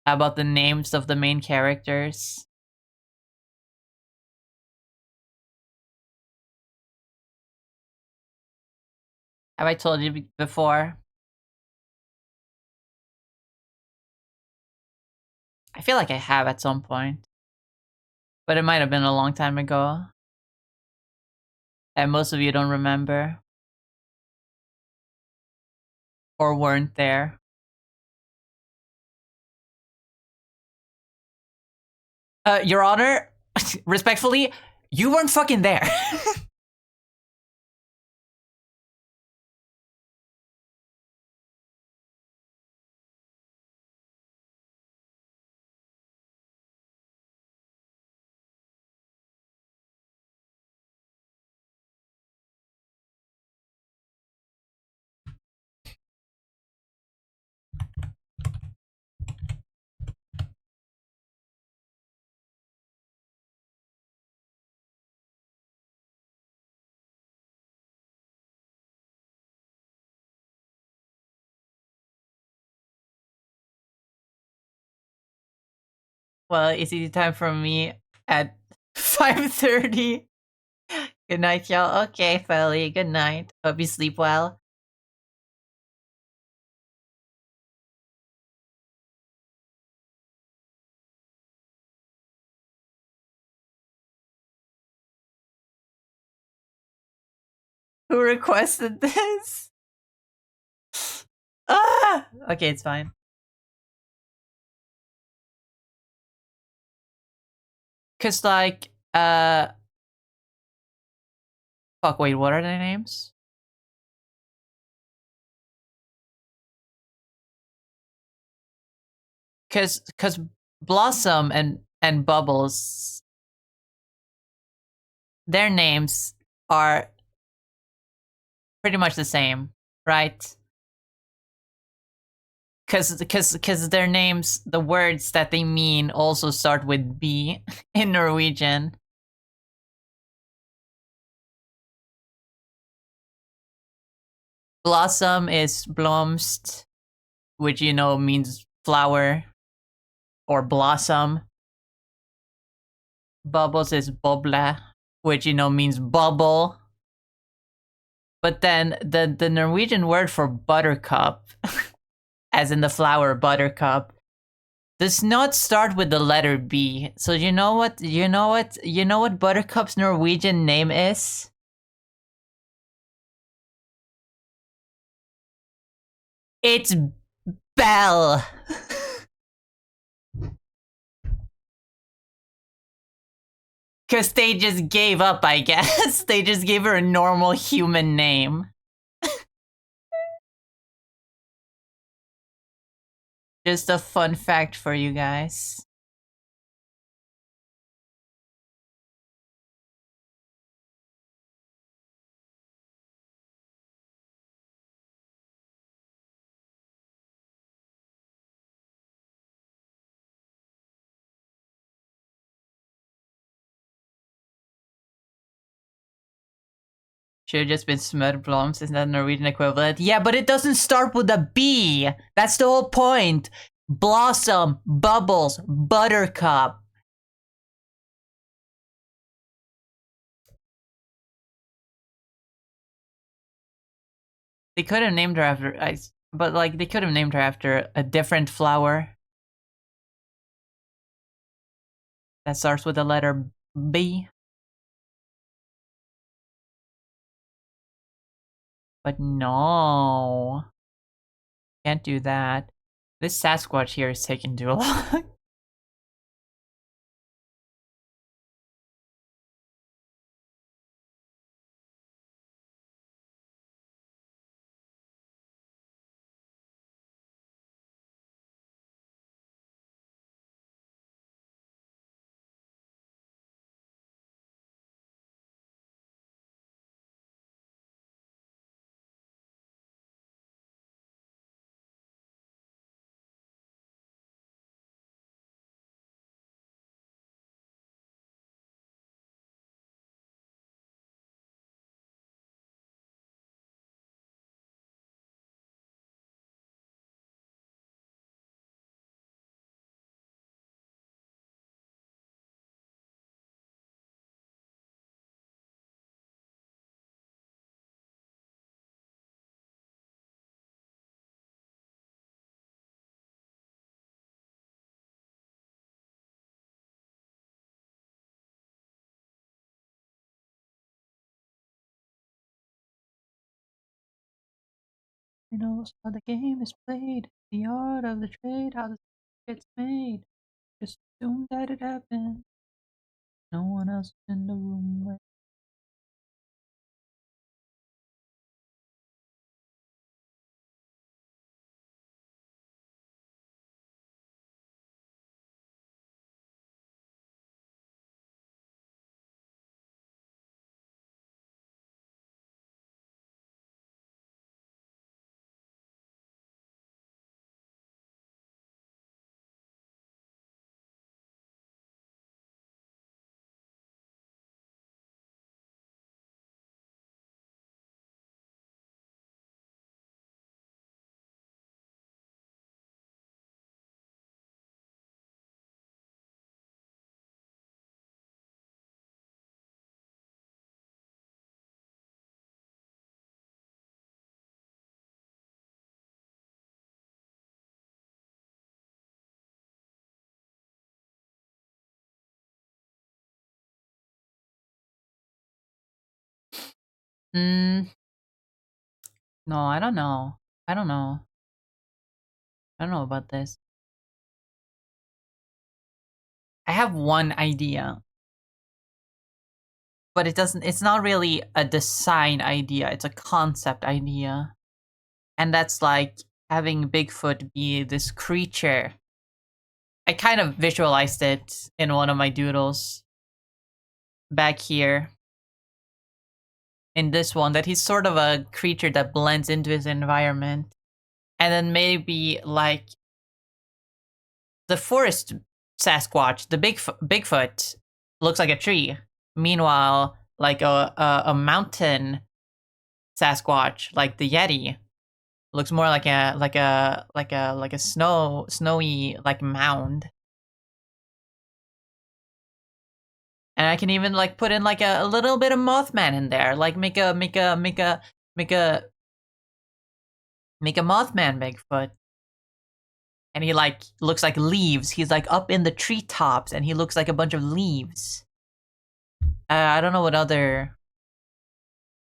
About the names of the main characters? Have I told you before? I feel like I have at some point. But it might have been a long time ago. And most of you don't remember. Or weren't there. Your Honor, respectfully, you weren't fucking there. Well, it's easy time for me at 5:30. Good night, y'all. Okay, Felly. Good night. Hope you sleep well. Who requested this? Ah! Okay, it's fine. Cause like, fuck, wait, what are their names? Cause Blossom and Bubbles, their names are pretty much the same, right? Cause their names, the words that they mean also start with B in Norwegian. Blossom is blomst, which you know means flower or blossom. Bubbles is boble, which you know means bubble. But then the Norwegian word for buttercup, as in the flower buttercup, does not start with the letter B. So you know what Buttercup's Norwegian name is? It's Belle. Cause they just gave up, I guess. They just gave her a normal human name. Just a fun fact for you guys. Should have just been Smørblomst. Is that the Norwegian equivalent? Yeah, but it doesn't start with a B. That's the whole point. Blossom, Bubbles, Buttercup. They could have named her after, but like they could have named her after a different flower that starts with the letter B. But no, can't do that. This Sasquatch here is taking too long. He knows how the game is played, the art of the trade, how the gets made. Just assume that it happened. No one else in the room. Hmm. No, I don't know. I don't know. I don't know about this. I have one idea, but it's not really a design idea, it's a concept idea. And that's like having Bigfoot be this creature. I kind of visualized it in one of my doodles back here. In this one, that he's sort of a creature that blends into his environment. And then maybe like the forest Sasquatch, the Bigfoot, looks like a tree. Meanwhile, like a mountain Sasquatch, like the Yeti, looks more like a snowy like mound. And I can even like put in like a little bit of Mothman in there, like make a Mothman Bigfoot. And he like looks like leaves. He's like up in the treetops, and he looks like a bunch of leaves. I don't know what other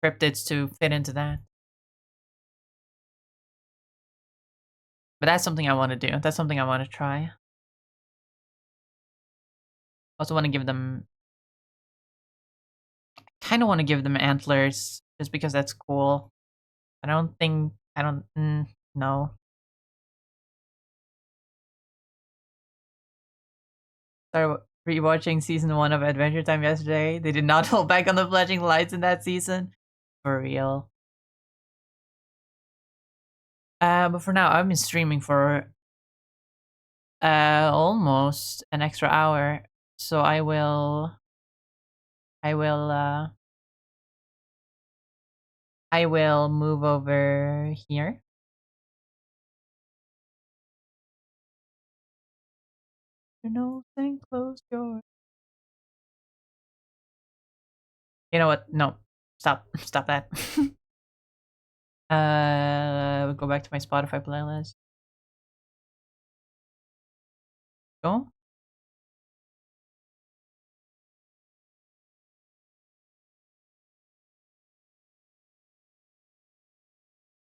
cryptids to fit into that, but that's something I want to do. That's something I want to try. Also want to give them, kind of want to give them antlers just because that's cool. I don't, no. Started rewatching season 1 of Adventure Time yesterday. They did not hold back on the flashing lights in that season. For real. But for now, I've been streaming for almost an extra hour. So I will move over here. No, then close your. You know what? No, stop that. Go back to my Spotify playlist. Go.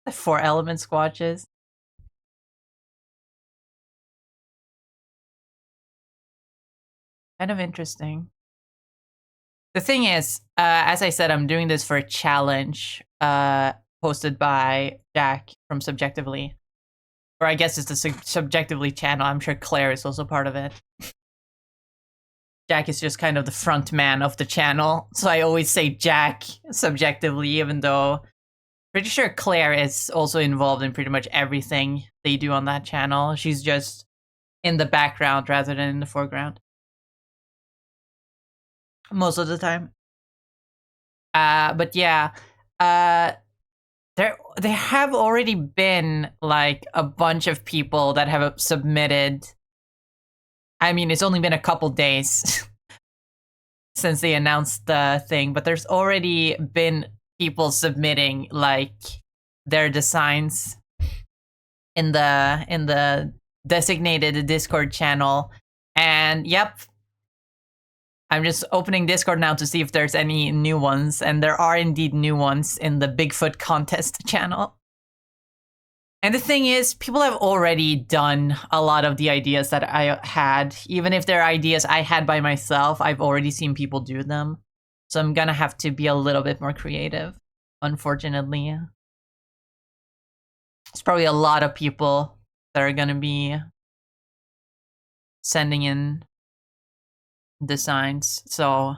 The 4 element squatches. Kind of interesting. The thing is, as I said, I'm doing this for a challenge hosted by Jack from Subjectively. Or I guess it's the Subjectively channel. I'm sure Claire is also part of it. Jack is just kind of the front man of the channel. So I always say Jack subjectively, even though pretty sure Claire is also involved in pretty much everything they do on that channel. She's just in the background rather than in the foreground. Most of the time. But yeah, there have already been like a bunch of people that have submitted. I mean, it's only been a couple days since they announced the thing, but there's already been people submitting like their designs in the designated Discord channel. And yep, I'm just opening Discord now to see if there's any new ones, and there are indeed new ones in the Bigfoot contest channel. And the thing is, people have already done a lot of the ideas that I had. Even if they're ideas I had by myself, I've already seen people do them. So I'm gonna have to be a little bit more creative, unfortunately. There's probably a lot of people that are gonna be sending in designs. So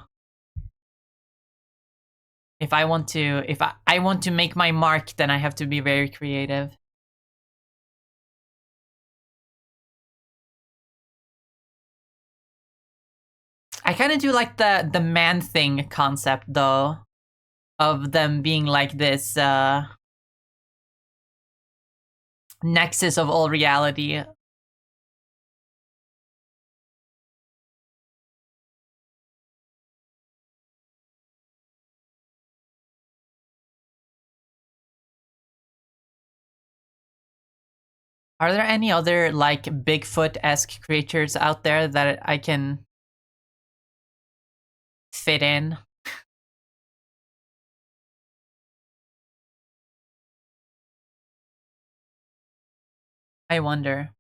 if I want to make my mark, then I have to be very creative. I kind of do like the man thing concept though, of them being like this nexus of all reality. Are there any other like Bigfoot-esque creatures out there that I can fit in? I wonder.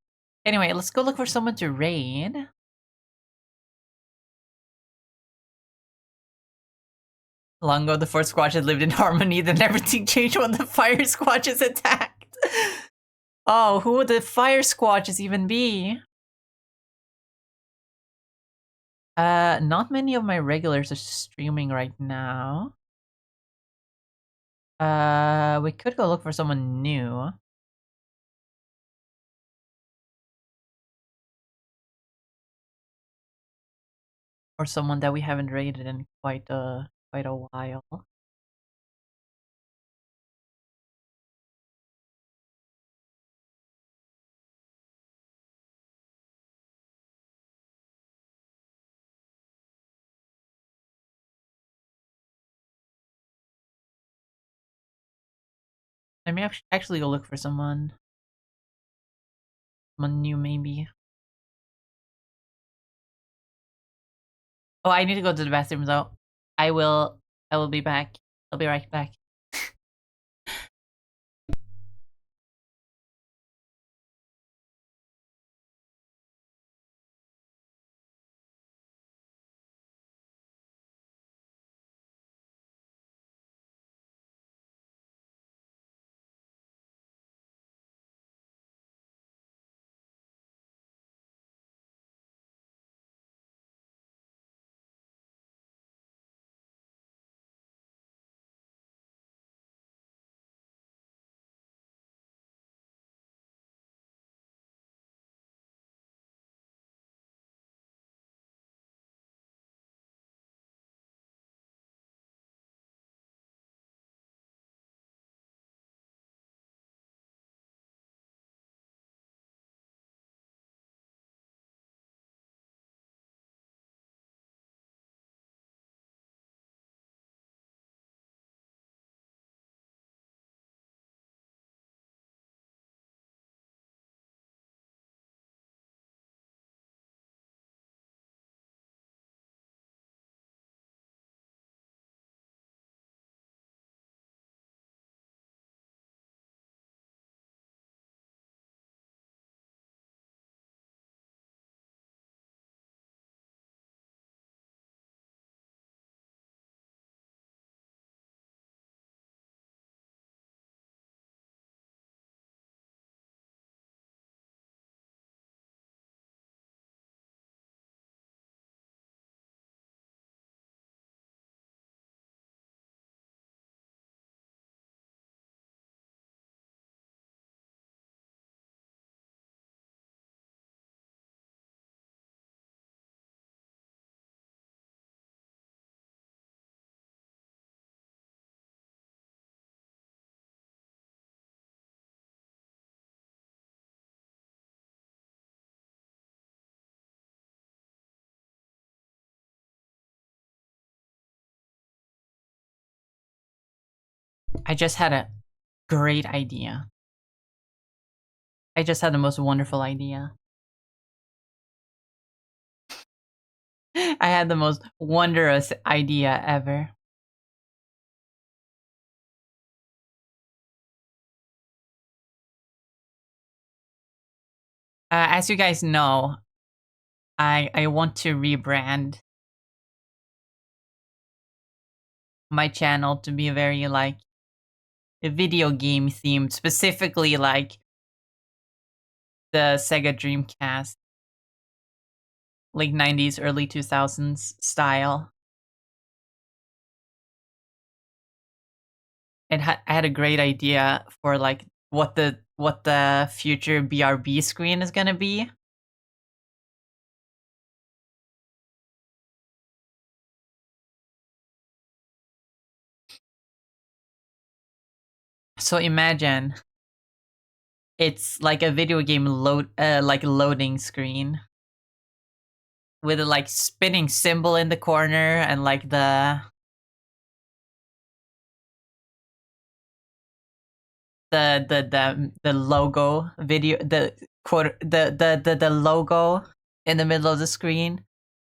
Anyway, let's go look for someone to raid. Long ago, the four squatches lived in harmony, then everything changed when the fire squatches attacked. Oh, who would the fire squatches even be? Not many of my regulars are streaming right now. We could go look for someone new. Or someone that we haven't raided in quite a while. Let me actually go look for someone new, maybe. Oh, I need to go to the bathroom though. I will be back. I'll be right back. I just had a great idea. I just had the most wonderful idea. I had the most wondrous idea ever. As you guys know, I want to rebrand my channel to be very like a video game themed, specifically like the Sega Dreamcast, late 90s, early 2000s style. And I had a great idea for like what the future BRB screen is gonna be. So imagine it's like a video game loading screen with a like spinning symbol in the corner and like the logo video, the quote, the logo in the middle of the screen.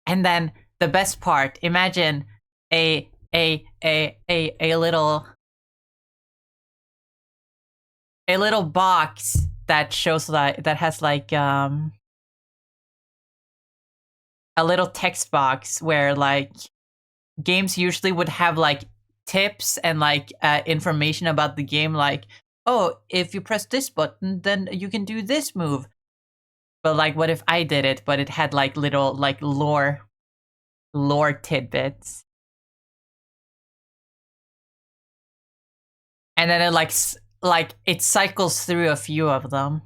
And then the best part, imagine a little box that shows like that has like a little text box where like games usually would have like tips and like information about the game, like, oh, if you press this button then you can do this move. But like, what if I did it, but it had like little like lore tidbits, and then it like it cycles through a few of them,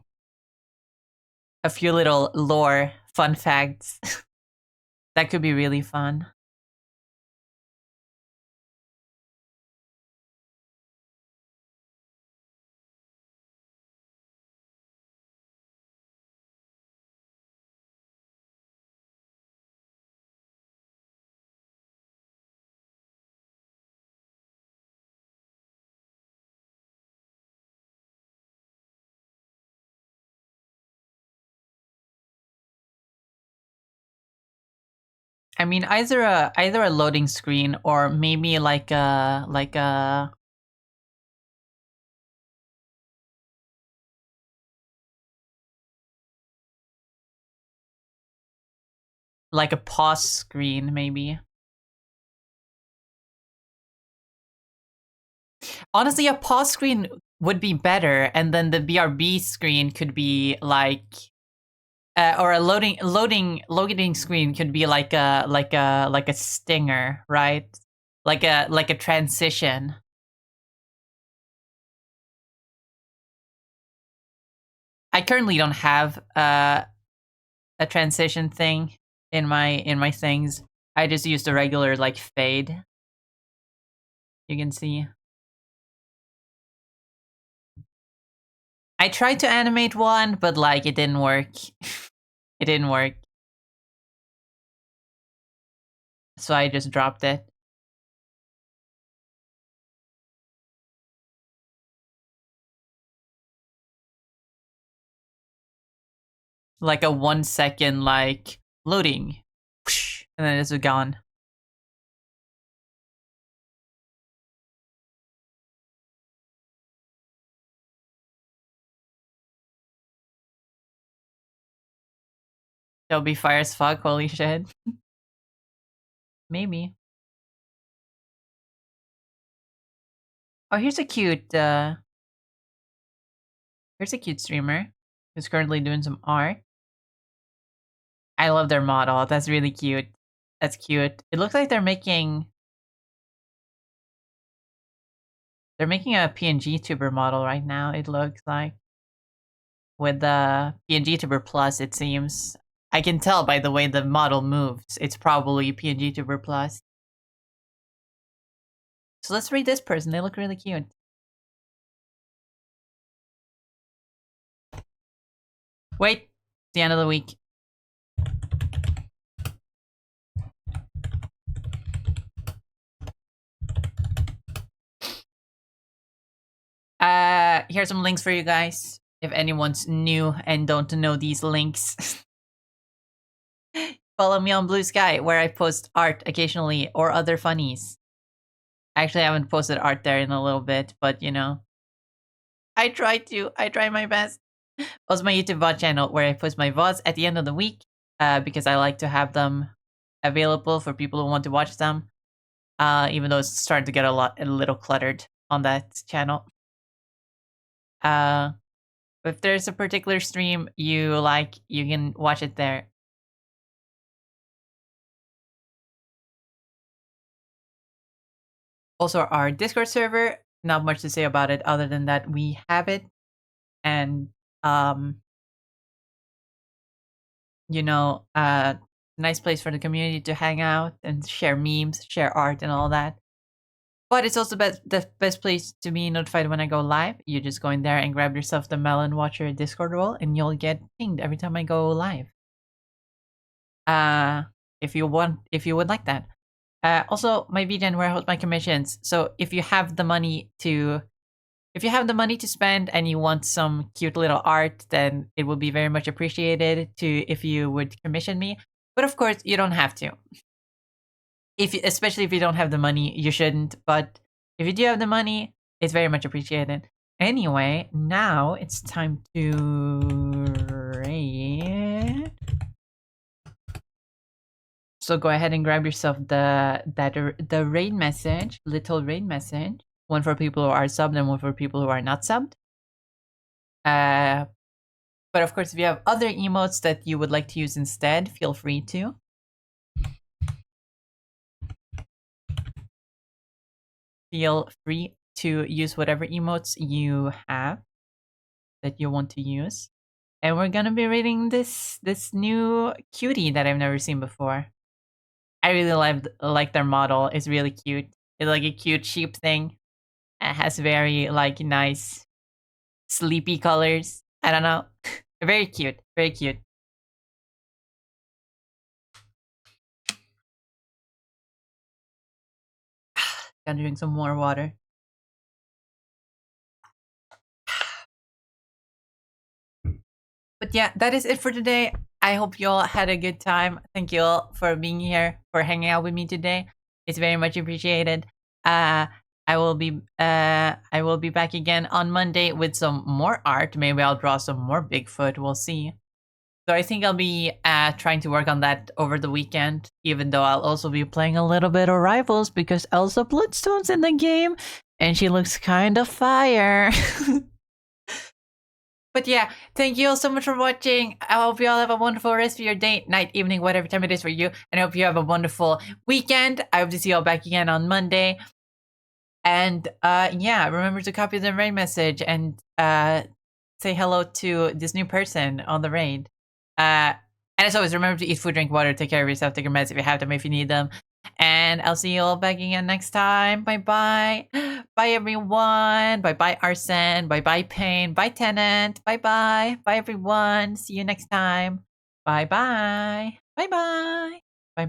a few little lore fun facts. That could be really fun. I mean, either a loading screen or maybe like a pause screen, maybe. Honestly, a pause screen would be better, and then the BRB screen could be like, or a loading screen could be like a stinger, right? Like a transition. I currently don't have a transition thing in my things. I just use the regular like fade. You can see. I tried to animate one, but like it didn't work. It didn't work. So I just dropped it. Like a 1 second like loading. And then it's gone. It'll be fire as fuck, holy shit. Maybe. Oh, here's a cute streamer who's currently doing some art. I love their model. That's really cute. That's cute. It looks like they're making a PNG tuber model right now, it looks like. With the PNG tuber plus, it seems. I can tell by the way the model moves. It's probably PNG tuber plus. So let's read this person. They look really cute. Wait, it's the end of the week. Here's some links for you guys. If anyone's new and don't know these links, follow me on Bsky, where I post art occasionally or other funnies. Actually, I haven't posted art there in a little bit, but you know, I try my best. Also, my YouTube VOD channel, where I post my VODs at the end of the week, because I like to have them available for people who want to watch them. Even though it's starting to get a little cluttered on that channel. If there's a particular stream you like, you can watch it there. Also, our Discord server, not much to say about it other than that we have it. And, you know, nice place for the community to hang out and share memes, share art and all that. But it's also the best place to be notified when I go live. You just go in there and grab yourself the Melon Watcher Discord role, and you'll get pinged every time I go live. If you would like that. Also, my VGen, where I hold my commissions. So if you have the money to spend and you want some cute little art, then it would be very much appreciated if you would commission me. But of course, you don't have to. Especially if you don't have the money, you shouldn't. But if you do have the money, it's very much appreciated. Anyway, now it's time to raid. So go ahead and grab yourself the raid message, little raid message. One for people who are subbed and one for people who are not subbed. But of course, if you have other emotes that you would like to use instead, feel free to. Feel free to use whatever emotes you have that you want to use. And we're gonna be reading this new cutie that I've never seen before. I really like their model. It's really cute. It's like a cute sheep thing. It has very like nice sleepy colors. I don't know. Very cute. Very cute. Gotta drink some more water. But yeah, that is it for today. I hope you all had a good time. Thank you all for being here, for hanging out with me today. It's very much appreciated. I will be back again on Monday with some more art. Maybe I'll draw some more Bigfoot. We'll see. So I think I'll be trying to work on that over the weekend, even though I'll also be playing a little bit of Rivals because Elsa Bloodstone's in the game and she looks kind of fire. But yeah, thank you all so much for watching. I hope you all have a wonderful rest of your day, night, evening, whatever time it is for you. And I hope you have a wonderful weekend. I hope to see you all back again on Monday. And yeah, remember to copy the raid message and say hello to this new person on the raid. And as always, remember to eat food, drink water, take care of yourself, take your meds if you have them, if you need them. And I'll see you all back again next time. Bye-bye. Bye, everyone. Bye-bye, Arsen. Bye-bye, Pain. Bye, Tenant. Bye-bye. Bye, everyone. See you next time. Bye-bye. Bye-bye.